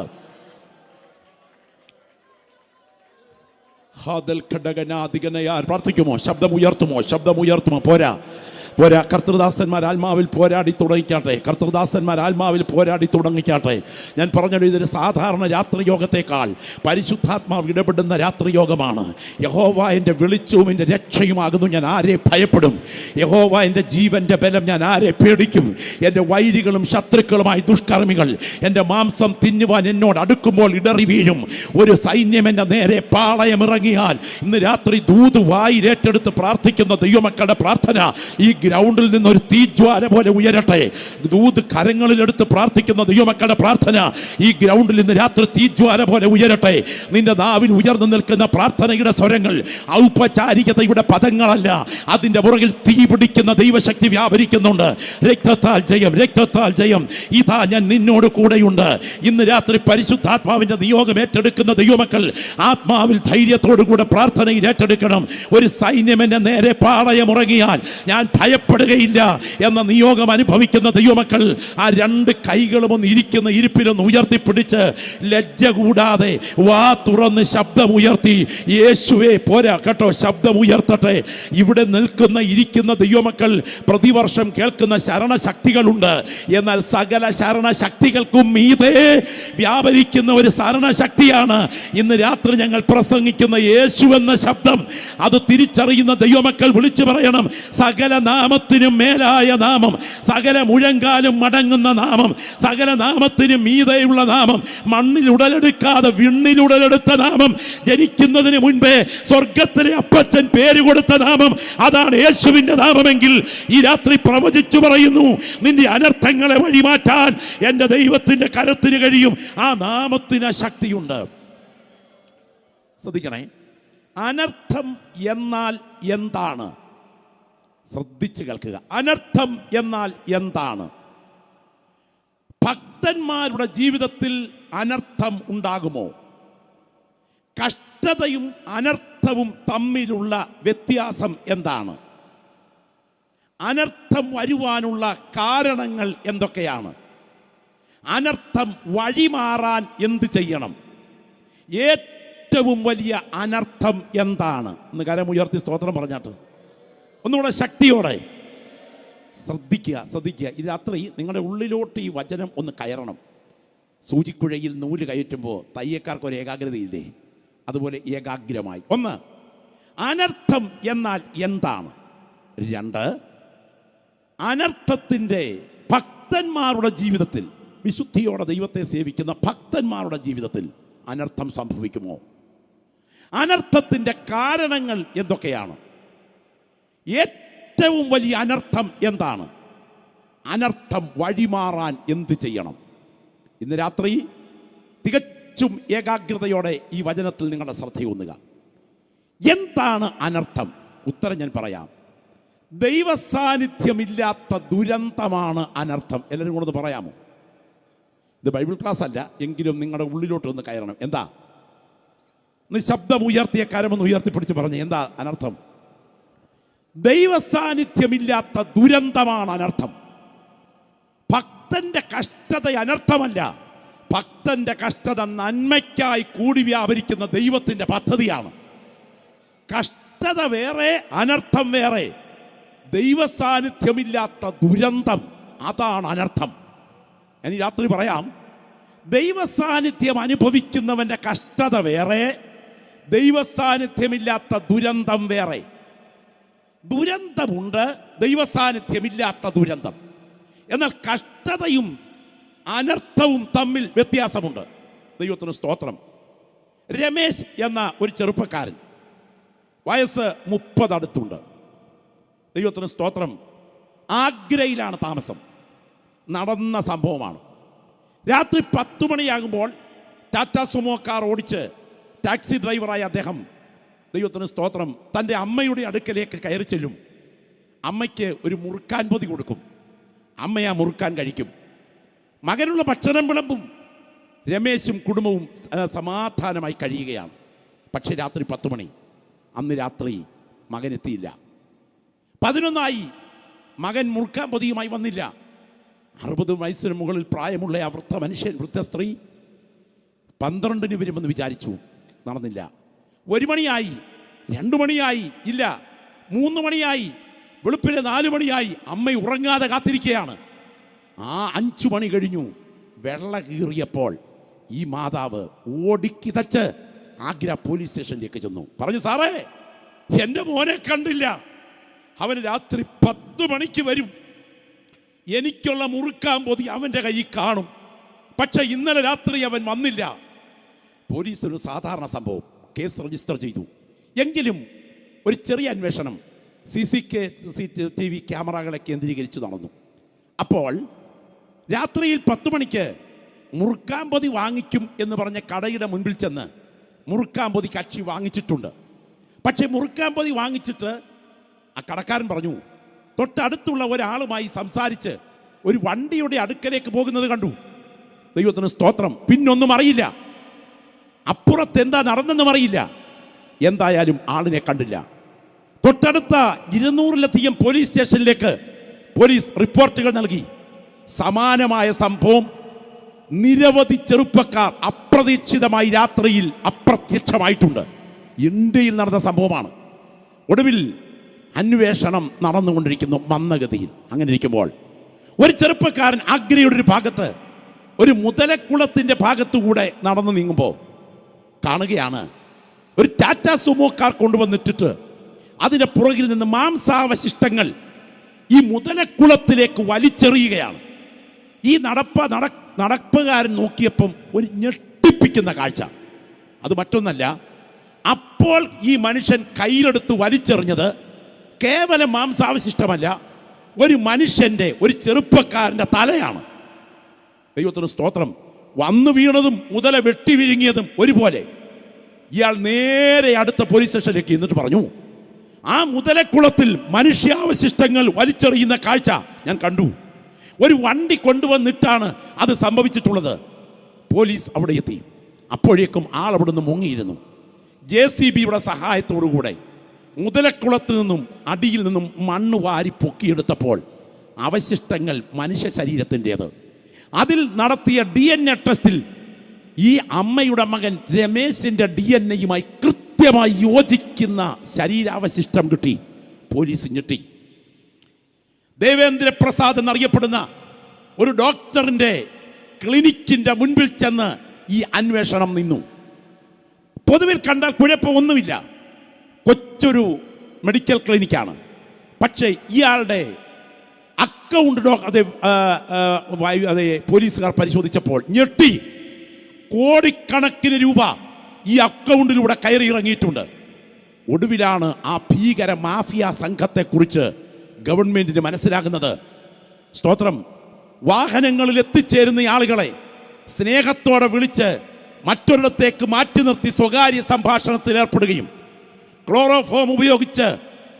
പ്രാർത്ഥിക്കുമോ? ശബ്ദമുയർത്തുമോ? പോരാ. കർത്തൃദാസന്മാർ ആത്മാവിൽ പോരാടി തുടങ്ങിക്കാട്ടെ. ഞാൻ പറഞ്ഞല്ലോ, ഇതൊരു സാധാരണ രാത്രി യോഗത്തെക്കാൾ പരിശുദ്ധാത്മാവ് ഇടപെടുന്ന രാത്രി യോഗമാണ്. യഹോവ എൻ്റെ വെളിച്ചവും എൻ്റെ രക്ഷയുമാകുന്നു, ഞാൻ ആരെ ഭയപ്പെടും? യഹോവ എൻ്റെ ജീവൻ്റെ ബലം, ഞാൻ ആരെ പേടിക്കും? എൻ്റെ വൈരികളും ശത്രുക്കളുമായി ദുഷ്കർമ്മികൾ എൻ്റെ മാംസം തിന്നുവാൻ എന്നോട് അടുക്കുമ്പോൾ ഇടറി വീഴും. ഒരു സൈന്യം എൻ്റെ നേരെ പാളയമിറങ്ങിയാൽ ഇന്ന് രാത്രി ദൂത് വായിലേറ്റെടുത്ത് പ്രാർത്ഥിക്കുന്ന ദൈവമക്കളുടെ പ്രാർത്ഥന ഈ ഗ്രൗണ്ടിൽ നിന്നൊരു തീജ്വാല പോലെ ഉയരട്ടെ. ദൂത് കരങ്ങളിലെടുത്ത് പ്രാർത്ഥിക്കുന്ന ദൈവമക്കളുടെ പ്രാർത്ഥന ഈ ഗ്രൗണ്ടിൽ നിന്ന് രാത്രി തീജ്വാല പോലെ ഉയരട്ടെ. നിന്റെ നാവിൽ ഉയർന്നു നിൽക്കുന്ന പ്രാർത്ഥനയുടെ സ്വരങ്ങൾ ഔപചാരികതയുടെ പദങ്ങളല്ല, അതിൻ്റെ പുറകിൽ തീ പിടിക്കുന്ന ദൈവശക്തി വ്യാപരിക്കുന്നുണ്ട്. രക്തത്താൽ ജയം. ഇതാ ഞാൻ നിന്നോട് കൂടെയുണ്ട്. ഇന്ന് രാത്രി പരിശുദ്ധാത്മാവിന്റെ നിയോഗം ഏറ്റെടുക്കുന്ന ദൈവമക്കൾ ആത്മാവിൽ ധൈര്യത്തോടു കൂടെ പ്രാർത്ഥനയിൽ ഏറ്റെടുക്കണം. ഒരു സൈന്യം എന്നെ നേരെ പാളയമുറങ്ങിയാൽ ഞാൻ ഭയപ്പെടുകയില്ല എന്ന നിയോഗം അനുഭവിക്കുന്ന ദൈവമക്കൾ ആ 2 കൈകളും ഒന്ന് ഇരിക്കുന്ന ഇരിപ്പിലൊന്ന് ഉയർത്തിപ്പിടിച്ച് ലജ്ജ കൂടാതെ വാ തുറന്ന് ശബ്ദമുയർത്തി യേശുവേ. പോരാ കേട്ടോ, ശബ്ദമുയർത്തട്ടെ. ഇവിടെ ഇരിക്കുന്ന ദൈവമക്കൾ പ്രതിവർഷം കേൾക്കുന്ന ശരണശക്തികളുണ്ട്. എന്നാൽ സകല ശരണശക്തികൾക്കും മീതെ വ്യാപരിക്കുന്ന ഒരു ശരണശക്തിയാണ് ഇന്ന് രാത്രി ഞങ്ങൾ പ്രസംഗിക്കുന്ന യേശു എന്ന ശബ്ദം. അത് തിരിച്ചറിയുന്ന ദൈവമക്കൾ വിളിച്ചു പറയണം. സകല നാമത്തിനും മേലായ നാമം, സകല മുഴങ്കാലും മടങ്ങുന്ന നാമം, സകല നാമത്തിനും മീതെയുള്ള നാമം, മണ്ണിൽ ഉടലെടുക്കാതെ വിണ്ണിൽ ഉടലെടുത്ത നാമം, ജനിക്കുന്നതിന് മുൻപേ സ്വർഗത്തിലെ അപ്പച്ചൻ പേര് കൊടുത്ത നാമം, അതാണ് യേശുവിന്റെ നാമമെങ്കിൽ ഈ രാത്രി പ്രവചിച്ചു പറയുന്നു, നിന്റെ അനർത്ഥങ്ങളെ വഴിമാറ്റാൻ എൻ്റെ ദൈവത്തിന്റെ കരത്തിന് കഴിയും. ആ നാമത്തിന് ശക്തിയുണ്ട്. ശ്രദ്ധിക്കണേ, അനർത്ഥം എന്നാൽ എന്താണ്? ശ്രദ്ധിച്ചു കേൾക്കുക. അനർത്ഥം എന്നാൽ എന്താണ്? ഭക്തന്മാരുടെ ജീവിതത്തിൽ അനർത്ഥം ഉണ്ടാകുമോ? കഷ്ടതയും അനർത്ഥവും തമ്മിലുള്ള വ്യത്യാസം എന്താണ്? അനർത്ഥം വരുവാനുള്ള കാരണങ്ങൾ എന്തൊക്കെയാണ്? അനർത്ഥം വഴിമാറാൻ എന്ത് ചെയ്യണം? ഏറ്റവും വലിയ അനർത്ഥം എന്താണ്? ഒന്ന് കരമുയർത്തി സ്തോത്രം പറഞ്ഞാട്ട് ഒന്നുകൂടെ ശക്തിയോടെ ശ്രദ്ധിക്കുക. ഈ രാത്രി നിങ്ങളുടെ ഉള്ളിലോട്ട് ഈ വചനം ഒന്ന് കയറണം. സൂചിക്കുഴയിൽ നൂല് കയറ്റുമ്പോൾ തയ്യക്കാർക്ക് ഒരു ഏകാഗ്രതയില്ലേ? അതുപോലെ ഏകാഗ്രമായി. ഒന്ന്, അനർത്ഥം എന്നാൽ എന്താണ്? രണ്ട്, അനർത്ഥത്തിൻ്റെ ഭക്തന്മാരുടെ ജീവിതത്തിൽ, വിശുദ്ധിയോടെ ദൈവത്തെ സേവിക്കുന്ന ഭക്തന്മാരുടെ ജീവിതത്തിൽ അനർത്ഥം സംഭവിക്കുമോ? അനർത്ഥത്തിൻ്റെ കാരണങ്ങൾ എന്തൊക്കെയാണ്? ഏറ്റവും വലിയ അനർത്ഥം എന്താണ്? അനർത്ഥം വഴിമാറാൻ എന്ത് ചെയ്യണം? ഇന്ന് രാത്രി തികച്ചും ഏകാഗ്രതയോടെ ഈ വചനത്തിൽ നിങ്ങളുടെ ശ്രദ്ധയൂന്നുക. എന്താണ് അനർത്ഥം? ഉത്തരം ഞാൻ പറയാം. ദൈവസാന്നിധ്യമില്ലാത്ത ദുരന്തമാണ് അനർത്ഥം. എല്ലാവരും കൂടെ പറയാമോ? ഇത് ബൈബിൾ ക്ലാസ് അല്ല, എങ്കിലും നിങ്ങളുടെ ഉള്ളിലോട്ട് ഒന്ന് കയറണം. എന്താ? ശബ്ദം ഉയർത്തിയ കരമൊന്ന് ഉയർത്തിപ്പിടിച്ച് പറഞ്ഞേ, എന്താ അനർത്ഥം? ദൈവസാന്നിധ്യമില്ലാത്ത ദുരന്തമാണ് അനർത്ഥം. ഭക്തന്റെ കഷ്ടത അനർത്ഥമല്ല. ഭക്തന്റെ കഷ്ടത നന്മയ്ക്കായി കൂടി വ്യാപരിക്കുന്ന ദൈവത്തിന്റെ പദ്ധതിയാണ്. കഷ്ടത വേറെ, അനർത്ഥം വേറെ. ദൈവസാന്നിധ്യമില്ലാത്ത ദുരന്തം, അതാണ് അനർത്ഥം. ഞാൻ ഈ രാത്രി പറയാം, ദൈവസാന്നിധ്യം അനുഭവിക്കുന്നവന്റെ കഷ്ടത വേറെ, ദൈവസാന്നിധ്യമില്ലാത്ത ദുരന്തം വേറെ. ദുരന്തമുണ്ട്, ദൈവസാന്നിധ്യമില്ലാത്ത ദുരന്തം. എന്നാൽ കഷ്ടതയും അനർത്ഥവും തമ്മിൽ വ്യത്യാസമുണ്ട്. ദൈവത്തിന് സ്തോത്രം. രമേശ് എന്ന ഒരു ചെറുപ്പക്കാരൻ, വയസ്സ് 30 അടുത്തുണ്ട്. ദൈവത്തിന് സ്തോത്രം. ആഗ്രയിലാണ് താമസം. നടന്ന സംഭവമാണ്. രാത്രി 10 മണിയാകുമ്പോൾ ടാറ്റ സുമോ കാർ ഓടിച്ച് ടാക്സി ഡ്രൈവറായ അദ്ദേഹം, ദൈവത്തിന് സ്തോത്രം, തൻ്റെ അമ്മയുടെ അടുക്കലേക്ക് കയറി ചെല്ലും. അമ്മയ്ക്ക് ഒരു മുറുക്കാൻ പൊതി കൊടുക്കും. അമ്മ ആ മുറുക്കാൻ കഴിക്കും. മകനുള്ള ഭക്ഷണം വിളമ്പും. രമേശും കുടുംബവും സമാധാനമായി കഴിയുകയാണ്. പക്ഷേ രാത്രി 10 മണി. അന്ന് രാത്രി മകൻ എത്തിയില്ല. 11 മകൻ മുറുക്കാൻ പൊതിയുമായി വന്നില്ല. 60 വയസ്സിന് മുകളിൽ പ്രായമുള്ള ആ വൃദ്ധ മനുഷ്യൻ, വൃദ്ധ സ്ത്രീ 12 വരുമെന്ന് വിചാരിച്ചു. നടന്നില്ല. 1 മണിയായി, 2 മണിയായി, ഇല്ല 3 മണിയായി, വെളുപ്പിന് 4 മണിയായി. അമ്മ ഉറങ്ങാതെ കാത്തിരിക്കുകയാണ്. ആ 5 മണി കഴിഞ്ഞു. വെള്ള കീറിയപ്പോൾ ഈ മാതാവ് ഓടിക്കിതച്ച് ആഗ്ര പോലീസ് സ്റ്റേഷനിലേക്ക് ചെന്നു. പറഞ്ഞു, സാറേ, എൻ്റെ മോനെ കണ്ടില്ല. അവൻ രാത്രി 10 മണിക്ക് വരും. എനിക്കുള്ള മുറുക്കാൻ പൊതി അവൻ്റെ കയ്യിൽ കാണും. പക്ഷെ ഇന്നലെ രാത്രി അവൻ വന്നില്ല. പോലീസ് ഒരു സാധാരണ സംഭവം കേസ് രജിസ്റ്റർ ചെയ്തു. എങ്കിലും ഒരു ചെറിയ അന്വേഷണം CCTV ക്യാമറകളെ കേന്ദ്രീകരിച്ച് നടന്നു. അപ്പോൾ രാത്രിയിൽ 10 മണിക്ക് മുറുക്കാൻ പൊതി വാങ്ങിക്കും എന്ന് പറഞ്ഞ കടയുടെ മുൻപിൽ ചെന്ന് മുറുക്കാൻ പൊതി കക്ഷി വാങ്ങിച്ചിട്ടുണ്ട്. പക്ഷേ മുറുക്കാൻ പൊതി വാങ്ങിച്ചിട്ട് ആ കടക്കാരൻ പറഞ്ഞു, തൊട്ടടുത്തുള്ള ഒരാളുമായി സംസാരിച്ച് ഒരു വണ്ടിയുടെ അടുക്കലേക്ക് പോകുന്നത് കണ്ടു. ദൈവത്തിന് സ്തോത്രം. പിന്നൊന്നും അറിയില്ല. അപ്പുറത്ത് എന്താ നടന്നെന്നും അറിയില്ല. എന്തായാലും ആളിനെ കണ്ടില്ല. തൊട്ടടുത്ത 200-ലധികം പോലീസ് സ്റ്റേഷനിലേക്ക് പോലീസ് റിപ്പോർട്ടുകൾ നൽകി. സമാനമായ സംഭവം നിരവധി ചെറുപ്പക്കാർ അപ്രതീക്ഷിതമായി രാത്രിയിൽ അപ്രത്യക്ഷമായിട്ടുണ്ട്. ഇന്ത്യയിൽ നടന്ന സംഭവമാണ്. ഒടുവിൽ അന്വേഷണം നടന്നുകൊണ്ടിരിക്കുന്നു മന്ദഗതിയിൽ. അങ്ങനെ ഇരിക്കുമ്പോൾ ഒരു ചെറുപ്പക്കാരൻ ആഗ്രയുടെ ഒരു ഭാഗത്ത്, ഒരു മുതലക്കുളത്തിൻ്റെ ഭാഗത്തുകൂടെ നടന്നു നീങ്ങുമ്പോൾ കാണുകയാണ് ഒരു ടാറ്റ സുമോ കാർ കൊണ്ടുവന്നിട്ടിട്ട് അതിൻ്റെ പുറകിൽ നിന്ന് മാംസാവശിഷ്ടങ്ങൾ ഈ മുതലക്കുളത്തിലേക്ക് വലിച്ചെറിയുകയാണ്. ഈ നടപ്പുകാരൻ നോക്കിയപ്പം ഒരു ഞെട്ടിപ്പിക്കുന്ന കാഴ്ച. അത് മറ്റൊന്നല്ല, അപ്പോൾ ഈ മനുഷ്യൻ കയ്യിലെടുത്ത് വലിച്ചെറിഞ്ഞത് കേവലം മാംസാവശിഷ്ടമല്ല, ഒരു മനുഷ്യൻ്റെ, ഒരു ചെറുപ്പക്കാരൻ്റെ തലയാണ്. ദൈവത്തിന് സ്തോത്രം. വന്നു വീണതും മുതല വെട്ടി വിഴുങ്ങിയതും ഒരുപോലെ. ഇയാൾ നേരെ അടുത്ത പോലീസ് സ്റ്റേഷനിലേക്ക് എന്നിട്ട് പറഞ്ഞു, ആ മുതലക്കുളത്തിൽ മനുഷ്യാവശിഷ്ടങ്ങൾ വലിച്ചെറിയുന്ന കാഴ്ച ഞാൻ കണ്ടു. ഒരു വണ്ടി കൊണ്ടുവന്നിട്ടാണ് അത് സംഭവിച്ചിട്ടുള്ളത്. പോലീസ് അവിടെ എത്തി. അപ്പോഴേക്കും ആൾ അവിടെ നിന്ന് മുങ്ങിയിരുന്നു. JCBയുടെ സഹായത്തോടുകൂടെ മുതലക്കുളത്ത് നിന്നും അടിയിൽ നിന്നും മണ്ണ് വാരി പൊക്കിയെടുത്തപ്പോൾ അവശിഷ്ടങ്ങൾ മനുഷ്യ ശരീരത്തിൻ്റേത്. അതിൽ നടത്തിയ DNA ടെസ്റ്റിൽ ഈ അമ്മയുടെ മകൻ രമേശിൻ്റെ DNA കൃത്യമായി യോജിക്കുന്ന ശരീരാവശിഷ്ടം കിട്ടി. പോലീസ് ഞെട്ടി. ദേവേന്ദ്ര പ്രസാദ് എന്നറിയപ്പെടുന്ന ഒരു ഡോക്ടറിൻ്റെ ക്ലിനിക്കിൻ്റെ മുൻപിൽ ചെന്ന് ഈ അന്വേഷണം നിന്നു. പൊതുവിൽ കണ്ടാൽ കുഴപ്പമൊന്നുമില്ല, കൊച്ചൊരു മെഡിക്കൽ ക്ലിനിക്കാണ്. പക്ഷേ ഇയാളുടെ അക്കൗണ്ട് അതെ പോലീസുകാർ പരിശോധിച്ചപ്പോൾ ഞെട്ടി. കോടിക്കണക്കിന് രൂപ ഈ അക്കൗണ്ടിലൂടെ കയറി ഇറങ്ങിയിട്ടുണ്ട്. ഒടുവിലാണ് ആ ഭീകര മാഫിയ സംഘത്തെക്കുറിച്ച് ഗവൺമെന്റിന് മനസ്സിലാകുന്നത്. സ്തോത്രം. വാഹനങ്ങളിൽ എത്തിച്ചേരുന്ന ആളുകളെ സ്നേഹത്തോടെ വിളിച്ച് മറ്റൊരിടത്തേക്ക് മാറ്റി നിർത്തി സ്വകാര്യ സംഭാഷണത്തിൽ ഏർപ്പെടുകയും ക്ലോറോഫോം ഉപയോഗിച്ച്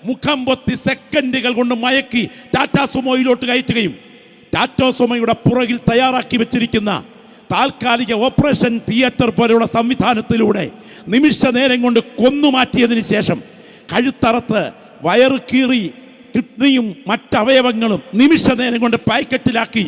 മുഖം പൊത്തി സെക്കൻഡുകൾ കൊണ്ട് മയക്കി ടാറ്റാ സുമോയിലോട്ട് കയറ്റുകയും ടാറ്റാ സുമോയുടെ പുറകിൽ തയ്യാറാക്കി വെച്ചിരിക്കുന്ന താൽക്കാലിക ഓപ്പറേഷൻ തിയേറ്റർ പോലെയുള്ള സംവിധാനത്തിലൂടെ നിമിഷ നേരം കൊണ്ട് കൊന്നുമാറ്റിയതിന് ശേഷം കഴുത്തറത്ത് വയറ് കീറി കിഡ്നിയും മറ്റവയവങ്ങളും നിമിഷ നേരം കൊണ്ട് പാക്കറ്റിലാക്കി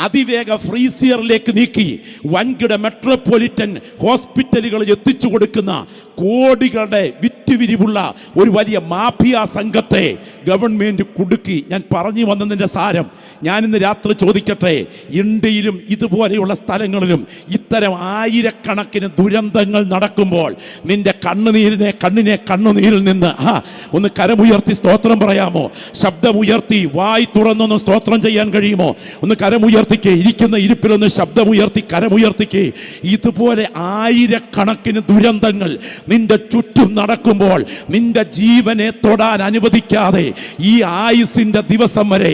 അതിവേഗ ഫ്രീസിയറിലേക്ക് നീക്കി വൻകിട മെട്രോപൊളിറ്റൻ ഹോസ്പിറ്റലുകളിൽ എത്തിച്ചു കൊടുക്കുന്ന കോടികളുടെ വിറ്റുവിരിവുള്ള ഒരു വലിയ മാഫിയ സംഘത്തെ ഗവൺമെന്റ് കുടുക്കി. ഞാൻ പറഞ്ഞു വന്നതിൻ്റെ സാരം ഞാനിന്ന് രാത്രി ചോദിക്കട്ടെ, ഇന്ത്യയിലും ഇതുപോലെയുള്ള സ്ഥലങ്ങളിലും ഇത്തരം ആയിരക്കണക്കിന് ദുരന്തങ്ങൾ നടക്കുമ്പോൾ നിന്റെ കണ്ണിനെ കണ്ണുനീരിൽ നിന്ന് ഒന്ന് കരമുയർത്തി സ്തോത്രം പറയാമോ? ശബ്ദമുയർത്തി വായി തുറന്നൊന്ന് സ്തോത്രം ചെയ്യാൻ കഴിയുമോ? ഒന്ന് കരമുയർത്തിക്കേ. ഇരിക്കുന്ന ഇരിപ്പിലൊന്ന് ശബ്ദമുയർത്തി കരമുയർത്തിക്കേ. ഇതുപോലെ ആയിരക്കണക്കിന് ദുരന്തങ്ങൾ നിന്റെ ചുറ്റും നടക്കുമ്പോൾ നിന്റെ ജീവനെ തൊടാൻ അനുവദിക്കാതെ ഈ ആയുസിന്റെ ദിവസം വരെ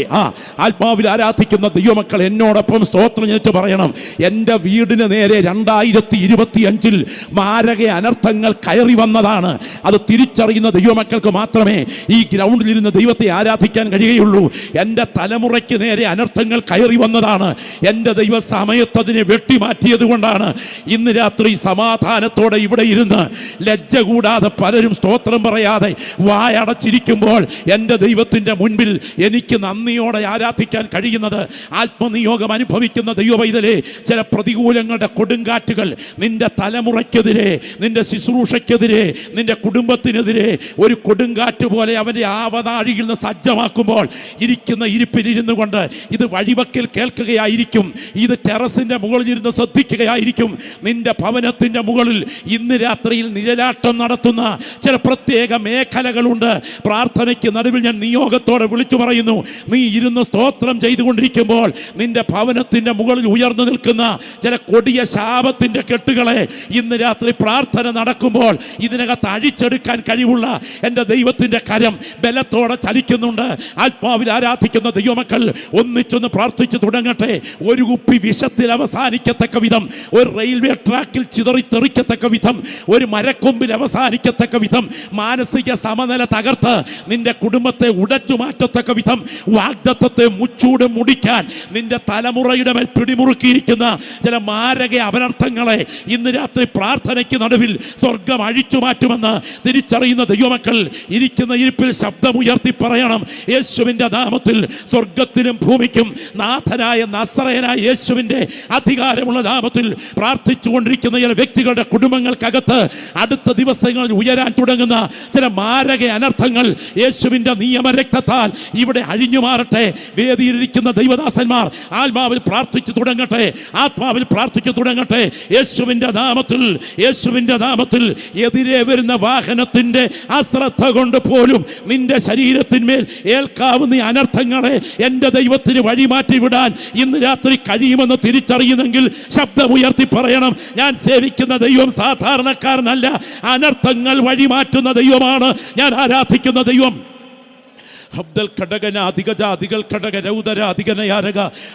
ആത്മാവിൽ ആരാധിക്കുന്ന ദൈവമക്കൾ എന്നോടൊപ്പം സ്തോത്രം ചെയ്തിട്ട് പറയണം, എൻ്റെ വീടിന് നേരെ 2025 മാരക അനർത്ഥങ്ങൾ കയറി വന്നതാണ്. അത് തിരിച്ചറിയുന്ന ദൈവമക്കൾക്ക് മാത്രമേ ഈ ഗ്രൗണ്ടിൽ ഇരുന്ന് ദൈവത്തെ ആരാധിക്കാൻ കഴിയുകയുള്ളൂ. എൻ്റെ തലമുറയ്ക്ക് നേരെ അനർത്ഥങ്ങൾ കയറി വന്നതാണ്. എൻ്റെ ദൈവ സമയത്ത് അതിനെ വെട്ടിമാറ്റിയത് കൊണ്ടാണ് ഇന്ന് രാത്രി സമാധാനത്തോടെ ഇവിടെ ഇരുന്ന് ലജ്ജ കൂടാതെ പലരും സ്തോത്രം പറയാതെ വായടച്ചിരിക്കുമ്പോൾ എൻ്റെ ദൈവത്തിൻ്റെ മുൻപിൽ എനിക്ക് നന്ദിയോടെ ആരാധിക്കാൻ കഴിയുന്നത്. ആത്മനിയോഗം അനുഭവിക്കുന്ന ദൈവവൈതലേ, ചില പ്രതികൂലങ്ങളുടെ കൊടുങ്കാറ്റുകൾ നിന്റെ തലമുറയ്ക്കെതിരെ, നിന്റെ ശുശ്രൂഷയ്ക്കെതിരെ, നിന്റെ കുടുംബത്തിനെതിരെ ഒരു കൊടുങ്കാറ്റ് പോലെ അവൻ്റെ ആവനാഴിയിൽ നിന്ന് സജ്ജമാക്കുമ്പോൾ ഇരിക്കുന്ന ഇരിപ്പിലിരുന്നു കൊണ്ട് ഇത് വഴിവക്കിൽ കേൾക്കുകയായിരിക്കും, ഇത് ടെറസിൻ്റെ മുകളിൽ ഇരുന്ന് ശ്രദ്ധിക്കുകയായിരിക്കും. നിന്റെ ഭവനത്തിൻ്റെ മുകളിൽ ഇന്ന് രാത്രിയിൽ നിഴലാട്ടം നടത്തുന്ന ചില പ്രത്യേക മേഖലകളുണ്ട്. പ്രാർത്ഥനയ്ക്ക് നടുവിൽ ഞാൻ നിയോഗത്തോടെ വിളിച്ചു പറയുന്നു, നീ ഇരുന്ന് സ്തോത്രം ചെയ്തുകൊണ്ടിരിക്കുമ്പോൾ നിന്റെ ഭവനത്തിൻ്റെ മുകളിൽ ഉയർന്നു നിൽക്കുന്ന ചില കൊടിയ ശാപത്തിൻ്റെ കെട്ടുകളെ ഇന്ന് രാത്രി പ്രാർത്ഥന നടക്കുമ്പോൾ ഇതിനകത്ത് അഴിച്ചെടുക്കാൻ കഴിവുള്ള എൻ്റെ ദൈവത്തിൻ്റെ കരം ബലത്തോടെ ചലിക്കുന്നുണ്ട്. ആത്മാവിൽ ആരാധിക്കുന്ന ദൈവമക്കൾ ഒന്നിച്ചൊന്ന് പ്രാർത്ഥിച്ചു തുടങ്ങട്ടെ. ഒരു കുപ്പി വിഷത്തിൽ അവസാനിക്കത്തക്ക വിധം, ഒരു റെയിൽവേ ട്രാക്കിൽ ചിതറിത്തെറിക്കത്തക്ക വിധം, ഒരു മരക്കൊമ്പിൽ അവസാനിക്കത്തക്ക വിധം, മാനസിക സമനില തകർത്ത് നിന്റെ കുടുംബത്തെ ഉടച്ചു മാറ്റത്തക്ക വിധം വാഗ്ദത്തത്തെ മുച്ചൂട് മുടിക്കാൻ നിന്റെ തലമുറയുടെ മേൽ പിടിമുറുക്കിയിരിക്കുന്ന ചില മാരക അപനർത്ഥങ്ങളെ ഇന്ന് രാത്രി പ്രാർത്ഥനയ്ക്ക് നടുവിൽ സ്വർഗം അഴിച്ചു മാറ്റുമെന്ന് തിരിച്ചറിയുന്ന ദൈവമക്കൾ ഇരിക്കുന്ന ഇരിപ്പിൽ ശബ്ദമുയർത്തി പറയണം, യേശുവിൻ്റെ നാമത്തിൽ സ്വർഗത്തിനും ഭൂമിക്കും നാഥനായ നസറേയനായ യേശുവിൻ്റെ അധികാരമുള്ള നാമത്തിൽ പ്രാർത്ഥിച്ചുകൊണ്ടിരിക്കുന്ന ചില വ്യക്തികളുടെ കുടുംബങ്ങൾക്കകത്ത് അടുത്ത ദിവസങ്ങളിൽ ഉയരാൻ തുടങ്ങുന്ന ചില മാരക അനർത്ഥങ്ങൾ യേശുവിൻ്റെ നിയമരക്തത്താൽ ഇവിടെ അഴിഞ്ഞു മാറട്ടെ. വേദിയിലിരിക്കുന്ന ദൈവദാസന്മാർ ആത്മാവിൽ പ്രാർത്ഥിച്ചു തുടങ്ങട്ടെ, ആത്മാവിൽ പ്രാർത്ഥിച്ചു തുടങ്ങട്ടെ. യേശുവിൻ്റെ നാമത്തിൽ, യേശുവിൻ്റെ നാമത്തിൽ എതിരെ വരുന്ന വാഹനത്തിൻ്റെ അശ്രദ്ധ കൊണ്ട് പോലും നിന്റെ ശരീരത്തിന്മേൽ ഏൽക്കാവുന്ന അനർത്ഥങ്ങളെ എൻ്റെ ദൈവത്തിന് വഴിമാറ്റി വിടാൻ ഇന്ന് രാത്രി കഴിയുമെന്ന് തിരിച്ചറിയുന്നെങ്കിൽ ശബ്ദമുയർത്തി പറയണം, ഞാൻ സേവിക്കുന്ന ദൈവം സാധാരണക്കാരനല്ല, അനർത്ഥങ്ങൾ വഴിമാറ്റുന്ന ദൈവമാണ് ഞാൻ ആരാധിക്കുന്ന ദൈവം.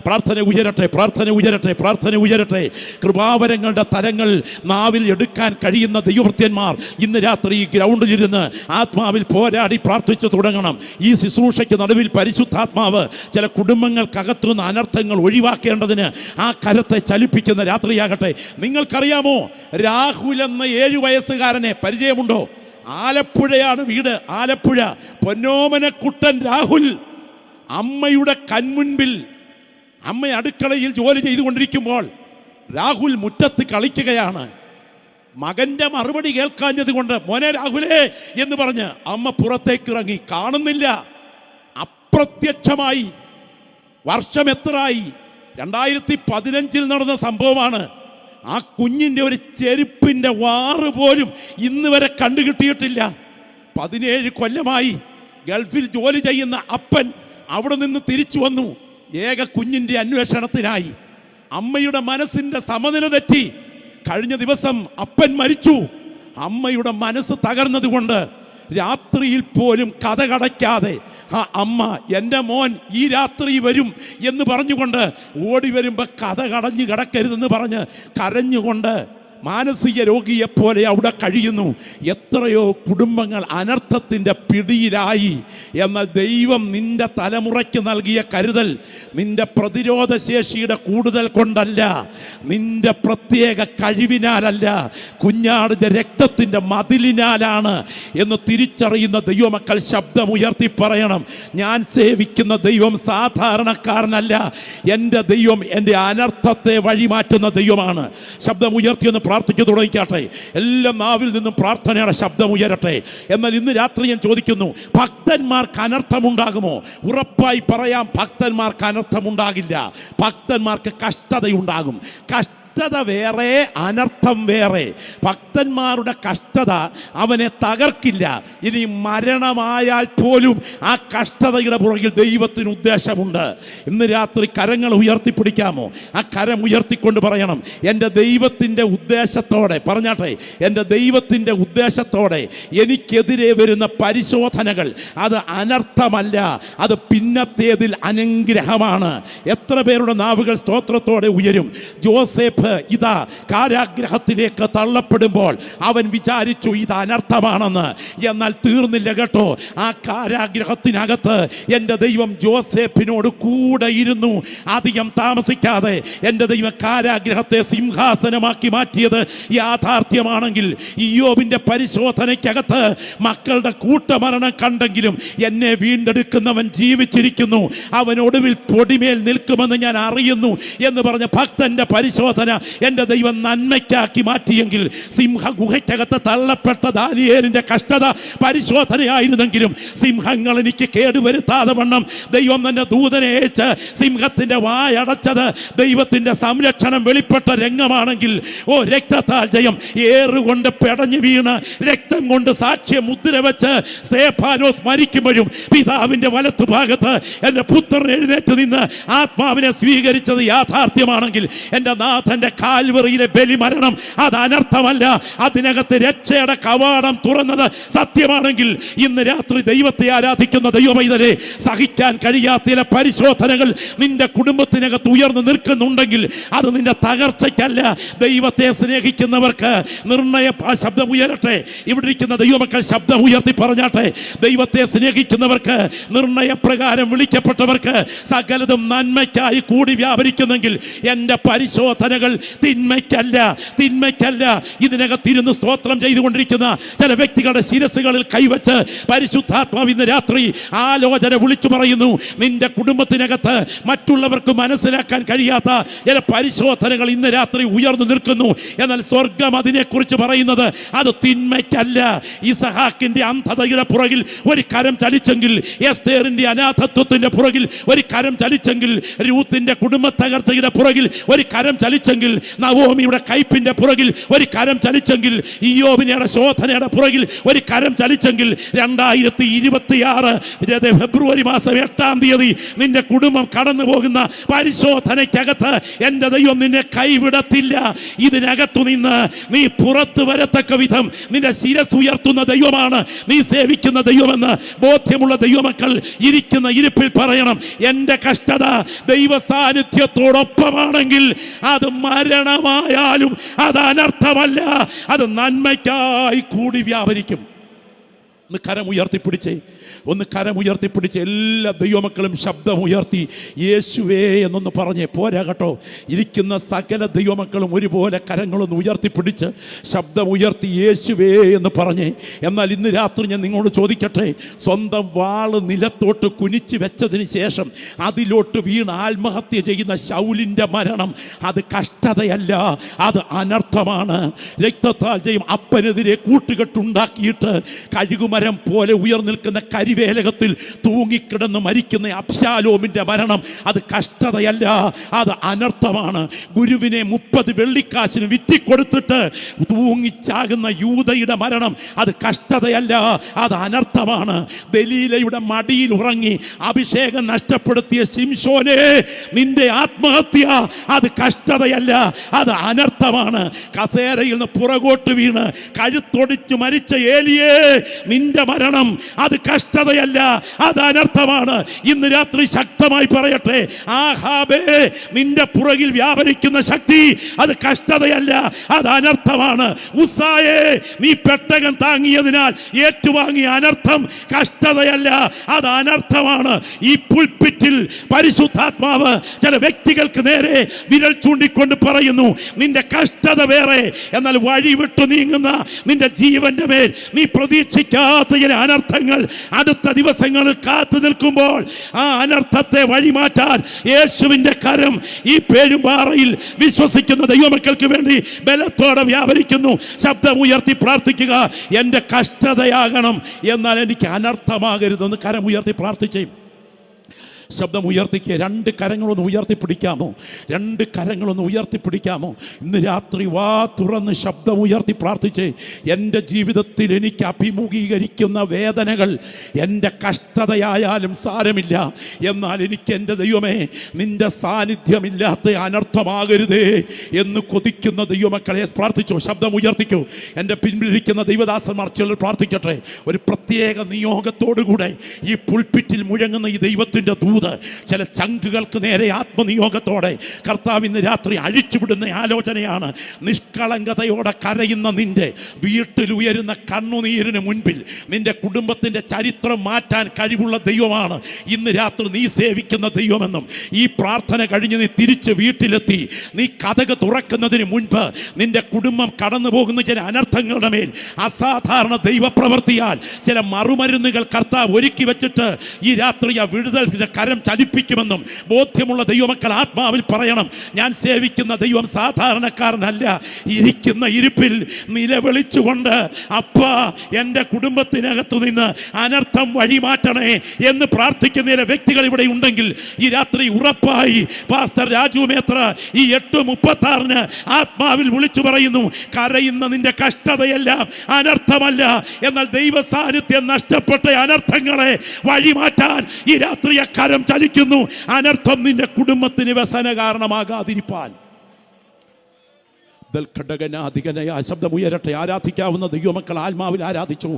പ്രാർത്ഥന ഉയരട്ടെ, പ്രാർത്ഥന ഉയരട്ടെ, പ്രാർത്ഥന ഉയരട്ടെ. കൃപാവരങ്ങളുടെ തരങ്ങൾ നാവിൽ എടുക്കാൻ കഴിയുന്ന ദൈവഭൃത്യന്മാർ ഇന്ന് രാത്രി ഈ ഗ്രൗണ്ടിൽ ഇരുന്ന് ആത്മാവിൽ പോരാടി പ്രാർത്ഥിച്ചു തുടങ്ങണം. ഈ ശുശ്രൂഷയ്ക്ക് നടുവിൽ പരിശുദ്ധാത്മാവ് ചില കുടുംബങ്ങൾക്കകത്തുനിന്ന് അനർത്ഥങ്ങൾ ഒഴിവാക്കേണ്ടതിന് ആ കരത്തെ ചലിപ്പിക്കുന്ന രാത്രിയാകട്ടെ. നിങ്ങൾക്കറിയാമോ, രാഹുൽ എന്ന 7 വയസ്സുകാരനെ പരിചയമുണ്ടോ? ആലപ്പുഴയാണ് വീട്, ആലപ്പുഴ. പൊന്നോമനക്കുട്ടൻ രാഹുൽ അമ്മയുടെ കൺമുൻപിൽ, അമ്മ അടുക്കളയിൽ ജോലി ചെയ്തുകൊണ്ടിരിക്കുമ്പോൾ രാഹുൽ മുറ്റത്ത് കളിക്കുകയാണ്. മകന്റെ മറുപടി കേൾക്കാഞ്ഞത് കൊണ്ട് മോനെ രാഹുലേ എന്ന് പറഞ്ഞ് അമ്മ പുറത്തേക്ക് ഇറങ്ങി, കാണുന്നില്ല. അപ്രത്യക്ഷമായി. വർഷം എത്രയായി? 2015 നടന്ന സംഭവമാണ്. ആ കുഞ്ഞിൻ്റെ ഒരു ചെരുപ്പിൻ്റെ വാറ് പോലും ഇന്ന് വരെ കണ്ടുകിട്ടിയിട്ടില്ല. 17 കൊല്ലമായി ഗൾഫിൽ ജോലി ചെയ്യുന്ന അപ്പൻ അവിടെ നിന്ന് തിരിച്ചു വന്നു ഏക കുഞ്ഞിൻ്റെ അന്വേഷണത്തിനായി. അമ്മയുടെ മനസ്സിൻ്റെ സമനില തെറ്റി. കഴിഞ്ഞ ദിവസം അപ്പൻ മരിച്ചു. അമ്മയുടെ മനസ്സ് തകർന്നതുകൊണ്ട് രാത്രിയിൽ പോലും കഥ കടയ്ക്കാതെ ആ അമ്മ എൻ്റെ മോൻ ഈ രാത്രി വരും എന്ന് പറഞ്ഞുകൊണ്ട് ഓടി വരുമ്പോൾ കഥ കടഞ്ഞു കിടക്കരുതെന്ന് പറഞ്ഞ് കരഞ്ഞുകൊണ്ട് മാനസിക രോഗിയെപ്പോലെ അവിടെ കഴിയുന്നു. എത്രയോ കുടുംബങ്ങൾ അനർത്ഥത്തിൻ്റെ പിടിയിലായി. എന്നാൽ ദൈവം നിന്റെ തലമുറയ്ക്ക് നൽകിയ കരുതൽ നിന്റെ പ്രതിരോധ ശേഷിയുടെ കൂടുതൽ കൊണ്ടല്ല, നിന്റെ പ്രത്യേക കഴിവിനാലല്ല, കുഞ്ഞാടിൻ്റെ രക്തത്തിൻ്റെ മതിലിനാലാണ് എന്ന് തിരിച്ചറിയുന്ന ദൈവമക്കൾ ശബ്ദമുയർത്തി പറയണം, ഞാൻ സേവിക്കുന്ന ദൈവം സാധാരണക്കാരനല്ല. എൻ്റെ ദൈവം എൻ്റെ അനർത്ഥത്തെ വഴിമാറ്റുന്ന ദൈവമാണ്. ശബ്ദമുയർത്തിയെന്ന് പ്രാർത്ഥിച്ചു തുടങ്ങിക്കാട്ടെ. എല്ലാ നാവിൽ നിന്നും പ്രാർത്ഥനയുടെ ശബ്ദം ഉയരട്ടെ. എന്നാൽ ഇന്ന് രാത്രി ഞാൻ ചോദിക്കുന്നു, ഭക്തന്മാർക്ക് അനർത്ഥമുണ്ടാകുമോ? ഉറപ്പായി പറയാം, ഭക്തന്മാർക്ക് അനർത്ഥമുണ്ടാകില്ല. ഭക്തന്മാർക്ക് കഷ്ടതയുണ്ടാകും. കഷ്ടത വേറെ, അനർത്ഥം വേറെ. ഭക്തന്മാരുടെ കഷ്ടത അവനെ തകർക്കില്ല. ഇനി മരണമായാൽ പോലും ആ കഷ്ടതയുടെ പുറകിൽ ദൈവത്തിന് ഉദ്ദേശമുണ്ട്. ഇന്ന് രാത്രി കരങ്ങൾ ഉയർത്തിപ്പിടിക്കാമോ? ആ കരം ഉയർത്തിക്കൊണ്ട് പറയണം, എൻ്റെ ദൈവത്തിൻ്റെ ഉദ്ദേശത്തോടെ, പറഞ്ഞാട്ടെ, എൻ്റെ ദൈവത്തിൻ്റെ ഉദ്ദേശത്തോടെ എനിക്കെതിരെ വരുന്ന പരിശോധനകൾ അത് അനർത്ഥമല്ല, അത് പിന്നത്തേതിൽ അനുഗ്രഹമാണ്. എത്ര പേരുടെ നാവുകൾ സ്തോത്രത്തോടെ ഉയരും? ജോസഫ് ഇതാ കാരാഗ്രഹത്തിലേക്ക് തള്ളപ്പെടുമ്പോൾ അവൻ വിചാരിച്ചു ഇത് അനർത്ഥമാണെന്ന്. എന്നാൽ തീർന്നില്ല കേട്ടോ. ആ കാരാഗ്രഹത്തിനകത്ത് എൻ്റെ ദൈവം ജോസഫിനോട് കൂടെ ഇരുന്നു. അധികം താമസിക്കാതെ എൻ്റെ ദൈവം കാരാഗ്രഹത്തെ സിംഹാസനമാക്കി മാറ്റിയത് യാഥാർത്ഥ്യമാണെങ്കിൽ, ഇയ്യോബിൻ്റെ പരിശോധനയ്ക്കകത്ത് മക്കളുടെ കൂട്ടമരണം കണ്ടെങ്കിലും എന്നെ വീണ്ടെടുക്കുന്നവൻ ജീവിച്ചിരിക്കുന്നു, അവൻ ഒടുവിൽ പൊടിമേൽ നിൽക്കുമെന്ന് ഞാൻ അറിയുന്നു എന്ന് പറഞ്ഞ ഭക്തന്റെ പരിശോധന എൻ്റെ ദൈവം നന്മയ്ക്കാക്കി മാറ്റിയെങ്കിൽ, സിംഹഗുഹയ്ക്കകത്ത് തള്ളപ്പെട്ട ദാനിയേലിന്റെ കഷ്ടത പരിശോധനയായിരുന്നെങ്കിലും സിംഹങ്ങൾ എനിക്ക് കേടുവരുത്താതെ വണ്ണം ദൈവം തന്നെ ദൂതനെ അയച്ച് സിംഹത്തിന്റെ വായടച്ചത് ദൈവത്തിന്റെ സംരക്ഷണം വെളിപ്പെട്ട രംഗമാണെങ്കിൽ, ഓ രക്തത്താൽ ജയം, ഏറുകൊണ്ട് പെടഞ്ഞു വീണ് രക്തം കൊണ്ട് സാക്ഷ്യം മുദ്ര വെച്ച് സ്തേഫാനോസ് മരിക്കുമ്പോഴും പിതാവിന്റെ വലത്തുഭാഗത്ത് എൻ്റെ പുത്രൻ എഴുന്നേറ്റ് നിന്ന് ആത്മാവിനെ സ്വീകരിച്ചത് യാഥാർത്ഥ്യമാണെങ്കിൽ, എൻ്റെ നാഥന്റെ കാൽവറിയിലെ ബലിമരണം അത് അനർത്ഥമല്ല, അതിനകത്ത് രക്ഷയുടെ കവാടം തുറന്നത് സത്യമാണെങ്കിൽ, ഇന്ന് രാത്രി ദൈവത്തെ ആരാധിക്കുന്ന ദൈവമൈതലേ, സഹിക്കാൻ കഴിയാത്ത ചില പരിശോധനകൾ നിന്റെ കുടുംബത്തിനകത്ത് ഉയർന്നു നിൽക്കുന്നുണ്ടെങ്കിൽ അത് നിന്റെ തകർച്ചയ്ക്കല്ല. ദൈവത്തെ സ്നേഹിക്കുന്നവർക്ക് നിർണയ ശബ്ദം ഉയരട്ടെ. ഇവിടെ ഇരിക്കുന്ന ദൈവമക്കൾ ശബ്ദം ഉയർത്തി പറഞ്ഞാട്ടെ. ദൈവത്തെ സ്നേഹിക്കുന്നവർക്ക്, നിർണയപ്രകാരം വിളിക്കപ്പെട്ടവർക്ക് സകലതും നന്മയ്ക്കായി കൂടി വ്യാപരിക്കുന്നെങ്കിൽ എൻ്റെ പരിശോധനകൾ തിന്മയ്ക്കല്ല, തിന്മയ്ക്കല്ല. ഇതിനകത്തിരുന്ന് സ്തോത്രം ചെയ്തുകൊണ്ടിരിക്കുന്ന ചില വ്യക്തികളുടെ ശിരസുകളിൽ കൈവച്ച് പരിശുദ്ധാത്മാവ് ഇന്ന് രാത്രി ആലോചന വിളിച്ചു പറയുന്നു, നിന്റെ കുടുംബത്തിനകത്ത് മറ്റുള്ളവർക്ക് മനസ്സിലാക്കാൻ കഴിയാത്ത ചില പരിശോധനകൾ ഇന്ന് രാത്രി ഉയർന്നു നിൽക്കുന്നു. എന്നാൽ സ്വർഗം അതിനെക്കുറിച്ച് പറയുന്നത് അത് തിന്മയ്ക്കല്ല. ഇസഹാക്കിന്റെ അന്ധതയുടെ പുറകിൽ ഒരു കരം ചലിച്ചെങ്കിൽ, എസ്തേറിന്റെ അനാഥത്വത്തിന്റെ പുറകിൽ ഒരു കരം ചലിച്ചെങ്കിൽ, രൂത്തിന്റെ കുടുംബ തകർച്ചയുടെ പുറകിൽ ഒരു കരം ചലിച്ചെങ്കിൽ, നവോമിയുടെ കയ്പിന്റെ പുറകിൽ ഒരു കരം ചലിച്ചെങ്കിൽ, ഇയ്യോബിന്റെ ശോധനയുടെ പുറകിൽ ഒരു കരം ചലിച്ചെങ്കിൽ, 2026 ഫെബ്രുവരി മാസം 8-ാം തീയതി നിന്റെ കുടുംബം കടന്നു പോകുന്ന പരിശോധനയ്ക്കകത്ത് എൻ്റെ ദൈവം നിന്നെ കൈവിടത്തില്ല. ഇതിനകത്തു നിന്ന് നീ പുറത്തു വരത്തക്ക വിധം നിന്റെ ശിരസ് ഉയർത്തുന്ന ദൈവമാണ് നീ സേവിക്കുന്ന ദൈവമെന്ന് ബോധ്യമുള്ള ദൈവമക്കൾ ഇരിക്കുന്ന ഇരിപ്പിൽ പറയണം, എൻ്റെ കഷ്ടത ദൈവ സാന്നിധ്യത്തോടൊപ്പമാണെങ്കിൽ അത് മരണമായാലും അത് അനർത്ഥമല്ല, അത് നന്മയ്ക്കായി കൂടി വ്യാപരിക്കും. ഒന്ന് കരമുയർത്തിപ്പിടിച്ചേ, ഒന്ന് കരമുയർത്തിപ്പിടിച്ച് എല്ലാ ദൈവമക്കളും ശബ്ദമുയർത്തി യേശുവേ എന്നൊന്ന് പറഞ്ഞേ. പോരാ കേട്ടോ, ഇരിക്കുന്ന സകല ദൈവമക്കളും ഒരുപോലെ കരങ്ങളൊന്ന് ഉയർത്തിപ്പിടിച്ച് ശബ്ദമുയർത്തി യേശുവേ എന്ന് പറഞ്ഞേ. എന്നാൽ ഇന്ന് രാത്രി ഞാൻ നിങ്ങളോട് ചോദിക്കട്ടെ, സ്വന്തം വാള് നിലത്തോട്ട് കുനിച്ച് വെച്ചതിന് ശേഷം അതിലോട്ട് വീണ് ആത്മഹത്യ ചെയ്യുന്ന ശൗലിൻ്റെ മരണം അത് കഷ്ടതയല്ല, അത് അനർത്ഥമാണ്. രക്തത്താൽ ജയം. അപ്പനെതിരെ കൂട്ടുകെട്ടുണ്ടാക്കിയിട്ട് കഴുകുമ ആൽമരം പോലെ ഉയർന്നിൽക്കുന്ന കരിവേലകത്തിൽ തൂങ്ങിക്കിടന്ന് മരിക്കുന്ന അബ്ശാലോമിന്റെ മരണം അത് കഷ്ടതയല്ല, അത് അനർത്ഥമാണ്. ഗുരുവിനെ 30 വെള്ളിക്കാശിന് വിറ്റിക്കൊടുത്തിട്ട് തൂങ്ങിച്ചാകുന്ന യൂദയുടെ മരണം അത് കഷ്ടതയല്ല, അത് അനർത്ഥമാണ്. ദലീലയുടെ മടിയിൽ ഉറങ്ങി അഭിഷേകം നഷ്ടപ്പെടുത്തിയ ശിംശോനെ, നിന്റെ ആത്മഹത്യ അത് കഷ്ടതയല്ല, അത് അനർത്ഥമാണ്. കസേരയിൽ നിന്ന് പുറകോട്ട് വീണ് കഴുത്തൊടിച്ച് മരിച്ച ഏലിയേ, നിന്റെ മരണം അത് കഷ്ടതയല്ല, അത് അനർത്ഥമാണ്. ഇന്ന് രാത്രി ശക്തമായി പറയട്ടെ, ആഹാബേ, നിന്റെ പുറകിൽ വ്യാപരിക്കുന്ന ശക്തി അത് കഷ്ടതയല്ല, അത് അനർത്ഥമാണ്. ഉസ്സായേ, നീ പെട്ടകം താങ്ങിയതിനാൽ ഏറ്റുവാങ്ങിയ അനർത്ഥം കഷ്ടതയല്ല, അത് അനർത്ഥമാണ്. ഈ പുൽപ്പിറ്റിൽ പരിശുദ്ധാത്മാവ് ചില വ്യക്തികൾക്ക് നേരെ വിരൽ ചൂണ്ടിക്കൊണ്ട് പറയുന്നു, നിന്റെ കഷ്ടത വേറെ, എന്നാൽ വഴി വിട്ടു നീങ്ങുന്ന നിന്റെ ജീവന്റെ മേൽ നീ പ്രതീക്ഷിക്കാത്ത ചില അനർത്ഥങ്ങൾ അടുത്ത ദിവസങ്ങളിൽ കാത്തു നിൽക്കുമ്പോൾ ആ അനർത്ഥത്തെ വഴിമാറ്റാൻ യേശുവിന്റെ കരം ഈ പേരുംപാറയിൽ വിശ്വസിക്കുന്ന ദൈവമക്കൾക്ക് വേണ്ടി ബലത്തോടെ വ്യാപരിക്കുന്നു. ശബ്ദം ഉയർത്തി പ്രാർത്ഥിക്കുക, എൻ്റെ കഷ്ടതയാകണം, എന്നാൽ എനിക്ക് അനർത്ഥമാകരുതെന്ന് കരം ഉയർത്തി പ്രാർത്ഥിച്ചേ. ശബ്ദം ഉയർത്തിക്കുക. 2 കരങ്ങളൊന്ന് ഉയർത്തിപ്പിടിക്കാമോ? 2 കരങ്ങളൊന്ന് ഉയർത്തിപ്പിടിക്കാമോ? ഇന്ന് രാത്രി വാ തുറന്ന് ശബ്ദം ഉയർത്തി പ്രാർത്ഥിച്ചേ. എൻ്റെ ജീവിതത്തിൽ എനിക്ക് അഭിമുഖീകരിക്കുന്ന വേദനകൾ എൻ്റെ കഷ്ടതയായാലും സാരമില്ല, എന്നാൽ എനിക്ക് എൻ്റെ ദൈവമേ നിൻ്റെ സാന്നിധ്യമില്ലാത്ത അനർത്ഥമാകരുതേ എന്ന് കൊതിക്കുന്ന ദൈവമക്കളെ പ്രാർത്ഥിച്ചോ. ശബ്ദം ഉയർത്തിക്കൂ. എൻ്റെ പിൻപിലിരിക്കുന്ന ദൈവദാസന്മാർ ചിലർ പ്രാർത്ഥിക്കട്ടെ. ഒരു പ്രത്യേക നിയോഗത്തോടുകൂടെ ഈ പുൽപ്പിറ്റിൽ മുഴങ്ങുന്ന ഈ ദൈവത്തിൻ്റെ ചില ചങ്കുകൾക്ക് നേരെ ആത്മനിയോഗത്തോടെ കർത്താവ് ഇന്ന് രാത്രി അഴിച്ചുവിടുന്ന ആലോചനയാണ്. നിഷ്കളങ്കതയോടെ കരയുന്ന നിന്റെ വീട്ടിൽ ഉയരുന്ന കണ്ണുനീരിന് മുൻപിൽ നിന്റെ കുടുംബത്തിന്റെ ചരിത്രം മാറ്റാൻ കഴിവുള്ള ദൈവമാണ് ഇന്ന് രാത്രി നീ സേവിക്കുന്ന ദൈവമെന്നും, ഈ പ്രാർത്ഥന കഴിഞ്ഞ് നീ തിരിച്ച് വീട്ടിലെത്തി നീ കതക് തുറക്കുന്നതിന് മുൻപ് നിന്റെ കുടുംബം കടന്നു പോകുന്ന ചില അനർത്ഥങ്ങളുടെ മേൽ അസാധാരണ ദൈവപ്രവൃത്തിയാൽ ചില മറുമരുന്നുകൾ കർത്താവ് ഒരുക്കി വെച്ചിട്ട് ഈ രാത്രി ആ വിടുതലിന്റെ കരം ചലിപ്പിക്കുമെന്നും ബോധ്യമുള്ള ദൈവമക്കൾ ആത്മാവിൽ പറയണം. ഞാൻ സേവിക്കുന്ന ദൈവം സാധാരണക്കാരനല്ല. ഇരിക്കുന്ന ഇരിപ്പിൽ നിലവിളിച്ചുകൊണ്ട് അപ്പാ എൻ്റെ കുടുംബത്തിനകത്തു നിന്ന് അനർത്ഥം വഴിമാറ്റണേ എന്ന് പ്രാർത്ഥിക്കുന്ന ചില വ്യക്തികൾ ഇവിടെ ഉണ്ടെങ്കിൽ ഈ രാത്രി ഉറപ്പായി പാസ്റ്റർ രാജു മേത്ര ഈ 8:36 ആത്മാവിൽ വിളിച്ചു പറയുന്നു, കരയുന്ന നിന്റെ കഷ്ടതയെല്ലാം അനർത്ഥമല്ല, എന്നാൽ ദൈവ സാന്നിധ്യം നഷ്ടപ്പെട്ട അനർത്ഥങ്ങളെ വഴിമാറ്റാൻ ഈ രാത്രി കരം ചലിക്കുന്നു. അനർത്ഥം നിന്റെ കുടുംബത്തിന് വ്യസന കാരണമാകാതിരിപ്പാൻ. ശബ്ദം ഉയരട്ടെ. ആരാധിക്കാവുന്ന ദൈവമക്കൾ ആത്മാവിൽ ആരാധിച്ചു,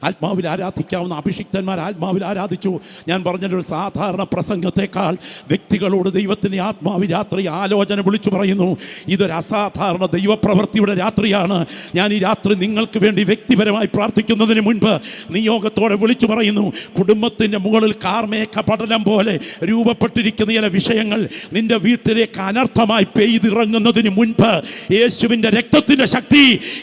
ആത്മാവിൽ ആരാധിക്കാവുന്ന അഭിഷിക്തന്മാർ ആത്മാവിൽ ആരാധിച്ചു. ഞാൻ പറഞ്ഞൊരു സാധാരണ പ്രസംഗത്തെക്കാൾ വ്യക്തികളോട് ദൈവത്തിൻ്റെ ആത്മാവിൽ രാത്രി ആലോചന വിളിച്ചു പറയുന്നു. ഇതൊരു അസാധാരണ ദൈവപ്രവൃത്തിയുടെ രാത്രിയാണ്. ഞാൻ ഈ രാത്രി നിങ്ങൾക്ക് വേണ്ടി വ്യക്തിപരമായി പ്രാർത്ഥിക്കുന്നതിന് മുൻപ് നിയോഗത്തോടെ വിളിച്ചു പറയുന്നു, കുടുംബത്തിൻ്റെ മുകളിൽ കാർമേഘ പടലം പോലെ രൂപപ്പെട്ടിരിക്കുന്ന ചില വിഷയങ്ങൾ നിന്റെ വീട്ടിലേക്ക് അനർത്ഥമായി പെയ്തിറങ്ങുന്നതിന് മുൻപ് യേശുവിന്റെ രക്തത്തിന്റെ ശക്തി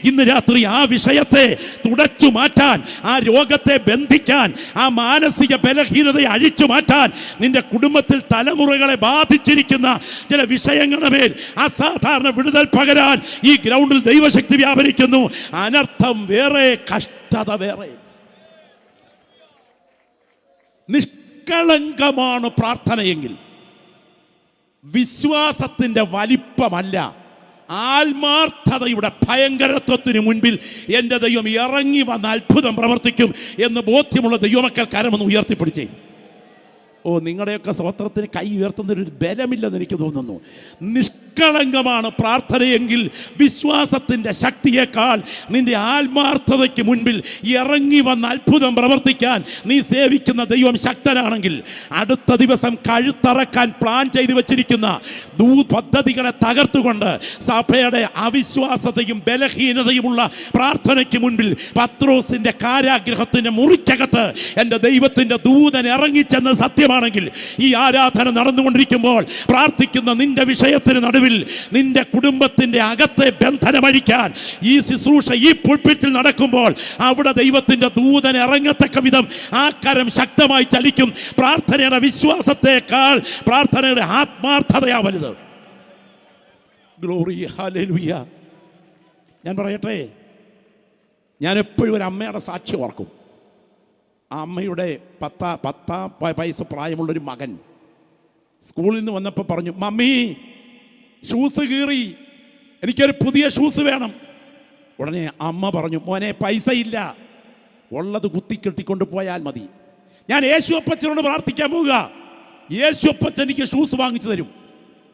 ഇന്ന് രാത്രി ആ വിഷയത്തെ തുടച്ചു മാറ്റാൻ, ആ രോഗത്തെ ബന്ധിക്കാൻ, ആ മാനസിക ബലഹീനതയെ അഴിച്ചു മാറ്റാൻ, നിന്റെ കുടുംബത്തിൽ തലമുറകളെ ബാധിച്ചിരിക്കുന്ന ചില വിഷയങ്ങളുടെ മേൽ അസാധാരണ വിടുതൽ പകരാൻ ഈ ഗ്രൗണ്ടിൽ ദൈവശക്തി വ്യാപരിക്കുന്നു. അനർത്ഥം വേറെ, കഷ്ടത വേറെ. നിഷ്കളങ്കമാണ് പ്രാർത്ഥനയെങ്കിൽ വിശ്വാസത്തിന്റെ വലിപ്പമല്ല, ആത്മാർത്ഥതയുടെ ഭയങ്കരത്വത്തിന് മുൻപിൽ എൻ്റെ ദൈവം ഇറങ്ങി വന്ന് അത്ഭുതം പ്രവർത്തിക്കും എന്ന് ബോധ്യമുള്ള ദൈവമക്കൾ കരമൊന്ന് ഉയർത്തിപ്പിടിച്ചേ. നിങ്ങളുടെയൊക്കെ സ്തോത്രത്തിന് കൈ ഉയർത്തുന്നൊരു ബലമില്ലെന്ന് എനിക്ക് തോന്നുന്നു. നിഷ്കളങ്കമാണ് പ്രാർത്ഥനയെങ്കിൽ വിശ്വാസത്തിൻ്റെ ശക്തിയേക്കാൾ നിന്റെ ആത്മാർത്ഥതയ്ക്ക് മുൻപിൽ ഇറങ്ങി വന്ന് അത്ഭുതം പ്രവർത്തിക്കാൻ നീ സേവിക്കുന്ന ദൈവം ശക്തനാണെങ്കിൽ അടുത്ത ദിവസം കഴുത്തറക്കാൻ പ്ലാൻ ചെയ്തു വെച്ചിരിക്കുന്ന പദ്ധതികളെ തകർത്തുകൊണ്ട് സഭയുടെ അവിശ്വാസതയും ബലഹീനതയുമുള്ള പ്രാർത്ഥനയ്ക്ക് മുൻപിൽ പത്രോസിന്റെ കാരാഗ്രഹത്തിന്റെ മുറിക്കകത്ത് എൻ്റെ ദൈവത്തിൻ്റെ ദൂതൻ ഇറങ്ങിച്ചെന്ന് സത്യം ണെങ്കിൽ ഈ ആരാധന നടന്നുകൊണ്ടിരിക്കുമ്പോൾ പ്രാർത്ഥിക്കുന്ന നിന്റെ വിഷയത്തിന് നടുവിൽ നിന്റെ കുടുംബത്തിന്റെ അകത്തെ ബന്ധനമഴിക്കാൻ ഈ ശുശ്രൂഷ ഈ പുൽപ്പിറ്റിൽ നടക്കുമ്പോൾ അവിടെ ദൈവത്തിന്റെ ദൂതൻ ഇറങ്ങത്തക്ക വിധം ആ കരം ശക്തമായി ചലിക്കും. പ്രാർത്ഥനയുടെ വിശ്വാസത്തെക്കാൾ പ്രാർത്ഥനയുടെ ആത്മാർത്ഥതയാ വലുത്. Glory, hallelujah. ഞാൻ പറയട്ടെ, ഞാൻ എപ്പോഴും ഒരു അമ്മയുടെ സാക്ഷി ഓർക്കും. ആ അമ്മയുടെ പത്താം വയസ്സ് പ്രായമുള്ളൊരു മകൻ സ്കൂളിൽ നിന്ന് വന്നപ്പോൾ പറഞ്ഞു, മമ്മി ഷൂസ് കീറി, എനിക്കൊരു പുതിയ ഷൂസ് വേണം. ഉടനെ അമ്മ പറഞ്ഞു, മോനെ പൈസ ഇല്ല, ഉള്ളത് കുത്തിക്കെട്ടിക്കൊണ്ട് പോയാൽ മതി. ഞാൻ യേശു അപ്പച്ചനോട് പ്രാർത്ഥിക്കാൻ പോവുക, യേശു അപ്പച്ചൻ എനിക്ക് ഷൂസ് വാങ്ങിച്ചു തരും.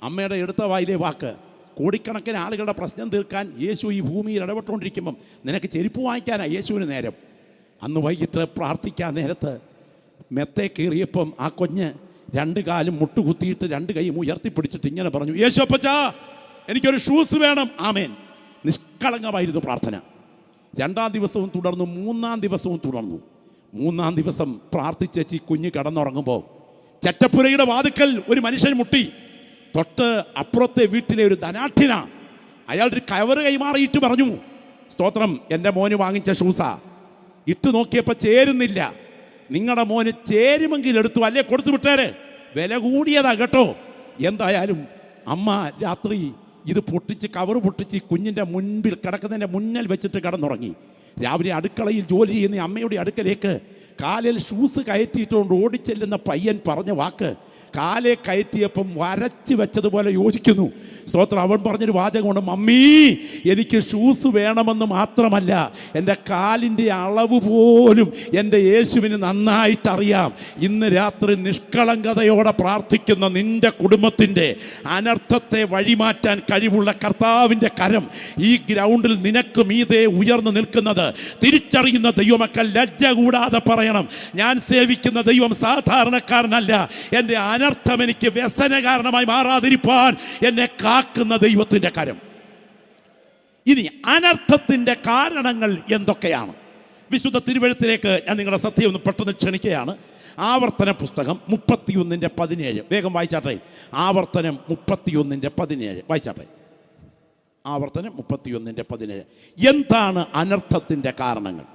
അമ്മയുടെ എടുത്ത വായിലെ വാക്ക്, കോടിക്കണക്കിന് ആളുകളുടെ പ്രശ്നം തീർക്കാൻ യേശു ഈ ഭൂമിയിൽ ഇടപെട്ടുകൊണ്ടിരിക്കുമ്പം നിനക്ക് ചെരുപ്പ് വാങ്ങിക്കാനാണ് യേശുവിന് നേരം. അന്ന് വൈകിട്ട് പ്രാർത്ഥിക്കാൻ നേരത്ത് മെത്തേ കീറിയപ്പം ആ കുഞ്ഞ് രണ്ട് കാലും മുട്ടുകുത്തിയിട്ട് രണ്ട് കൈയും ഉയർത്തിപ്പിടിച്ചിട്ട് ഇങ്ങനെ പറഞ്ഞു, യേശു അപ്പച്ചാ എനിക്കൊരു ഷൂസ് വേണം. ആമേൻ. നിഷ്കളങ്കമായിരുന്നു പ്രാർത്ഥന. 2-ാം ദിവസവും തുടർന്നു, 3-ാം ദിവസവും തുടർന്നു. 3-ാം ദിവസം പ്രാർത്ഥിച്ചേച്ചി കുഞ്ഞ് കിടന്നുറങ്ങുമ്പോൾ ചറ്റപ്പുരയുടെ വാതുക്കൽ ഒരു മനുഷ്യൻ മുട്ടി. തൊട്ട് അപ്പുറത്തെ വീട്ടിലെ ഒരു ധനാഠ്യന അയാളൊരു കവറ് കൈമാറിയിട്ട് പറഞ്ഞു, സ്തോത്രം, എൻ്റെ മോന് വാങ്ങിച്ച ഷൂസാ, ഇട്ട് നോക്കിയപ്പോൾ ചേരുന്നില്ല, നിങ്ങളുടെ മോന് ചേരുമെങ്കിൽ എടുത്തു, അല്ലേ കൊടുത്തു വിട്ടേരെ, വില കൂടിയതാ കേട്ടോ. എന്തായാലും അമ്മ രാത്രി ഇത് പൊട്ടിച്ച് കവറ് പൊട്ടിച്ച് കുഞ്ഞിൻ്റെ മുൻപിൽ കിടക്കുന്നതിൻ്റെ മുന്നിൽ വെച്ചിട്ട് കിടന്നുറങ്ങി. രാവിലെ അടുക്കളയിൽ ജോലി ചെയ്യുന്ന അമ്മയുടെ അടുക്കലേക്ക് കാലിൽ ഷൂസ് കയറ്റിയിട്ടുകൊണ്ട് ഓടിച്ചെല്ലുന്ന പയ്യൻ പറഞ്ഞ വാക്ക് കാലെ കയറ്റിയപ്പം വരച്ച് വെച്ചതുപോലെ യോജിക്കുന്നു. സ്തോത്രം. അവൻ പറഞ്ഞൊരു വാചകമുണ്ട്, മമ്മി എനിക്ക് ഷൂസ് വേണമെന്ന് മാത്രമല്ല, എൻ്റെ കാലിൻ്റെ അളവ് പോലും എൻ്റെ യേശുവിന് നന്നായിട്ടറിയാം. ഇന്ന് രാത്രി നിഷ്കളങ്കതയോടെ പ്രാർത്ഥിക്കുന്ന നിൻ്റെ കുടുംബത്തിൻ്റെ അനർത്ഥത്തെ വഴിമാറ്റാൻ കഴിവുള്ള കർത്താവിൻ്റെ കരം ഈ ഗ്രൗണ്ടിൽ നിനക്ക് മീതെ ഉയർന്നു നിൽക്കുന്നത് തിരിച്ചറിയുന്ന ദൈവമക്കൾ ലജ്ജ കൂടാതെ പറയണം, ഞാൻ സേവിക്കുന്ന ദൈവം സാധാരണക്കാരനല്ല. എൻ്റെ അനർത്ഥം എനിക്ക് വ്യസന കാരണമായി മാറാതിരിപ്പാൻ എന്നെ കാക്കുന്ന ദൈവത്തിൻ്റെ കരം. ഇനി അനർത്ഥത്തിൻ്റെ കാരണങ്ങൾ എന്തൊക്കെയാണ്? വിശുദ്ധ തിരുവെഴുത്തിലേക്ക് ഞാൻ നിങ്ങളുടെ ശ്രദ്ധയെ ഒന്ന് പെട്ടെന്ന് ക്ഷണിക്കുകയാണ്. ആവർത്തന പുസ്തകം 31:17 വേഗം വായിച്ചാട്ടെ. ആവർത്തനം 31:17 വായിച്ചാട്ടെ. ആവർത്തനം 31:17. എന്താണ് അനർത്ഥത്തിൻ്റെ കാരണങ്ങൾ?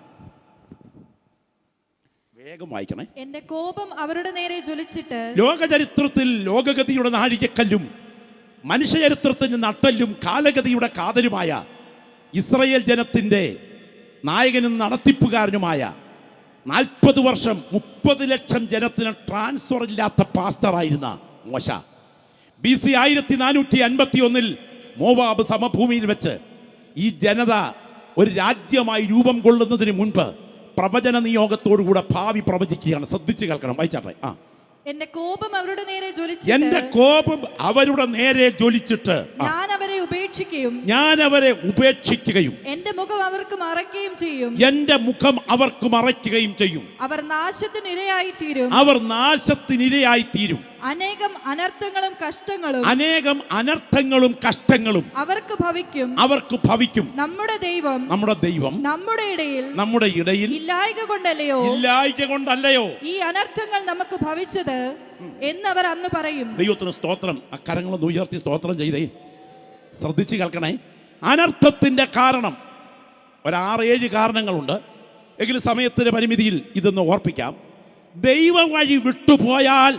വേഗം വായിക്കണേ. എന്റെ കോപം അവരുടെ നേരെ ജ്വലിച്ചിട്ട്. ലോകചരിത്രത്തിൽ ലോകഗതിയുടെ നാഴികക്കല്ലും മനുഷ്യചരിത്രത്തിന് നട്ടെല്ലും കാലഗതിയുടെ കാതലുമായ ഇസ്രയേൽ ജനത്തിൻ്റെ നായകനും നടത്തിപ്പുകാരനുമായ 40 വർഷം 30 ലക്ഷം ജനത്തിന് ട്രാൻസ്ഫർ ഇല്ലാത്ത പാസ്റ്ററായിരുന്ന മോശ BC 1451 മോവാബ് സമഭൂമിയിൽ വെച്ച് ഈ ജനത ഒരു രാജ്യമായി രൂപം കൊള്ളുന്നതിന് മുൻപ് പ്രവചന നിയോഗത്തോടുകൂടെ ഭാവി പ്രവചിക്കുകയാണ്. ശ്രദ്ധിച്ച് കേൾക്കണം, വായിച്ചാട്ടെ. എന്റെ കോപം അവരുടെ നേരെ ജ്വലിച്ചിട്ട്. എന്റെ കോപം അവരുടെ നേരെ ജ്വലിച്ചിട്ട് ഞാൻ അവരെ ഉപേക്ഷിക്കുകയും എന്റെ മുഖം അവർക്ക് മറയ്ക്കുകയും ചെയ്യും. എന്റെ മുഖം അവർക്ക് മറയ്ക്കുകയും ചെയ്യും. അവർ നാശത്തിനിരയായി തീരും. അനേകം അനർത്ഥങ്ങളും കഷ്ടങ്ങളും അവർക്ക് ഭവിക്കും. നമ്മുടെ ദൈവം നമ്മുടെ ഇടയിൽ ഇല്ലായ്ക കൊണ്ടല്ലയോ ഈ അനർത്ഥങ്ങൾ നമുക്ക് ഭവിച്ചത് എന്നവർ അന്ന് പറയും. ദൈവത്തിന് സ്തോത്രം. അക്കരങ്ങളൊന്ന് ഉയർത്തി സ്തോത്രം ചെയ്തേ. ശ്രദ്ധിച്ച് കേൾക്കണേ. അനർത്ഥത്തിന്റെ കാരണം 6-7 കാരണങ്ങളുണ്ട്. എങ്കിലും സമയത്തിന്റെ പരിമിതിയിൽ ഇതൊന്ന് ഓർപ്പിക്കാം. ദൈവ വഴി വിട്ടുപോയാൽ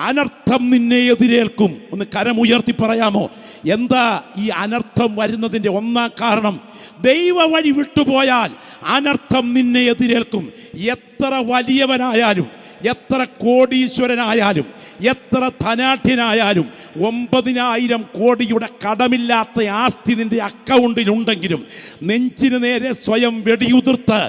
അനർത്ഥം നിന്നെ എതിരേൽക്കും. ഒന്ന് കരമുയർത്തി പറയാമോ? എന്താ ഈ അനർത്ഥം വരുന്നതിൻ്റെ ഒന്നാം കാരണം? ദൈവ വഴി വിട്ടുപോയാൽ അനർത്ഥം നിന്നെ എതിരേൽക്കും. എത്ര വലിയവനായാലും, എത്ര കോടീശ്വരനായാലും, എത്ര ധനാഢ്യനായാലും, 9,000 കോടിയുടെ കടമില്ലാത്ത ആസ്തി നിന്റെ അക്കൗണ്ടിലുണ്ടെങ്കിലും നെഞ്ചിന് നേരെ സ്വയം വെടിയുതിർത്ത്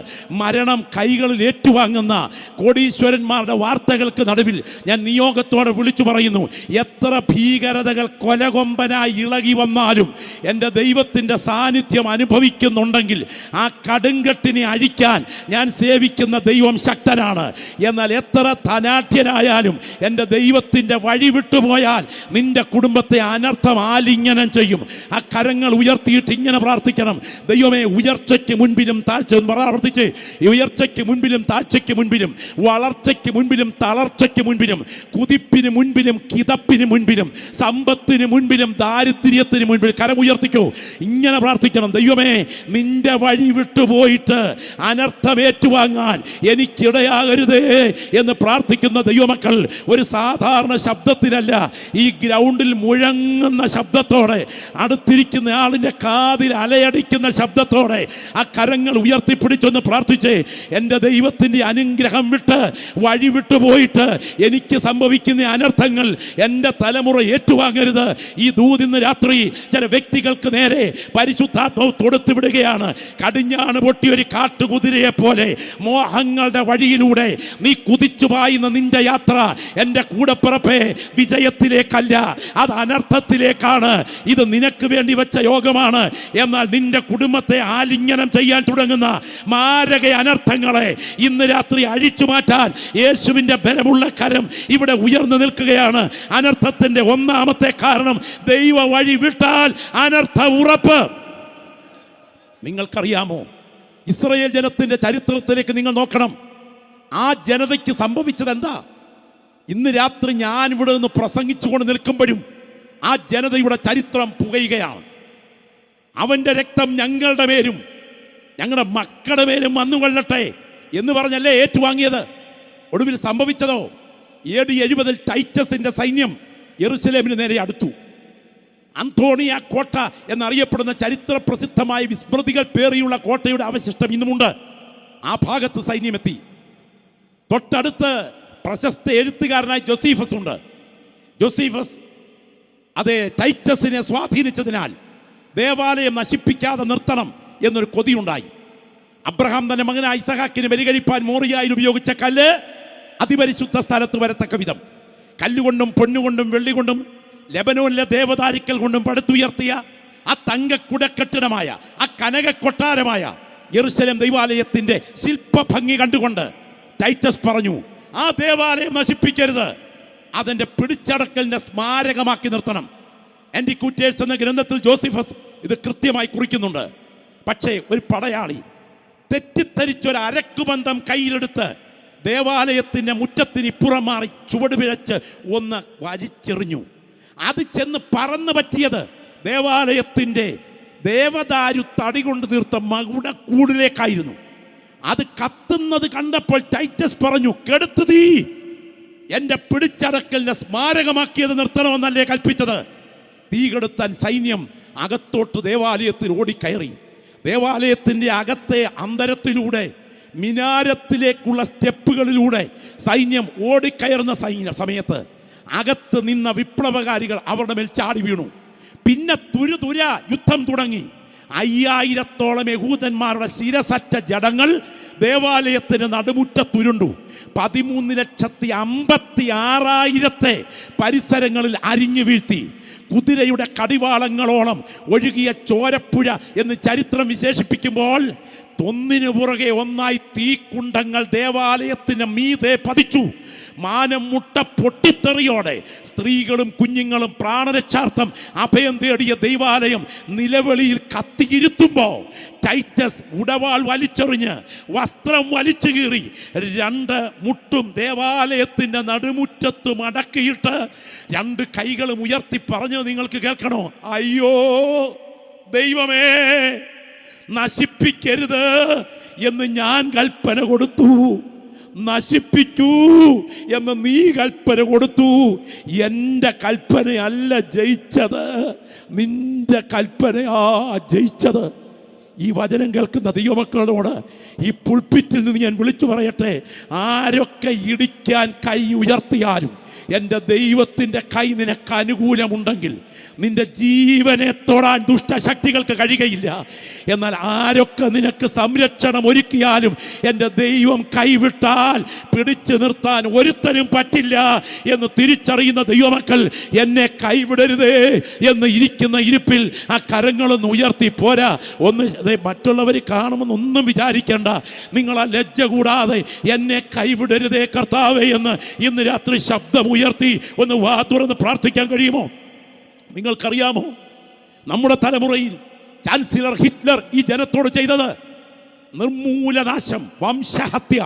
മരണം കൈകളിൽ ഏറ്റുവാങ്ങുന്ന കോടീശ്വരന്മാരുടെ വാർത്തകൾക്ക് നടുവിൽ ഞാൻ നിയോഗത്തോടെ വിളിച്ചു പറയുന്നു, എത്ര ഭീകരതകൾ കൊലകൊമ്പനായി ഇളകി വന്നാലും എൻ്റെ ദൈവത്തിൻ്റെ സാന്നിധ്യം അനുഭവിക്കുന്നുണ്ടെങ്കിൽ ആ കടുങ്കട്ടിനെ അഴിക്കാൻ ഞാൻ സേവിക്കുന്ന ദൈവം ശക്തനാണ്. എന്നാൽ എത്ര ധനാഢ്യനായാലും എൻ്റെ ദൈവത്തിൻ്റെ വഴി വിട്ടുപോയാൽ നിന്റെ കുടുംബത്തെ അനർത്ഥം ആലിംഗനം ചെയ്യും. ആ കരങ്ങൾ ഉയർത്തിയിട്ട് ഇങ്ങനെ പ്രാർത്ഥിക്കണം, ദൈവമേ ഉയർച്ചയ്ക്ക് മുൻപിലും താഴ്ച പ്രാർത്ഥിച്ച്, ഉയർച്ചയ്ക്ക് മുൻപിലും താഴ്ചയ്ക്ക് മുൻപിലും, വളർച്ചയ്ക്ക് മുൻപിലും തളർച്ചയ്ക്ക് മുൻപിലും, കുതിപ്പിന് മുൻപിലും കിതപ്പിന് മുൻപിലും, സമ്പത്തിന് മുൻപിലും ദാരിദ്ര്യത്തിന് മുൻപിൽ കരമുയർത്തിക്കോ. ഇങ്ങനെ പ്രാർത്ഥിക്കണം, ദൈവമേ നിന്റെ വഴി വിട്ടുപോയിട്ട് അനർത്ഥം ഏറ്റുവാങ്ങാൻ എനിക്കിടയാകരുതേ എന്ന് എന്ന് പ്രാർത്ഥിക്കുന്ന ദൈവമക്കൾ ഒരു സാധാരണ ശബ്ദത്തിലല്ല, ഈ ഗ്രൗണ്ടിൽ മുഴങ്ങുന്ന ശബ്ദത്തോടെ, അടുത്തിരിക്കുന്ന ആളിൻ്റെ കാതിൽ അലയടിക്കുന്ന ശബ്ദത്തോടെ ആ കരങ്ങൾ ഉയർത്തിപ്പിടിച്ചൊന്ന് പ്രാർത്ഥിച്ചേ. എൻ്റെ ദൈവത്തിൻ്റെ അനുഗ്രഹം വിട്ട് വഴി വിട്ടു പോയിട്ട് എനിക്ക് സംഭവിക്കുന്ന അനർത്ഥങ്ങൾ എൻ്റെ തലമുറ ഏറ്റുവാങ്ങരുത്. ഈ ദൂതിന്ന് രാത്രി ചില വ്യക്തികൾക്ക് നേരെ പരിശുദ്ധാത്മാവ് തൊടുത്തു വിടുകയാണ്. കടിഞ്ഞാണ് പൊട്ടിയ ഒരു കാട്ടുകുതിരയെ പോലെ മോഹങ്ങളുടെ വഴിയിലൂടെ നീ കുതിച്ചു പായുന്ന നിന്റെ യാത്ര എൻ്റെ കൂടപ്പിറപ്പേ വിജയത്തിലേക്കല്ല, അത് അനർത്ഥത്തിലേക്കാണ്. ഇത് നിനക്ക് വേണ്ടി വെച്ച യോഗമാണ്. എന്നാൽ നിന്റെ കുടുംബത്തെ ആലിംഗനം ചെയ്യാൻ തുടങ്ങുന്ന മാരക അനർത്ഥങ്ങളെ ഇന്ന് രാത്രി അഴിച്ചു മാറ്റാൻ യേശുവിൻ്റെ ബലമുള്ള കരം ഇവിടെ ഉയർന്നു നിൽക്കുകയാണ്. അനർത്ഥത്തിന്റെ ഒന്നാമത്തെ കാരണം ദൈവ വഴി വിട്ടാൽ അനർത്ഥ ഉറപ്പ്. നിങ്ങൾക്കറിയാമോ, ഇസ്രായേൽ ജനത്തിന്റെ ചരിത്രത്തിലേക്ക് നിങ്ങൾ നോക്കണം. ആ ജനതയ്ക്ക് സംഭവിച്ചത് എന്താ? ഇന്ന് രാത്രി ഞാൻ ഇവിടെ നിന്ന് പ്രസംഗിച്ചുകൊണ്ട് നിൽക്കുമ്പോഴും ആ ജനതയുടെ ചരിത്രം പുകയുകയാണ്. അവന്റെ രക്തം ഞങ്ങളുടെ മേലും ഞങ്ങളുടെ മക്കളുടെ മേലും വന്നുകൊള്ളട്ടെ എന്ന് പറഞ്ഞല്ലേ ഏറ്റുവാങ്ങിയത്. ഒടുവിൽ സംഭവിച്ചതോ, AD 70 ടൈറ്റസിന്റെ സൈന്യം യെരുശലേമിന് നേരെ അടുത്തു. അന്തോണിയ കോട്ട എന്നറിയപ്പെടുന്ന ചരിത്ര പ്രസിദ്ധമായ വിസ്മൃതികൾ പേറിയുള്ള കോട്ടയുടെ അവശിഷ്ടം ഇന്നുമുണ്ട്. ആ ഭാഗത്ത് സൈന്യമെത്തി. തൊട്ടടുത്ത് പ്രശസ്ത എഴുത്തുകാരനായ ജോസീഫസ് ഉണ്ട്. ജോസീഫസ് അതെ ടൈറ്റസിനെ സ്വാധീനിച്ചതിനാൽ ദേവാലയം നശിപ്പിക്കാതെ നിർത്തണം എന്നൊരു കൊതിയുണ്ടായി. അബ്രഹാം തന്റെ മകനായ ഇസഹാക്കിന് ബലികഴിപ്പാൻ മോറിയായിൽ ഉപയോഗിച്ച കല്ല് അതിപരിശുദ്ധ സ്ഥലത്ത് വരത്തക്ക വിധം കല്ലുകൊണ്ടും പൊന്നുകൊണ്ടും വെള്ളി കൊണ്ടും ലെബനോനിലെ ദേവദാരുക്കൾ കൊണ്ടും പടുത്തുയർത്തിയ ആ തങ്കക്കുടക്കെട്ടിടമായ ആ കനക കൊട്ടാരമായ യെരുശലേം ദൈവാലയത്തിന്റെ ശില്പഭംഗി കണ്ടുകൊണ്ട് ടൈറ്റസ് പറഞ്ഞു, ആ ദേവാലയം നശിപ്പിക്കരുത്, അതിൻ്റെ പിടിച്ചടക്കലിന്റെ സ്മാരകമാക്കി നിർത്തണം. ആന്റിക്വിറ്റേഴ്സ് എന്ന ഗ്രന്ഥത്തിൽ ജോസഫസ് ഇത് കൃത്യമായി കുറിക്കുന്നുണ്ട്. പക്ഷേ ഒരു പടയാളി തെറ്റിദ്ധരിച്ചൊരു അരക്കുബന്ധം കയ്യിലെടുത്ത് ദേവാലയത്തിൻ്റെ മുറ്റത്തിന് ഇപ്പുറം മാറി ചുവട് പിഴച്ച് ഒന്ന് വലിച്ചെറിഞ്ഞു. അത് ചെന്ന് പറന്നു പറ്റിയത് ദേവാലയത്തിൻ്റെ ദേവദാരു തടി കൊണ്ട് തീർത്ത മകുടക്കൂടിലേക്കായിരുന്നു. അത് കത്തുന്നത് കണ്ടപ്പോൾ ടൈറ്റസ് പറഞ്ഞു, കെടുത്തു തീ, എൻ്റെ പിടിച്ചടക്കലിൻ്റെ സ്മാരകമാക്കിയത് നിർത്തണമെന്നല്ലേ കൽപ്പിച്ചത്. തീ കെടുത്താൻ സൈന്യം അകത്തോട്ട് ദേവാലയത്തിൽ ഓടിക്കയറി. ദേവാലയത്തിൻ്റെ അകത്തെ അന്തരത്തിലൂടെ മിനാരത്തിലേക്കുള്ള സ്റ്റെപ്പുകളിലൂടെ സൈന്യം ഓടിക്കയറുന്ന സമയത്ത് അകത്ത് നിന്ന വിപ്ലവകാരികൾ അവരുടെ മേൽ ചാടി വീണു. പിന്നെ തുരുതുര യുദ്ധം തുടങ്ങി. 5000-ഓളം യഹൂദന്മാരുടെ ശിരസറ്റ ജഡങ്ങൾ ദേവാലയത്തിന് നടുമുറ്റത്തുരുണ്ടു. 13,56,000 പരിസരങ്ങളിൽ അരിഞ്ഞു വീഴ്ത്തി. കുതിരയുടെ കടിവാളങ്ങളോളം ഒഴുകിയ ചോരപ്പുഴ എന്ന് ചരിത്രം വിശേഷിപ്പിക്കുമ്പോൾ ഒന്നിനു പുറകെ ഒന്നായി തീക്കുണ്ടങ്ങൾ ദേവാലയത്തിന് മീതെ പതിച്ചു. മാനം മുട്ട പൊട്ടിത്തെറിയോടെ സ്ത്രീകളും കുഞ്ഞുങ്ങളും പ്രാണരക്ഷാർത്ഥം അഭയം തേടിയ ദൈവാലയം നിലവിളിയിൽ കത്തിയിരുത്തുമ്പോൾ ടൈറ്റസ് ഉടവാൾ വലിച്ചെറിഞ്ഞ് വസ്ത്രം വലിച്ചു കീറി 2 മുട്ടും ദേവാലയത്തിൻ്റെ നടുമുറ്റത്ത് മടക്കിയിട്ട് 2 കൈകളും ഉയർത്തി പറഞ്ഞു, നിങ്ങൾക്ക് കേൾക്കണോ? അയ്യോ ദൈവമേ, നശിപ്പിക്കരുത് എന്ന് ഞാൻ കൽപ്പന കൊടുത്തു, നശിപ്പിക്കൂ എന്ന് നീ കൽപ്പന കൊടുത്തു. എൻ്റെ കൽപ്പനയല്ല ജയിച്ചത്, നിന്റെ കൽപ്പനയാ ജയിച്ചത്. ഈ വചനം കേൾക്കുന്ന ദൈവമക്കളോട് ഈ പുൾപിറ്റിൽ നിന്ന് ഞാൻ വിളിച്ചു പറയട്ടെ, ആരൊക്കെ ഇടിക്കാൻ കൈ ഉയർത്തിയാലും എൻ്റെ ദൈവത്തിൻ്റെ കൈ നിനക്ക് അനുകൂലമുണ്ടെങ്കിൽ നിന്റെ ജീവനെ തൊടാൻ ദുഷ്ടശക്തികൾക്ക് കഴിയുകയില്ല. എന്നാൽ ആരൊക്കെ നിനക്ക് സംരക്ഷണം ഒരുക്കിയാലും എൻ്റെ ദൈവം കൈവിട്ടാൽ പിടിച്ചു നിർത്താൻ ഒരുത്തനും പറ്റില്ല എന്ന് തിരിച്ചറിയുന്ന ദൈവമക്കൾ എന്നെ കൈവിടരുതേ എന്ന് ഇരിക്കുന്ന ഇരിപ്പിൽ ആ കരങ്ങളൊന്ന് ഉയർത്തി പോരാ. ഒന്ന് മറ്റുള്ളവർ കാണുമെന്നൊന്നും വിചാരിക്കേണ്ട. നിങ്ങൾ ആ ലജ്ജ കൂടാതെ എന്നെ കൈവിടരുതേ കർത്താവേ എന്ന് ഇന്ന് രാത്രി ശബ്ദം ഉയർത്തി ഒന്ന് വാ തുറന്ന് പ്രാർത്ഥിക്കാൻ കഴിയുമോ? നിങ്ങൾക്കറിയാമോ, നമ്മുടെ തലമുറയിൽ ചാൻസലർ ഹിറ്റ്ലർ ഈ ജനത്തോട് ചെയ്തത് നിർമൂലനാശം, വംശഹത്യ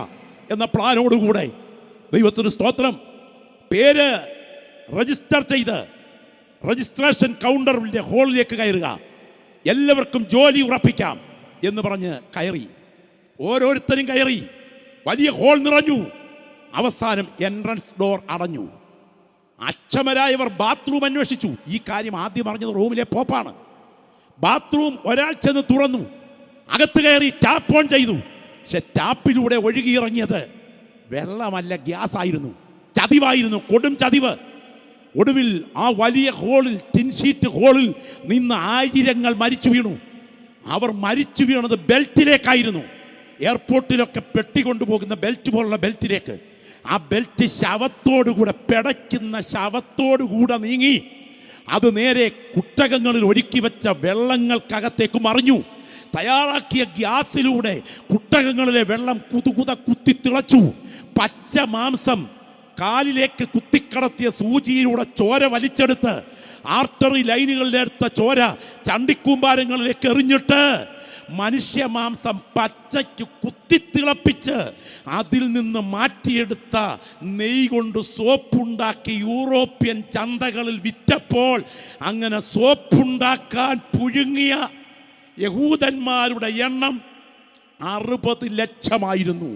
എന്ന പ്ലാനോടുകൂടെ, ദൈവത്തിന് സ്തോത്രം, പേര് രജിസ്റ്റർ ചെയ്ത് രജിസ്ട്രേഷൻ കൗണ്ടറിൻ്റെ ഹോളിലേക്ക് കയറുക, എല്ലാവർക്കും ജോലി ഉറപ്പിക്കാം എന്ന് പറഞ്ഞ് കയറി. ഓരോരുത്തരും കയറി. വലിയ ഹോൾ നിറഞ്ഞു. അവസാനം എൻട്രൻസ് ഡോർ അടഞ്ഞു. അക്ഷമരായവർ ബാത്റൂം അന്വേഷിച്ചു. ഈ കാര്യം ആദ്യം അറിഞ്ഞത് റൂമിലെ പോപ്പാണ്. ബാത്റൂം ഒരാൾ ചെന്ന് തുറന്നു, അകത്ത് കയറി ടാപ്പ് ഓൺ ചെയ്തു. പക്ഷെ ടാപ്പിലൂടെ ഒഴുകിയിറങ്ങിയത് വെള്ളമല്ല, ഗ്യാസ് ആയിരുന്നു. ചതിവായിരുന്നു, കൊടും ചതിവ്. ഒടുവിൽ ആ വലിയ ഹോളിൽ, ടിൻഷീറ്റ് ഹോളിൽ നിന്ന് ആയിരങ്ങൾ മരിച്ചു വീണു. അവർ മരിച്ചു വീണത് ബെൽറ്റിലേക്കായിരുന്നു. എയർപോർട്ടിലൊക്കെ പെട്ടിക്കൊണ്ടുപോകുന്ന ബെൽറ്റ് പോലുള്ള ബെൽറ്റിലേക്ക്. ആ ബെൽറ്റ് ശവത്തോടുകൂടെ, പിടയ്ക്കുന്ന ശവത്തോടുകൂടെ നീങ്ങി അത് നേരെ കുട്ടകങ്ങളിൽ ഒഴുക്കി വെച്ച വെള്ളങ്ങൾക്കകത്തേക്ക് മറിഞ്ഞു. തയ്യാറാക്കിയ ഗ്യാസിലൂടെ കുട്ടകങ്ങളിലെ വെള്ളം കുതുകുത കുത്തി തിളച്ചു. പച്ച മാംസം കാലിലേക്ക് കുത്തിക്കടത്തിയ സൂചിയിലൂടെ ചോര വലിച്ചെടുത്ത്, ആർട്ടറി ലൈനുകളിലെടുത്ത ചോര ചണ്ടിക്കൂമ്പാരങ്ങളിലേക്ക് എറിഞ്ഞിട്ട് മനുഷ്യ മാംസം പച്ചയ്ക്ക് കുത്തിത്തിളപ്പിച്ച് അതിൽ നിന്ന് മാറ്റിയെടുത്ത നെയ്യ് കൊണ്ട് സോപ്പുണ്ടാക്കി യൂറോപ്യൻ ചന്തകളിൽ വിറ്റപ്പോൾ അങ്ങനെ സോപ്പുണ്ടാക്കാൻ പുഴുങ്ങിയ യഹൂദന്മാരുടെ എണ്ണം 60 ലക്ഷമായിരുന്നു.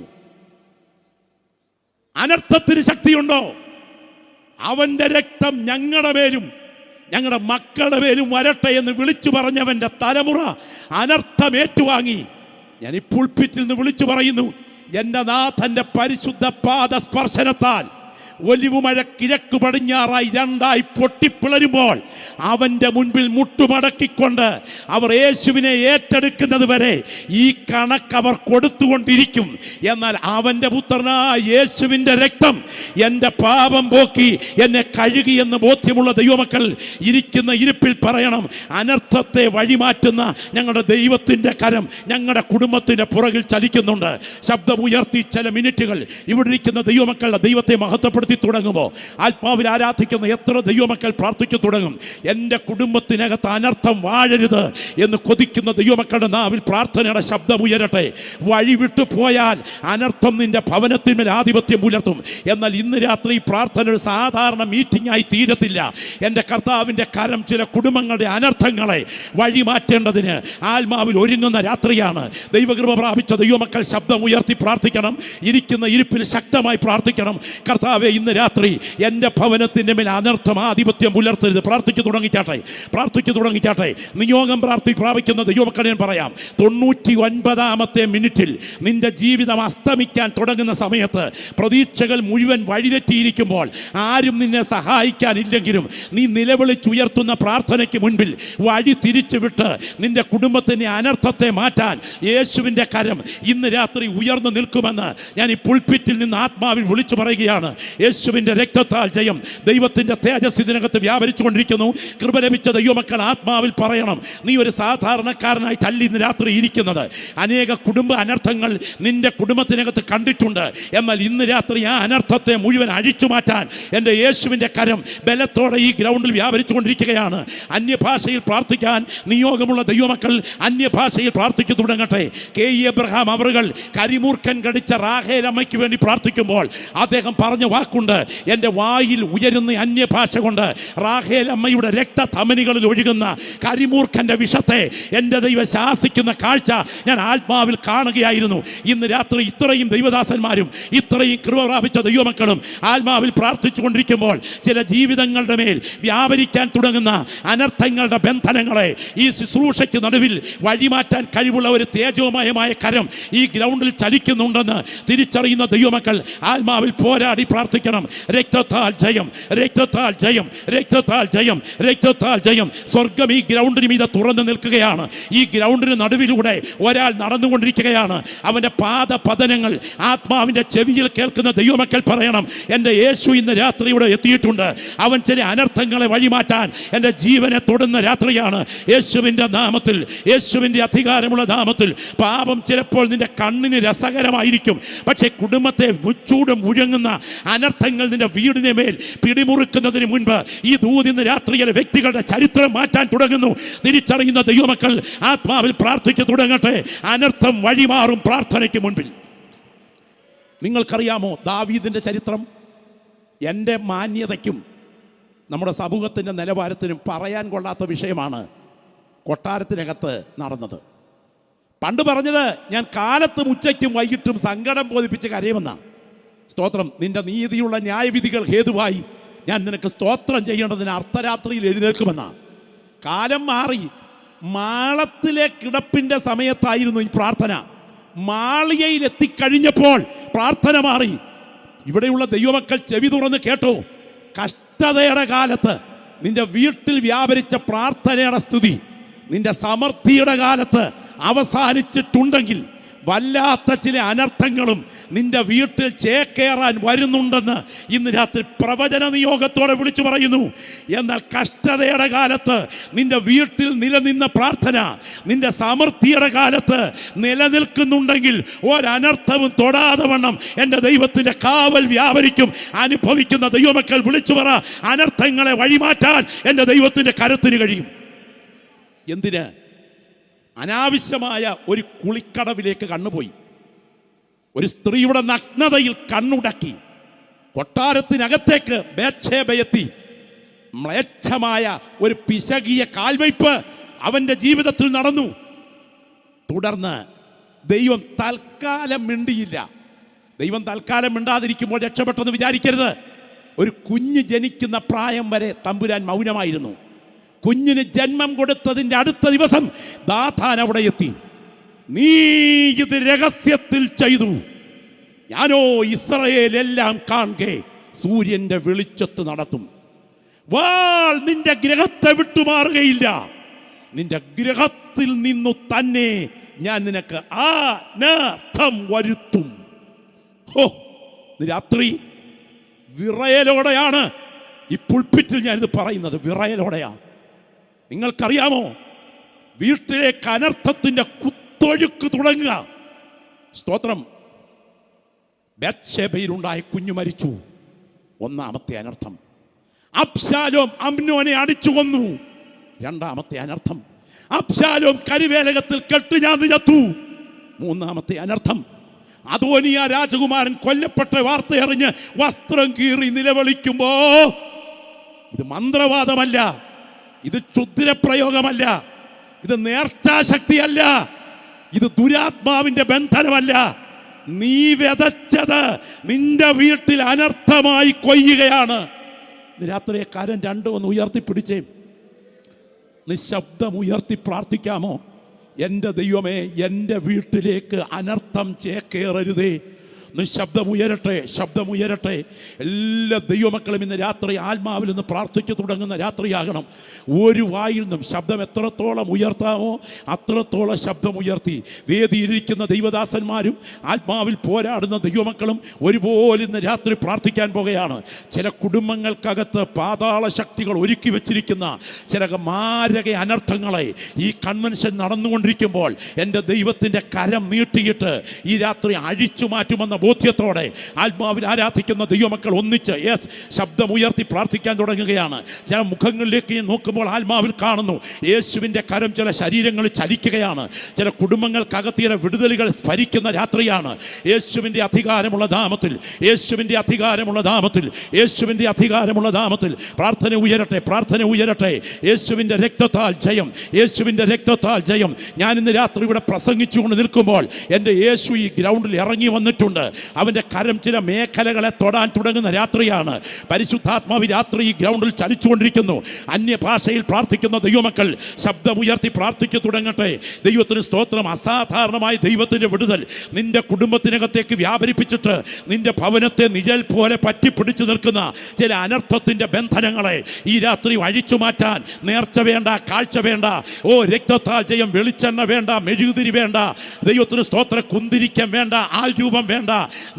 അനർത്ഥത്തിന് ശക്തിയുണ്ടോ? അവന്റെ രക്തം ഞങ്ങളുടെ മേലും ഞങ്ങളുടെ മക്കളുടെ പേരും വരട്ടെ എന്ന് വിളിച്ചു പറഞ്ഞവന്റെ തലമുറ അനർത്ഥം ഏറ്റുവാങ്ങി. ഞാൻ ഈ പുൾപിറ്റിൽ നിന്ന് വിളിച്ചു പറയുന്നു, എൻ്റെ നാഥന്റെ പരിശുദ്ധ പാദ സ്പർശനത്താൽ ഒലിവുമഴ കിഴക്ക് പടിഞ്ഞാറായി രണ്ടായി പൊട്ടിപ്പിളരുമ്പോൾ അവൻ്റെ മുൻപിൽ മുട്ടുമടക്കിക്കൊണ്ട് അവർ യേശുവിനെ ഏറ്റെടുക്കുന്നത് വരെ ഈ കണക്ക് അവർ കൊടുത്തുകൊണ്ടിരിക്കും. എന്നാൽ അവൻ്റെ പുത്രനായ യേശുവിൻ്റെ രക്തം എൻ്റെ പാപം പോക്കി എന്നെ കഴുകിയെന്ന് ബോധ്യമുള്ള ദൈവമക്കൾ ഇരിക്കുന്ന ഇരിപ്പിൽ പറയണം, അനർത്ഥത്തെ വഴിമാറ്റുന്ന ഞങ്ങളുടെ ദൈവത്തിൻ്റെ കരം ഞങ്ങളുടെ കുടുംബത്തിൻ്റെ പുറകിൽ ചലിക്കുന്നുണ്ട്. ശബ്ദമുയർത്തി ചില മിനിറ്റുകൾ ഇവിടെ ഇരിക്കുന്ന ദൈവമക്കളുടെ ദൈവത്തെ മഹത്വപ്പെടുത്തി തുടങ്ങുമ്പോൾ ആത്മാവിൽ ആരാധിക്കുന്ന എത്ര ദൈവമക്കൾ പ്രാർത്ഥിച്ചു തുടങ്ങും. എൻ്റെ കുടുംബത്തിനകത്ത് അനർത്ഥം വാഴരുത് എന്ന് കൊതിക്കുന്ന ദൈവമക്കളുടെ നാവിൽ പ്രാർത്ഥനയുടെ ശബ്ദം ഉയരട്ടെ. വഴി വിട്ടു പോയാൽ അനർത്ഥം നിന്റെ ഭവനത്തിന്മേൽ ആധിപത്യം പുലർത്തും. എന്നാൽ ഇന്ന് രാത്രി ഈ പ്രാർത്ഥന ഒരു സാധാരണ മീറ്റിംഗ് ആയി തീരത്തില്ല. എൻ്റെ കർത്താവിൻ്റെ കരം ചില കുടുംബങ്ങളുടെ അനർത്ഥങ്ങളെ വഴിമാറ്റേണ്ടതിന് ആത്മാവിൽ ഒരുങ്ങുന്ന രാത്രിയാണ്. ദൈവകൃപ പ്രാപിച്ച ദൈവമക്കൾ ശബ്ദം ഉയർത്തി പ്രാർത്ഥിക്കണം. ഇരിക്കുന്ന ഇരിപ്പിൽ ശക്തമായി പ്രാർത്ഥിക്കണം. കർത്താവെ, ഇന്ന് രാത്രി എൻ്റെ ഭവനത്തിൻ്റെ മേൽ അനർത്ഥം ആധിപത്യം പുലർത്തരുത്. പ്രാർത്ഥിച്ചു തുടങ്ങിച്ചാട്ടെ. നിയോഗം പ്രാപിക്കുന്ന ദൈവമക്കളെ ഞാൻ പറയാം, 99ാമത്തെ മിനിറ്റിൽ നിന്റെ ജീവിതം അസ്തമിക്കാൻ തുടങ്ങുന്ന സമയത്ത്, പ്രതീക്ഷകൾ മുഴുവൻ വഴിതെറ്റിയിരിക്കുമ്പോൾ, ആരും നിന്നെ സഹായിക്കാനില്ലെങ്കിലും നീ നിലവിളിച്ചുയർത്തുന്ന പ്രാർത്ഥനയ്ക്ക് മുൻപിൽ വഴി തിരിച്ചു വിട്ട് നിന്റെ കുടുംബത്തിൻ്റെ അനർത്ഥത്തെ മാറ്റാൻ യേശുവിൻ്റെ കരം ഇന്ന് രാത്രി ഉയർന്നു നിൽക്കുമെന്ന് ഞാൻ ഈ പുൾപിറ്റിൽ നിന്ന് ആത്മാവിൽ വിളിച്ചു പറയുകയാണ്. യേശുവിൻ്റെ രക്തത്താൽ ജയം. ദൈവത്തിൻ്റെ തേജസ് ഇതിനകത്ത് വ്യാപരിച്ചു കൊണ്ടിരിക്കുന്നു. കൃപ ലഭിച്ച ദൈവമക്കൾ ആത്മാവിൽ പറയണം, നീ ഒരു സാധാരണക്കാരനായിട്ടല്ല ഇന്ന് രാത്രി ഇരിക്കുന്നത്. അനേക കുടുംബ അനർത്ഥങ്ങൾ നിന്റെ കുടുംബത്തിനകത്ത് കണ്ടിട്ടുണ്ട്. എന്നാൽ ഇന്ന് രാത്രി ആ അനർത്ഥത്തെ മുഴുവൻ അഴിച്ചു മാറ്റാൻ എൻ്റെ യേശുവിൻ്റെ കരം ബലത്തോടെ ഈ ഗ്രൗണ്ടിൽ വ്യാപരിച്ചു കൊണ്ടിരിക്കുകയാണ്. അന്യഭാഷയിൽ പ്രാർത്ഥിക്കാൻ നിയോഗമുള്ള ദൈവമക്കൾ അന്യഭാഷയിൽ പ്രാർത്ഥിച്ചു തുടങ്ങട്ടെ. കെ ഇ എബ്രഹാം അവറുകൾ കരിമൂർഖൻ കടിച്ച റാഹേൽ അമ്മയ്ക്ക് വേണ്ടി പ്രാർത്ഥിക്കുമ്പോൾ അദ്ദേഹം പറഞ്ഞ വാക്കുണ്ട്, എൻ്റെ വായിൽ ഉയരുന്ന അന്യഭാഷ കൊണ്ട് റാഹേൽ അമ്മയുടെ രക്തധമനികളിൽ ഒഴുകുന്ന കരിമൂർഖൻ്റെ വിഷത്തെ എൻ്റെ ദൈവം ശാസിക്കുന്ന കാഴ്ച ഞാൻ ആത്മാവിൽ കാണുകയായിരുന്നു. ഇന്ന് രാത്രി ഇത്രയും ദൈവദാസന്മാരും ഇത്രയും കൃപ പ്രാപിച്ച ദൈവമക്കളും ആത്മാവിൽ പ്രാർത്ഥിച്ചു കൊണ്ടിരിക്കുമ്പോൾ ചില ജീവിതങ്ങളുടെ മേൽ വ്യാപരിക്കാൻ തുടങ്ങുന്ന അനർത്ഥങ്ങളുടെ ബന്ധനങ്ങളെ ഈ ശുശ്രൂഷയ്ക്ക് നടുവിൽ വഴിമാറ്റാൻ കഴിവുള്ള ഒരു തേജോമയമായ കരം ഈ ഗ്രൗണ്ടിൽ ചലിക്കുന്നുണ്ടെന്ന് തിരിച്ചറിയുന്ന ദൈവമക്കൾ ആത്മാവിൽ പോരാടി പ്രാർത്ഥിക്കണം. രക്തത്താൽ ജയം, രക്തത്താൽ ജയം, രക്തത്താൽ ജയം, രക്തത്താൽ ജയം. സ്വർഗം ഈ ഗ്രൗണ്ടിന് മീതെ തുറന്നു നിൽക്കുകയാണ്. ഈ ഗ്രൗണ്ടിന് നടുവിലൂടെ ഒരാൾ നടന്നുകൊണ്ടിരിക്കുകയാണ്. അവൻ്റെ പാദപതനങ്ങൾ ആത്മാവിൻ്റെ ചെവിയിൽ കേൾക്കുന്ന ദൈവമക്കൾ പറയണം, എൻ്റെ യേശു ഇന്ന് രാത്രി ഇവിടെ എത്തിയിട്ടുണ്ട്. അവൻ ചില അനർത്ഥങ്ങളെ വഴിമാറ്റാൻ എൻ്റെ ജീവനെ തൊടുന്ന രാത്രിയാണ്. യേശുവിൻ്റെ നാമത്തിൽ, യേശുവിൻ്റെ അധികാരമുള്ള നാമത്തിൽ. പാപം ചിലപ്പോൾ നിന്റെ കണ്ണിന് രസകരമായിരിക്കും, പക്ഷേ കുടുംബത്തെ ചൂടും മുഴങ്ങുന്ന അനർത്ഥങ്ങൾ നിന്റെ വീടിനെ മേൽ പിടിമുറുക്കുന്നതിന് മുൻപ് ഈ ദൂതിന്ന് രാത്രിയിലെ വ്യക്തികളുടെ ചരിത്രം മാറ്റാൻ തുടങ്ങുന്നു. തിരിച്ചറിയുന്ന ദൈവമക്കൾ ആത്മാവിൽ പ്രാർത്ഥിച്ചു തുടങ്ങട്ടെ. അനർത്ഥം വഴിമാറും പ്രാർത്ഥനയ്ക്ക് മുൻപിൽ. നിങ്ങൾക്കറിയാമോ ദാവീദിൻ്റെ ചരിത്രം? എൻ്റെ മാന്യതയ്ക്കും നമ്മുടെ സമൂഹത്തിൻ്റെ നിലവാരത്തിനും പറയാൻ കൊള്ളാത്ത വിഷയമാണ് കൊട്ടാരത്തിനകത്ത് നടന്നത്. പണ്ട് പറഞ്ഞത്, ഞാൻ കാലത്തും ഉച്ചയ്ക്കും വൈകിട്ടും സങ്കടം ബോധിപ്പിച്ച് കരയുമെന്നാണ്. സ്തോത്രം. നിന്റെ നീതിയുള്ള ന്യായവിധികൾ ഹേതുവായി ഞാൻ നിനക്ക് സ്തോത്രം ചെയ്യേണ്ടതിന് അർദ്ധരാത്രിയിൽ എഴുന്നേൽക്കുമെന്നാണ്. കാലം മാറി. മാളത്തിലെ കിടപ്പിൻ്റെ സമയത്തായിരുന്നു ഈ പ്രാർത്ഥന. മാളികയിൽ എത്തിക്കഴിഞ്ഞപ്പോൾ പ്രാർത്ഥന മാറി. ഇവിടെയുള്ള ദൈവമക്കൾ ചെവി തുറന്ന് കേട്ടോ. കഷ്ടതയുടെ കാലത്ത് നിന്റെ വീട്ടിൽ വ്യാപരിച്ച പ്രാർത്ഥനയുടെ സ്തുതി നിന്റെ സമൃദ്ധിയുടെ കാലത്ത് അവസാനിച്ചിട്ടുണ്ടെങ്കിൽ വല്ലാത്ത ചില അനർത്ഥങ്ങളും നിന്റെ വീട്ടിൽ ചേക്കേറാൻ വരുന്നുണ്ടെന്ന് ഇന്ന് രാത്രി പ്രവചന നിയോഗത്തോടെ വിളിച്ചു പറയുന്നു. എന്നാൽ കഷ്ടതയുടെ കാലത്ത് നിന്റെ വീട്ടിൽ നിലനിന്ന പ്രാർത്ഥന നിന്റെ സമൃദ്ധിയുടെ കാലത്ത് നിലനിൽക്കുന്നുണ്ടെങ്കിൽ ഒരനർത്ഥവും തൊടാതെ വണ്ണം എൻ്റെ ദൈവത്തിൻ്റെ കാവൽ വ്യാപരിക്കും. അനുഭവിക്കുന്ന ദൈവമക്കൾ വിളിച്ചു പറ, അനർത്ഥങ്ങളെ വഴിമാറ്റാൻ എൻ്റെ ദൈവത്തിൻ്റെ കരത്തിന് കഴിയും. എന്തിന്? അനാവശ്യമായ ഒരു കുളിക്കടവിലേക്ക് കണ്ണുപോയി. ഒരു സ്ത്രീയുടെ നഗ്നതയിൽ കണ്ണുടക്കി കൊട്ടാരത്തിനകത്തേക്ക് ബേത്ശേബയെത്തി. മ്ലേച്ഛമായ ഒരു പിശകിയ കാൽവയ്പ് അവൻ്റെ ജീവിതത്തിൽ നടന്നു. തുടർന്ന് ദൈവം തൽക്കാലം മിണ്ടിയില്ല. ദൈവം തൽക്കാലം മിണ്ടാതിരിക്കുമ്പോൾ രക്ഷപ്പെട്ടെന്ന് വിചാരിക്കരുത്. ഒരു കുഞ്ഞ് ജനിക്കുന്ന പ്രായം വരെ തമ്പുരാൻ മൗനമായിരുന്നു. കുഞ്ഞിന് ജന്മം കൊടുത്തതിൻ്റെ അടുത്ത ദിവസം ദാഥാൻ അവിടെ എത്തി. നീ ഇത് രഹസ്യത്തിൽ ചെയ്തു, ഞാനോ ഇസ്രായേലെല്ലാം കാണെ സൂര്യന്റെ വെളിച്ചത്ത് നടത്തും. വാൾ നിന്റെ ഗ്രഹത്തെ വിട്ടുമാറുകയില്ല. നിന്റെ ഗ്രഹത്തിൽ നിന്നു തന്നെ ഞാൻ നിനക്ക് അനർത്ഥം വരുത്തും. രാത്രി വിറയലോടെയാണ് ഈ പുൾപിറ്റിൽ ഞാനിത് പറയുന്നത്. വിറയലോടെയാ. നിങ്ങൾക്കറിയാമോ, വീട്ടിലേക്ക് അനർത്ഥത്തിന്റെ കുത്തൊഴുക്ക് തുടങ്ങുക. സ്തോത്രം. ബത്ശേബയിലുണ്ടായ കുഞ്ഞു മരിച്ചു. ഒന്നാമത്തെ അനർത്ഥം. അബ്ശാലോം അമ്നോനെ അടിച്ചു കൊന്നു. രണ്ടാമത്തെ അനർത്ഥം. അബ്ശാലോം കരിവേലകത്തിൽ കെട്ടുഞാന്ന് ചത്തു. മൂന്നാമത്തെ അനർത്ഥം. അദോനിയ രാജകുമാരൻ കൊല്ലപ്പെട്ട വാർത്തയറിഞ്ഞ് വസ്ത്രം കീറി നിലവിളിക്കുമ്പോ ഇത് മന്ത്രവാദമല്ല, ഇത് ക്ഷുദ്രപ്രയോഗമല്ല, ഇത് നേർച്ചാശക്തിയല്ല, ഇത് ദുരാത്മാവിന്റെ ബന്ധനമല്ല. നീ വിതച്ചത് നിന്റെ വീട്ടിൽ അനർത്ഥമായി കൊയ്യുകയാണ്. രാത്രിയെ കാരൻ രണ്ടും ഒന്ന് ഉയർത്തിപ്പിടിച്ചേ. നിശബ്ദം ഉയർത്തി പ്രാർത്ഥിക്കാമോ? എൻ്റെ ദൈവമേ, എൻ്റെ വീട്ടിലേക്ക് അനർത്ഥം ചേക്കേറരുതേ. ശബ്ദമുയരട്ടെ, ശബ്ദമുയരട്ടെ. എല്ലാ ദൈവമക്കളും ഇന്ന് രാത്രി ആത്മാവിൽ നിന്ന് പ്രാർത്ഥിച്ചു തുടങ്ങുന്ന രാത്രിയാകണം. ഒരു വായിൽ നിന്നും ശബ്ദം എത്രത്തോളം ഉയർത്താമോ അത്രത്തോളം ശബ്ദമുയർത്തി വേദിയിരിക്കുന്ന ദൈവദാസന്മാരും ആത്മാവിൽ പോരാടുന്ന ദൈവമക്കളും ഒരുപോലെ ഇന്ന് രാത്രി പ്രാർത്ഥിക്കാൻ പോകുകയാണ്. ചില കുടുംബങ്ങൾക്കകത്ത് പാതാള ശക്തികൾ ഒരുക്കി വെച്ചിരിക്കുന്ന ചില മാരക അനർത്ഥങ്ങളെ ഈ കൺവെൻഷൻ നടന്നുകൊണ്ടിരിക്കുമ്പോൾ എൻ്റെ ദൈവത്തിൻ്റെ കരം നീട്ടിയിട്ട് ഈ രാത്രി അഴിച്ചു മാറ്റുമെന്ന ബോധ്യത്തോടെ ആത്മാവിൽ ആരാധിക്കുന്ന ദൈവമക്കൾ ഒന്നിച്ച് ശബ്ദമുയർത്തി പ്രാർത്ഥിക്കാൻ തുടങ്ങുകയാണ്. ചില മുഖങ്ങളിലേക്ക് നോക്കുമ്പോൾ ആത്മാവിൽ കാണുന്നു യേശുവിൻ്റെ കരം ചില ശരീരങ്ങളിൽ ചലിക്കുകയാണ്. ചില കുടുംബങ്ങൾക്കകത്തിയ വിടുതലുകൾ സ്ഫരിക്കുന്ന രാത്രിയാണ്. യേശുവിൻ്റെ അധികാരമുള്ള നാമത്തിൽ, യേശുവിൻ്റെ അധികാരമുള്ള നാമത്തിൽ, യേശുവിൻ്റെ അധികാരമുള്ള നാമത്തിൽ പ്രാർത്ഥന ഉയരട്ടെ, പ്രാർത്ഥന ഉയരട്ടെ. യേശുവിൻ്റെ രക്തത്താൽ ജയം, യേശുവിൻ്റെ രക്തത്താൽ ജയം. ഞാൻ ഇന്ന് രാത്രി ഇവിടെ പ്രസംഗിച്ചുകൊണ്ട് നിൽക്കുമ്പോൾ എൻ്റെ യേശു ഈ ഗ്രൗണ്ടിൽ ഇറങ്ങി വന്നിട്ടുണ്ട്. അവൻ്റെ കരം ചില മേഖലകളെ തൊടാൻ തുടങ്ങുന്ന രാത്രിയാണ്. പരിശുദ്ധാത്മാവ് രാത്രി ഈ ഗ്രൗണ്ടിൽ ചലിച്ചുകൊണ്ടിരിക്കുന്നു. അന്യഭാഷയിൽ പ്രാർത്ഥിക്കുന്ന ദൈവമക്കൾ ശബ്ദമുയർത്തി പ്രാർത്ഥിച്ചു തുടങ്ങട്ടെ. ദൈവത്തിന് സ്തോത്രം. അസാധാരണമായ ദൈവത്തിൻ്റെ വിടുതൽ നിന്റെ കുടുംബത്തിനകത്തേക്ക് വ്യാപരിപ്പിച്ചിട്ട് നിന്റെ ഭവനത്തെ നിഴൽ പോലെ പറ്റിപ്പിടിച്ചു നിൽക്കുന്ന ചില അനർത്ഥത്തിൻ്റെ ബന്ധനങ്ങളെ ഈ രാത്രി അഴിച്ചു മാറ്റാൻ നേർച്ച വേണ്ട, കാഴ്ച വേണ്ട, രക്തത്താൽ ജയം, വെളിച്ചെണ്ണ വേണ്ട, മെഴുകുതിരി വേണ്ട, ദൈവത്തിന് സ്തോത്ര കുന്തിരിക്കം വേണ്ട, ആൾ രൂപം വേണ്ട,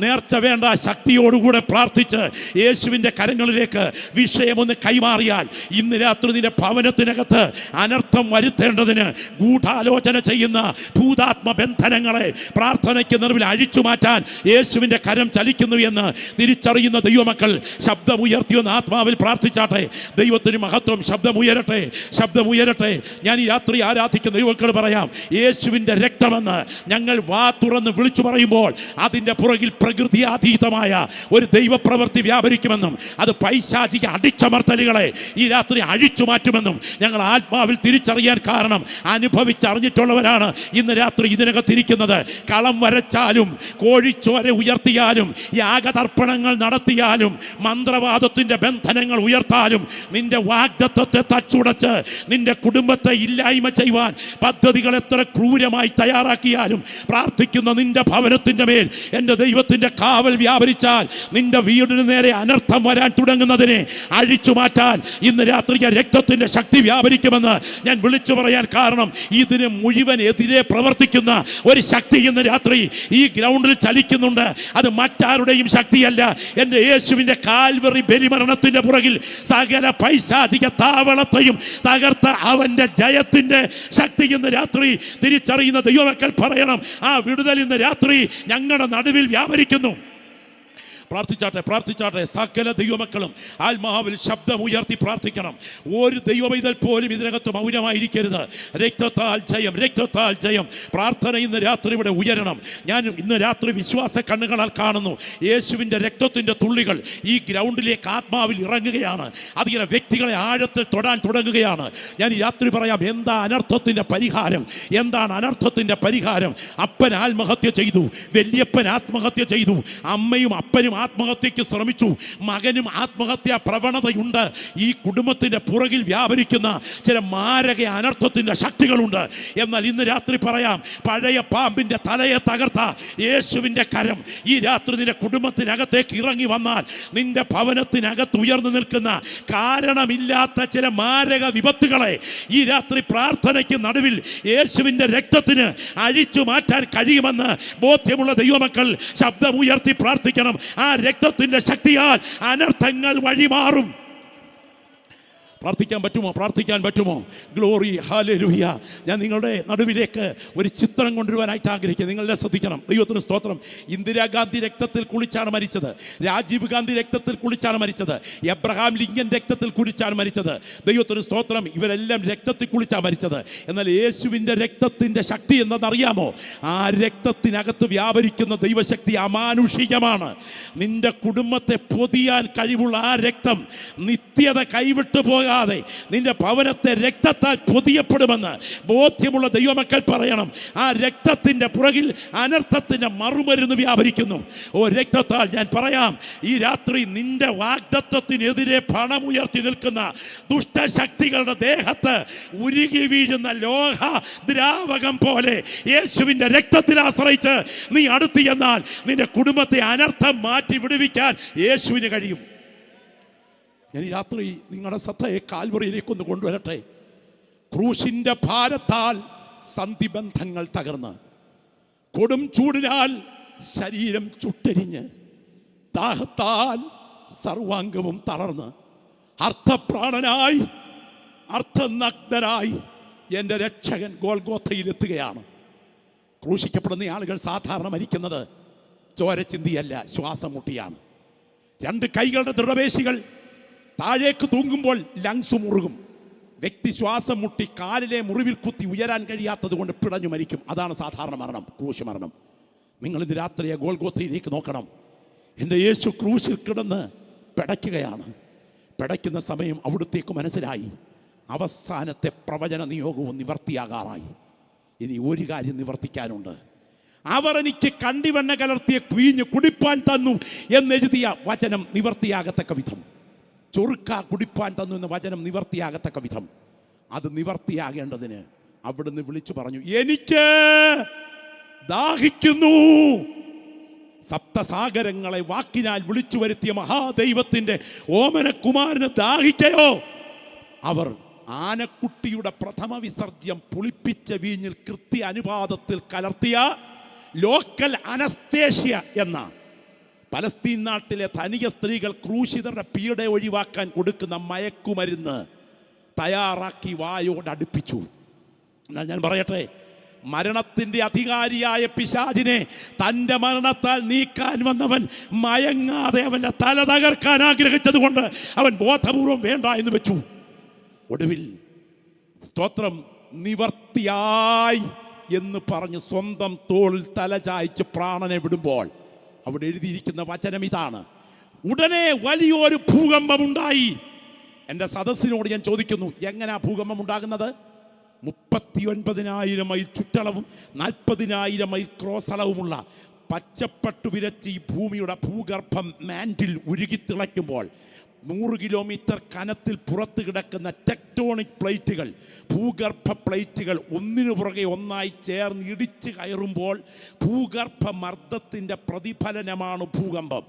നേർച്ച വേണ്ട. ശക്തിയോടുകൂടെ പ്രാർത്ഥിച്ച് യേശുവിൻ്റെ കരങ്ങളിലേക്ക് വിഷയമൊന്ന് കൈമാറിയാൽ ഇന്ന് രാത്രി നിന്റെ ഭവനത്തിനകത്ത് അനർത്ഥം വരുത്തേണ്ടതിന് ഗൂഢാലോചന ചെയ്യുന്ന ഭൂതാത്മ ബന്ധനങ്ങളെ പ്രാർത്ഥനയ്ക്ക് നിറവിൽ അഴിച്ചു മാറ്റാൻ യേശുവിൻ്റെ കരം ചലിക്കുന്നു എന്ന് തിരിച്ചറിയുന്ന ദൈവമക്കൾ ശബ്ദമുയർത്തിയൊന്ന് ആത്മാവിൽ പ്രാർത്ഥിച്ചാട്ടെ. ദൈവത്തിന് മഹത്വം. ശബ്ദമുയരട്ടെ, ശബ്ദമുയരട്ടെ. ഞാൻ ഈ രാത്രി ആരാധിക്കുന്ന ദൈവമക്കൾ പറയാം, യേശുവിൻ്റെ രക്തമെന്ന് ഞങ്ങൾ വാ തുറന്ന് വിളിച്ചു പറയുമ്പോൾ അതിൻ്റെ പുറകിൽ പ്രകൃതിയാതീതമായ ഒരു ദൈവപ്രവൃത്തി വ്യാപരിക്കുമെന്നും അത് പൈശാചിക അടിച്ചമർത്തലുകളെ ഈ രാത്രി അഴിച്ചു മാറ്റുമെന്നും ഞങ്ങൾ ആത്മാവിൽ തിരിച്ചറിയാൻ കാരണം അനുഭവിച്ചറിഞ്ഞിട്ടുള്ളവരാണ് ഇന്ന് രാത്രി ഇതിനകത്തിരിക്കുന്നത്. കളം വരച്ചാലും കോഴിച്ചോര ഉയർത്തിയാലും യാഗതർപ്പണങ്ങൾ നടത്തിയാലും മന്ത്രവാദത്തിന്റെ ബന്ധനങ്ങൾ ഉയർത്താലും നിന്റെ വാഗ്ദത്തത്തെ തച്ചുടച്ച് നിന്റെ കുടുംബത്തെ ഇല്ലായ്മ ചെയ്യുവാൻ പദ്ധതികൾ എത്ര ക്രൂരമായി തയ്യാറാക്കിയാലും പ്രാർത്ഥിക്കുന്ന നിന്റെ ഭവനത്തിന്റെ മേൽ എൻ്റെ ദൈവത്തിന്റെ കാവൽ വ്യാപരിച്ചാൽ നിന്റെ വീടിന് നേരെ അനർത്ഥം വരാൻ തുടങ്ങുന്നതിനെ അഴിച്ചു മാറ്റാൻ ഇന്ന് രാത്രി രക്തത്തിന്റെ ശക്തി വ്യാപരിക്കുമെന്ന് ഞാൻ വിളിച്ചു പറയാൻ കാരണം ഇതിന് മുഴുവൻ എതിരെ പ്രവർത്തിക്കുന്ന ഒരു ശക്തി ഇന്ന് രാത്രി ഈ ഗ്രൗണ്ടിൽ ചലിക്കുന്നുണ്ട്. അത് മറ്റാരുടെയും ശക്തിയല്ല, എൻ്റെ യേശുവിൻ്റെ കാൽവറി ബലിമരണത്തിന്റെ പുറകിൽ സകല പൈശാചിക താവളത്തെയും തകർത്ത അവന്റെ ജയത്തിന്റെ ശക്തി ഇന്ന് രാത്രി തിരിച്ചറിയുന്ന ദൈവമക്കൾ പറയണം, ആ വിടുതൽ ഇന്ന് രാത്രി ഞങ്ങളുടെ നടുവിൽ വ്യാപരിക്കുന്നു. പ്രാർത്ഥിച്ചാട്ടെ. സകല ദൈവമക്കളും ആത്മാവിൽ ശബ്ദമുയർത്തി പ്രാർത്ഥിക്കണം. ഒരു ദൈവമൈതൽ പോലും ഇതിനകത്ത് മൗനമായിരിക്കരുത്. രക്തത്താൽ ജയം. പ്രാർത്ഥന ഇന്ന് രാത്രി ഇവിടെ ഉയരണം. ഞാൻ ഇന്ന് രാത്രി വിശ്വാസ കണ്ണുകളാൽ കാണുന്നു, യേശുവിൻ്റെ രക്തത്തിൻ്റെ തുള്ളികൾ ഈ ഗ്രൗണ്ടിലേക്ക് ആത്മാവിൽ ഇറങ്ങുകയാണ്. അതിങ്ങനെ വ്യക്തികളെ ആഴത്തിൽ തൊടാൻ തുടങ്ങുകയാണ്. ഞാൻ ഈ രാത്രി പറയാം, എന്താണ് അനർത്ഥത്തിൻ്റെ പരിഹാരം? അപ്പൻ ആത്മഹത്യ ചെയ്തു, വല്യപ്പൻ ആത്മഹത്യ ചെയ്തു, അമ്മയും അപ്പനും ആത്മഹത്യക്ക് ശ്രമിച്ചു, മകനും ആത്മഹത്യാ പ്രവണതയുണ്ട്. ഈ കുടുംബത്തിന്റെ പുറകിൽ വ്യാപരിക്കുന്ന ചില മാരക അനർത്ഥത്തിന്റെ ശക്തികളുണ്ട്. എന്നാൽ ഇന്ന് രാത്രി പറയാം, പഴയ പാമ്പിന്റെ തലയെ തകർത്ത യേശുവിന്റെ കരം ഈ രാത്രി നിന്റെ കുടുംബത്തിനകത്തേക്ക് ഇറങ്ങി വന്നാൽ നിന്റെ ഭവനത്തിനകത്ത് ഉയർന്നു നിൽക്കുന്ന കാരണമില്ലാത്ത ചില മാരക വിപത്തുകളെ ഈ രാത്രി പ്രാർത്ഥനയ്ക്ക് നടുവിൽ യേശുവിന്റെ രക്തത്തിന് അഴിച്ചു മാറ്റാൻ കഴിയുമെന്ന് ബോധ്യമുള്ള ദൈവമക്കൾ ശബ്ദമുയർത്തി പ്രാർത്ഥിക്കണം. ആ രക്തത്തിന്റെ ശക്തിയാൽ അനർത്ഥങ്ങൾ വഴിമാറും. പ്രാർത്ഥിക്കാൻ പറ്റുമോ? Glory, hallelujah. ഞാൻ നിങ്ങളുടെ നടുവിലേക്ക് ഒരു ചിത്രം കൊണ്ടുവരുവാനായിട്ട് ആഗ്രഹിക്കുന്നു. നിങ്ങളെ ശ്രദ്ധിക്കണം. ദൈവത്തിന് സ്തോത്രം. ഇന്ദിരാഗാന്ധി രക്തത്തിൽ കുളിച്ചാണ് മരിച്ചത്, രാജീവ് ഗാന്ധി രക്തത്തിൽ കുളിച്ചാണ് മരിച്ചത്, എബ്രഹാം ലിങ്കൻ രക്തത്തിൽ കുളിച്ചാണ് മരിച്ചത്. ദൈവത്തിന് സ്തോത്രം. ഇവരെല്ലാം രക്തത്തിൽ കുളിച്ചാണ് മരിച്ചത്. എന്നാൽ യേശുവിൻ്റെ രക്തത്തിൻ്റെ ശക്തി എന്തെന്നറിയാമോ? ആ രക്തത്തിനകത്ത് വ്യാപരിക്കുന്ന ദൈവശക്തി അമാനുഷികമാണ്. നിന്റെ കുടുംബത്തെ പൊതിയാൻ കഴിവുള്ള ആ രക്തം നിത്യത കൈവിട്ടു പോകാതെ നിന്റെ ഭവനത്തെ രക്തത്താൽ പൊതിയപ്പെടുമെന്ന് ബോധ്യമുള്ള ദൈവമക്കൾ പറയണം. ആ രക്തത്തിന്റെ പുറകിൽ അനർത്ഥത്തിന്റെ മറുമരുന്ന് വ്യാപരിക്കുന്നു. ഓ രക്തത്താൽ ഞാൻ പറയാം, ഈ രാത്രി നിന്റെ വാഗ്ദത്തത്തിനെതിരെ പണമുയർത്തി നിൽക്കുന്ന ദുഷ്ടശക്തികളുടെ ദേഹത്ത് ഉരുകി വീഴുന്ന ലോഹ ദ്രാവകം പോലെ യേശുവിന്റെ രക്തത്തിൽ ആശ്രയിച്ച് നീ അടുത്ത് ചെന്നാൽ നിന്റെ കുടുംബത്തെ അനർത്ഥം മാറ്റി വിടുവിക്കാൻ യേശുവിന് കഴിയും. ഞാൻ ഈ രാത്രി നിങ്ങളുടെ ശ്രദ്ധയെ കാൽവറിയിലേക്കൊന്ന് കൊണ്ടുവരട്ടെ. ക്രൂശിന്റെ ഭാരത്താൽ സന്ധിബന്ധങ്ങൾ തകർന്ന്, കൊടും ചൂടിനാൽ ശരീരം ചുട്ടരിഞ്ഞ്, ദാഹത്താൽ സർവാംഗവും തളർന്ന്, അർത്ഥപ്രാണനായി അർത്ഥനഗ്നനായി എൻ്റെ രക്ഷകൻ ഗോൽഗോഥയിലെത്തുകയാണ്. ക്രൂശിക്കപ്പെടുന്ന ആളുകൾ സാധാരണ മരിക്കുന്നത് ചോര ചിന്തിയല്ല, ശ്വാസം മുട്ടിയാണ്. രണ്ട് കൈകളുടെ ദൃഢപേശികൾ താഴേക്ക് തൂങ്ങുമ്പോൾ ലങ്സ് മുറുകും. വ്യക്തി ശ്വാസം മുട്ടി കാലിലെ മുറിവിൽ കുത്തി ഉയരാൻ കഴിയാത്തത് കൊണ്ട് പിടഞ്ഞു മരിക്കും. അതാണ് സാധാരണ മരണം, ക്രൂശ് മരണം. നിങ്ങളിത് രാത്രിയെ ഗോൽഗോഥയിലേക്ക് നോക്കണം. എൻ്റെ യേശു ക്രൂശിൽ കിടന്ന് പിടയ്ക്കുകയാണ്. പിടയ്ക്കുന്ന സമയം അവിടുത്തേക്ക് മനസ്സിലായി, അവസാനത്തെ പ്രവചന നിയോഗവും നിവർത്തിയാകാറായി. ഇനി ഒരു കാര്യം നിവർത്തിക്കാനുണ്ട്. അവർ എനിക്ക് കണ്ടിവെണ്ണ കലർത്തിയ വീഞ്ഞ് കുടിപ്പാൻ തന്നു എന്നെഴുതിയ വചനം നിവർത്തിയാകത്തക്ക വിധം, ചൊറുക്ക കുടിപ്പാൻ തന്നു എന്ന വചനം നിവർത്തിയാകത്തക്ക വിധം, അത് നിവർത്തിയാകേണ്ടതിന് അവിടുന്ന് വിളിച്ചു പറഞ്ഞു, എനിക്ക് ദാഹിക്കുന്നു. സപ്തസാഗരങ്ങളെ വാക്കിനാൽ വിളിച്ചു വരുത്തിയ മഹാദൈവത്തിന്റെ ഓമനകുമാരന് ദാഹിക്കയോ? അവർ ആനക്കുട്ടിയുടെ പ്രഥമ വിസർജ്യം പുളിപ്പിച്ച വീഞ്ഞിൽ കൃത്യ അനുപാതത്തിൽ കലർത്തിയ ലോക്കൽ അനസ്തേഷ്യ എന്ന പലസ്തീൻ നാട്ടിലെ ധനിക സ്ത്രീകൾ ക്രൂശിതരുടെ പീഡ ഒഴിവാക്കാൻ കൊടുക്കുന്ന മയക്കുമരുന്ന് തയ്യാറാക്കി വായോട് അടുപ്പിച്ചു. എന്നാൽ ഞാൻ പറയട്ടെ, മരണത്തിൻ്റെ അധികാരിയായ പിശാചിനെ തൻ്റെ മരണത്താൽ നീക്കാൻ വന്നവൻ മയങ്ങാതെ അവൻ്റെ തല തകർക്കാൻ ആഗ്രഹിച്ചത് കൊണ്ട് അവൻ ബോധപൂർവം വേണ്ട എന്ന് വെച്ചു. ഒടുവിൽ സ്തോത്രം നിവർത്തിയായി എന്ന് പറഞ്ഞ് സ്വന്തം തോളിൽ തല ചായ്ച്ച് പ്രാണനെ വിടുമ്പോൾ അവിടെ എഴുതിയിരിക്കുന്ന വചനം ഇതാണ്: ഉടനെ വലിയൊരു ഭൂകമ്പമുണ്ടായി. എൻ്റെ സദസ്സിനോട് ഞാൻ ചോദിക്കുന്നു, എങ്ങനെയാ ഭൂകമ്പം ഉണ്ടാകുന്നത്? 39,000 മൈൽ ചുറ്റളവും 40,000 മൈൽ ക്രോസ് അളവുമുള്ള പച്ചപ്പട്ടു വിരച്ച് ഈ ഭൂമിയുടെ ഭൂഗർഭം മാൻഡിൽ ഉരുകിത്തിളയ്ക്കുമ്പോൾ 100 കിലോമീറ്റർ കനത്തിൽ പുറത്ത് കിടക്കുന്ന ടെക്ടോണിക് പ്ലേറ്റുകൾ, ഭൂഗർഭ പ്ലേറ്റുകൾ ഒന്നിനു പുറകെ ഒന്നായി ചേർന്ന് ഇടിച്ച് കയറുമ്പോൾ ഭൂഗർഭ മർദ്ദത്തിൻ്റെ പ്രതിഫലനമാണ് ഭൂകമ്പം.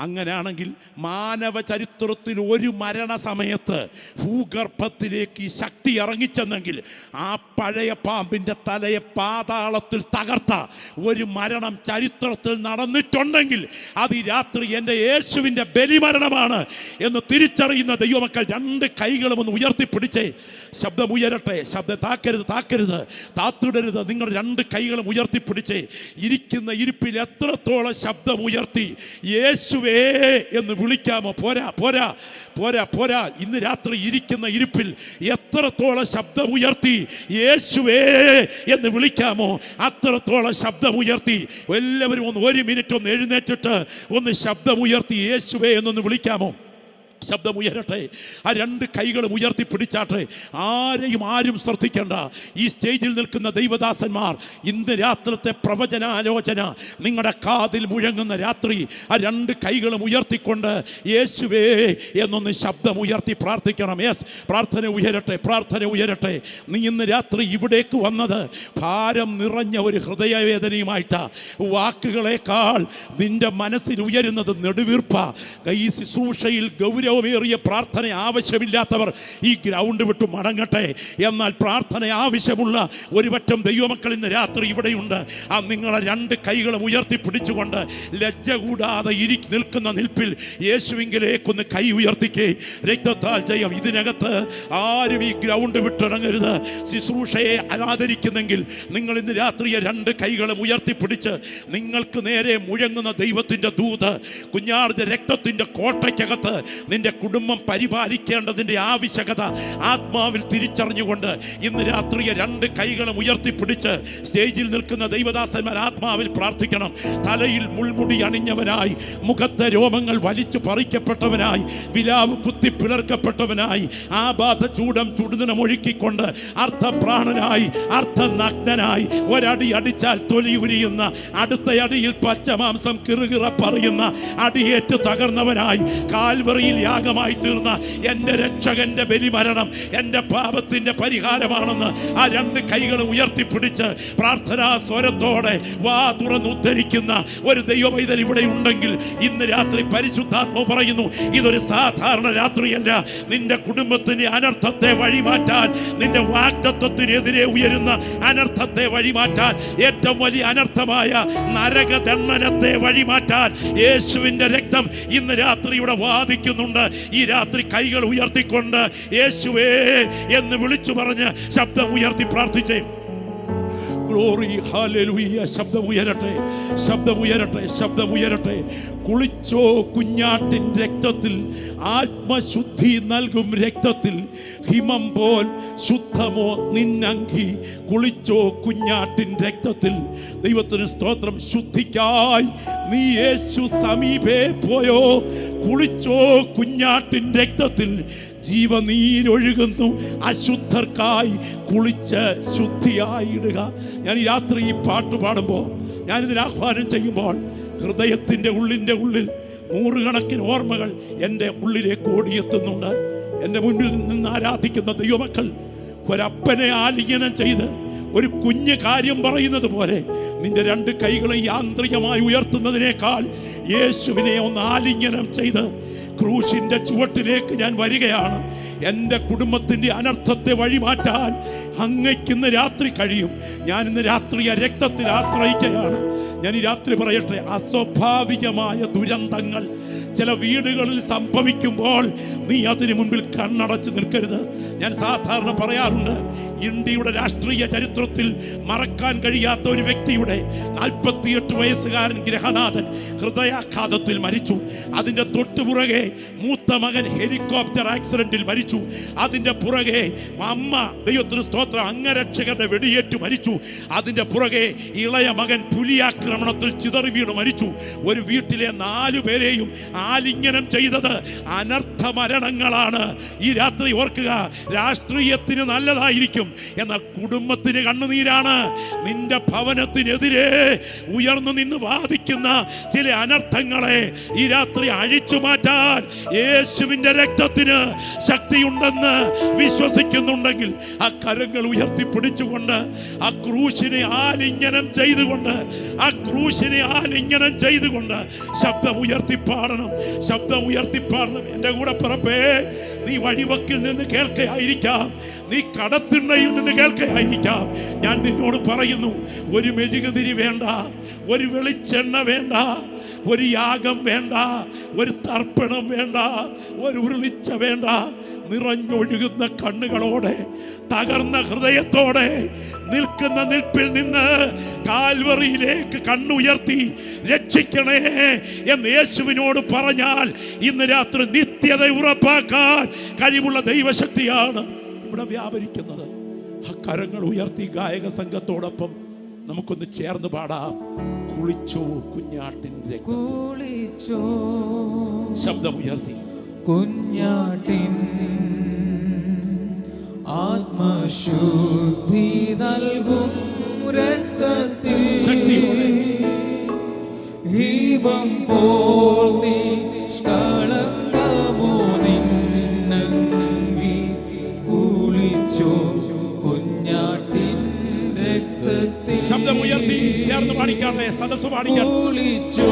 അങ്ങനെയാണെങ്കിൽ മാനവ ചരിത്രത്തിൽ ഒരു മരണസമയത്ത് ഭൂഗർഭത്തിലേക്ക് ഈ ശക്തി ഇറങ്ങിച്ചെന്നെങ്കിൽ ആ പഴയ പാമ്പിൻ്റെ തലയെ പാതാളത്തിൽ തകർത്ത ഒരു മരണം ചരിത്രത്തിൽ നടന്നിട്ടുണ്ടെങ്കിൽ അത് ഈ രാത്രി എൻ്റെ യേശുവിൻ്റെ ബലിമരണമാണ് എന്ന് തിരിച്ചറിയുന്ന ദൈവമക്കൾ 2 കൈകളും ഒന്ന് ഉയർത്തിപ്പിടിച്ചേ. ശബ്ദം ഉയരട്ടെ. ശബ്ദം താക്കരുത്, താത്തിടരുത്. നിങ്ങൾ 2 കൈകളും ഉയർത്തിപ്പിടിച്ചേ. ഇരിക്കുന്ന ഇരിപ്പിൽ എത്രത്തോളം ശബ്ദം ഉയർത്തി യേശുവേ എന്ന് വിളിക്കാമോ? പോരാ. ഇന്ന് രാത്രി ഇരിക്കുന്ന ഇരിപ്പിൽ എത്രത്തോളം ശബ്ദം ഉയർത്തി യേശുവേ എന്ന് വിളിക്കാമോ? അത്രത്തോളം ശബ്ദം ഉയർത്തി. എല്ലാവരും ഒന്ന് 1 മിനിറ്റ് ഒന്ന് എഴുന്നേറ്റിട്ട് ഒന്ന് ശബ്ദം ഉയർത്തി യേശുവേ എന്നൊന്ന് വിളിക്കാമോ? ശബ്ദം ഉയരട്ടെ. ആ 2 കൈകളും ഉയർത്തി പിടിച്ചാട്ടെ. ആരും ശ്രദ്ധിക്കേണ്ട. ഈ സ്റ്റേജിൽ നിൽക്കുന്ന ദൈവദാസന്മാർ ഇന്ന് രാത്രിത്തെ പ്രവചനാലോചന നിങ്ങളുടെ കാതിൽ മുഴങ്ങുന്ന രാത്രി ആ 2 കൈകളും ഉയർത്തിക്കൊണ്ട് യേശുവേ എന്നൊന്ന് ശബ്ദം ഉയർത്തി പ്രാർത്ഥിക്കണം. യെസ്, പ്രാർത്ഥന ഉയരട്ടെ. നീ ഇന്ന് രാത്രി ഇവിടേക്ക് വന്നത് ഭാരം നിറഞ്ഞ ഒരു ഹൃദയവേദനയുമായിട്ടാ. വാക്കുകളേക്കാൾ നിന്റെ മനസ്സിൽ ഉയരുന്നത് നെടുവീർപ്പ. ഈ ശുശ്രൂഷയിൽ ഗൗരവമേറിയ പ്രാർത്ഥന ആവശ്യമില്ലാത്തവർ ഈ ഗ്രൗണ്ട് വിട്ടു മടങ്ങട്ടെ. എന്നാൽ പ്രാർത്ഥന ആവശ്യമുള്ള ഒരു പറ്റം ദൈവമക്കൾ ഇന്ന് രാത്രി ഇവിടെയുണ്ട്. ആ നിങ്ങളെ 2 കൈകളും ഉയർത്തി പിടിച്ചുകൊണ്ട് ലജ്ജ കൂടാതെ നിൽക്കുന്ന നിൽപ്പിൽ യേശുവിങ്കിലേക്കൊന്ന് കൈ ഉയർത്തിക്കേ. രക്തത്താൽ ജയം. ഇതിനകത്ത് ആരും ഈ ഗ്രൗണ്ട് വിട്ടിറങ്ങരുത്. ശുശ്രൂഷയെ ആദരിക്കുന്നെങ്കിൽ നിങ്ങൾ ഇന്ന് രാത്രി 2 കൈകളും ഉയർത്തിപ്പിടിച്ച് നിങ്ങൾക്ക് നേരെ മുഴങ്ങുന്ന ദൈവത്തിൻ്റെ ദൂത്, കുഞ്ഞാടിന്റെ രക്തത്തിൻ്റെ കോട്ടയ്ക്കകത്ത് നിന്റെ കുടുംബം പരിപാലിക്കേണ്ടതിൻ്റെ ആവശ്യകത ആത്മാവിൽ തിരിച്ചറിഞ്ഞുകൊണ്ട് ഇന്ന് രാത്രി 2 കൈകളും ഉയർത്തിപ്പിടിച്ച് സ്റ്റേജിൽ നിൽക്കുന്ന ദൈവദാസന്മാർ ആത്മാവിൽ പ്രാർത്ഥിക്കണം. തലയിൽ മുൾമുടി അണിഞ്ഞവനായി, മുഖത്തെ രോമങ്ങൾ വലിച്ചു പറിക്കപ്പെട്ടവനായി, വിലാവ് കുത്തി പിളർക്കപ്പെട്ടവനായി, ആബാധ ചൂടം ചുടുനിണമൊഴുക്കിക്കൊണ്ട് അർത്ഥപ്രാണനായി, അർത്ഥനഗ്നനായി, ഒരടി അടിച്ചാൽ തൊലി ഉരിയുന്ന, അടുത്ത അടിയിൽ പച്ചമാംസം കിറുകിറ പറയുന്ന, അടിയേറ്റ് തകർന്നവനായി, കാൽവറിയിൽ യാഗമായി തീർന്ന എൻ്റെ രക്ഷകന്റെ ബലിമരണം എൻ്റെ പാപത്തിൻ്റെ പരിഹാരമാണെന്ന് ആ 2 കൈകളും ഉയർത്തിപ്പിടിച്ച് പ്രാർത്ഥനാ സ്വരത്തോടെ വാ തുറന്ന് ഉദ്ധരിക്കുന്ന ഒരു ദൈവപൈതൽ ഇവിടെ ഉണ്ടെങ്കിൽ ഇന്ന് രാത്രി പരിശുദ്ധാത്മാവ് പറയുന്നു, ഇതൊരു സാധാരണ രാത്രിയല്ല. നിന്റെ കുടുംബത്തിന്റെ അനർത്ഥത്തെ വഴിമാറ്റാൻ, നിന്റെ വാഗ്ദത്തത്തിനെതിരെ ഉയരുന്ന അനർത്ഥത്തെ വഴിമാറ്റാൻ, ഏറ്റവും വലിയ അനർത്ഥമായ നരകദണ്ഡനത്തെ വഴിമാറ്റാൻ യേശുവിന്റെ രക്തം ഇന്ന് രാത്രി ഇവിടെ വാദിക്കുന്നുണ്ട്. ഈ രാത്രി കൈകൾ ഉയർത്തിക്കൊണ്ട് യേശുവേ എന്ന് വിളിച്ചു പറഞ്ഞ് ശബ്ദം ഉയർത്തി പ്രാർത്ഥിച്ചേ. Glory, hallelujah. ശബ്ദം ഉയരട്ടെ. കുളിച്ചോ കുഞ്ഞാട്ടിൻ രക്തത്തിൽ, ആത്മശുദ്ധി നൽകും രക്തത്തിൽ, ഹിമം പോൽ ശുദ്ധമോ നിന്നങ്കി. കുളിച്ചോ കുഞ്ഞാട്ടിൻ രക്തത്തിൽ. ദൈവത്തിന് സ്തോത്രം. ശുദ്ധിക്കായി നീ യേശു സമീപേ പോയോ? കുളിച്ചോ കുഞ്ഞാട്ടിൻ രക്തത്തിൽ. ജീവനീരൊഴുകുന്നു അശുദ്ധർക്കായി, കുളിച്ച് ശുദ്ധിയായിടുക. ഞാൻ ഈ രാത്രി ഈ പാട്ട് പാടുമ്പോൾ, ഞാനിതിന് ആഹ്വാനം ചെയ്യുമ്പോൾ ഹൃദയത്തിൻ്റെ ഉള്ളിൽ 100 കണക്കിന് ഓർമ്മകൾ എൻ്റെ ഉള്ളിലേക്ക് ഓടിയെത്തുന്നുണ്ട്. എൻ്റെ മുന്നിൽ നിന്ന് ആരാധിക്കുന്ന ദൈവമക്കൾ ഒരപ്പനെ ആലിംഗനം ചെയ്ത് ഒരു കുഞ്ഞ് കാര്യം പറയുന്നത് പോലെ നിന്റെ 2 കൈകളെ യാന്ത്രികമായി ഉയർത്തുന്നതിനേക്കാൾ യേശുവിനെ ഒന്ന് ആലിംഗനം ചെയ്ത് ക്രൂശിന്റെ ചുവട്ടിലേക്ക് ഞാൻ വരികയാണ്. എൻ്റെ കുടുംബത്തിൻ്റെ അനർത്ഥത്തെ വഴിമാറ്റാൻ അങ്ങയ്ക്കിന്ന് രാത്രി കഴിയും. ഞാൻ ഇന്ന് രാത്രി ആ രക്തത്തിൽ ആശ്രയിക്കുകയാണ്. ഞാൻ ഈ രാത്രി പറയട്ടെ, അസ്വാഭാവികമായ ദുരന്തങ്ങൾ ചില വീടുകളിൽ സംഭവിക്കുമ്പോൾ നീ അതിന് മുൻപിൽ കണ്ണടച്ച് നിൽക്കരുത്. ഞാൻ സാധാരണ പറയാറുണ്ട്, ഇന്ത്യയുടെ രാഷ്ട്രീയ ചരിത്രത്തിൽ മറക്കാൻ കഴിയാത്ത ഒരു വ്യക്തിയുടെ 48 വയസ്സുകാരൻ ഗ്രഹനാഥൻ ഹൃദയാഘാതത്തിൽ മരിച്ചു. അതിൻ്റെ തൊട്ടുപുറകെ മൂത്ത മകൻ ഹെലികോപ്റ്റർ ആക്സിഡന്റിൽ മരിച്ചു. അതിൻ്റെ പുറകെ അമ്മ, ദൈവത്തിന് സ്തോത്രം, അംഗരക്ഷകരുടെ വെടിയേറ്റു മരിച്ചു. അതിൻ്റെ പുറകെ ഇളയ മകൻ പുലിയാക്രമണത്തിൽ ചിതറി വീണ് മരിച്ചു. ഒരു വീട്ടിലെ 4 പേരെയും ആലിംഗനം ചെയ്തത് അനർത്ഥ മരണങ്ങളാണ്. ഈ രാത്രി ഓർക്കുക, രാഷ്ട്രീയത്തിന് നല്ലതായിരിക്കും, എന്നാൽ കുടുംബത്തിന് കണ്ണുനീരാണ്. നിന്റെ ഭവനത്തിനെതിരെ ഉയർന്നു നിന്ന് വാദിക്കുന്ന ചില അനർത്ഥങ്ങളെ ഈ രാത്രി അഴിച്ചു മാറ്റാൻ യേശുവിന്റെ രക്തത്തിന് ശക്തിയുണ്ടെന്ന് വിശ്വസിക്കുന്നുണ്ടെങ്കിൽ ആ കരങ്ങൾ ഉയർത്തിപ്പിടിച്ചുകൊണ്ട്, ആ ക്രൂശിനെ ആലിംഗനം ചെയ്തുകൊണ്ട്, ആ ക്രൂശിനെ ആലിംഗനം ചെയ്തുകൊണ്ട് ശബ്ദം ഉയർത്തിപ്പാടണം, ശബ്ദം ഉയർത്തിപ്പാടണം. എൻ്റെ കൂടെ പറപ്പേ, നീ വഴിവക്കിൽ നിന്ന് കേൾക്കുകയായിരിക്കാം, നീ കടത്തിണ്ണയിൽ നിന്ന് കേൾക്കുകയായിരിക്കാം. ഞാൻ നിന്നോട് പറയുന്നു, ഒരു മെഴുകുതിരി വേണ്ട, ഒരു വെളിച്ചെണ്ണ വേണ്ട, ഒരു യാഗം വേണ്ട, ഒരു തർപ്പണം വേണ്ട, ഒരു ഉരുളിച്ച വേണ്ട. നിറഞ്ഞൊഴുകുന്ന കണ്ണുകളോടെ, തകർന്ന ഹൃദയത്തോടെ നിൽക്കുന്ന നിൽപ്പിൽ നിന്ന് കാൽവറിയിലേക്ക് കണ്ണുയർത്തി രക്ഷിക്കണേ എന്ന് യേശുവിനോട് പറഞ്ഞാൽ ഇന്ന് രാത്രി നിത്യത ഉറപ്പാക്കാൻ കഴിവുള്ള ദൈവശക്തിയാണ് ഇവിടെ വ്യാപരിക്കുന്നത്. ആ കരങ്ങൾ ഉയർത്തി ഗായക സംഘത്തോടൊപ്പം നമുക്കൊന്ന് ചേർന്ന് പാടാം. കുളിച്ചോ കുഞ്ഞാട്ടിൻ്റെ കുളിച്ചോ, ശബ്ദം ഉയർത്തി, കുഞ്ഞാട്ടിൻ ആത്മശുദ്ധി നൽകും രക്തത്തിൽ ഹീപം പോൽ നിഷ്കളങ്കമോ നിന്നങ്കി. കുളിച്ചോ കുഞ്ഞാട്ടിൻ രക്തത്തിൽ. ശബ്ദം ഉയർത്തി ചേർന്ന് പാടിക്കാട്ടെ, സദസ്സ് പാടിക്കാം. കുളിച്ചോ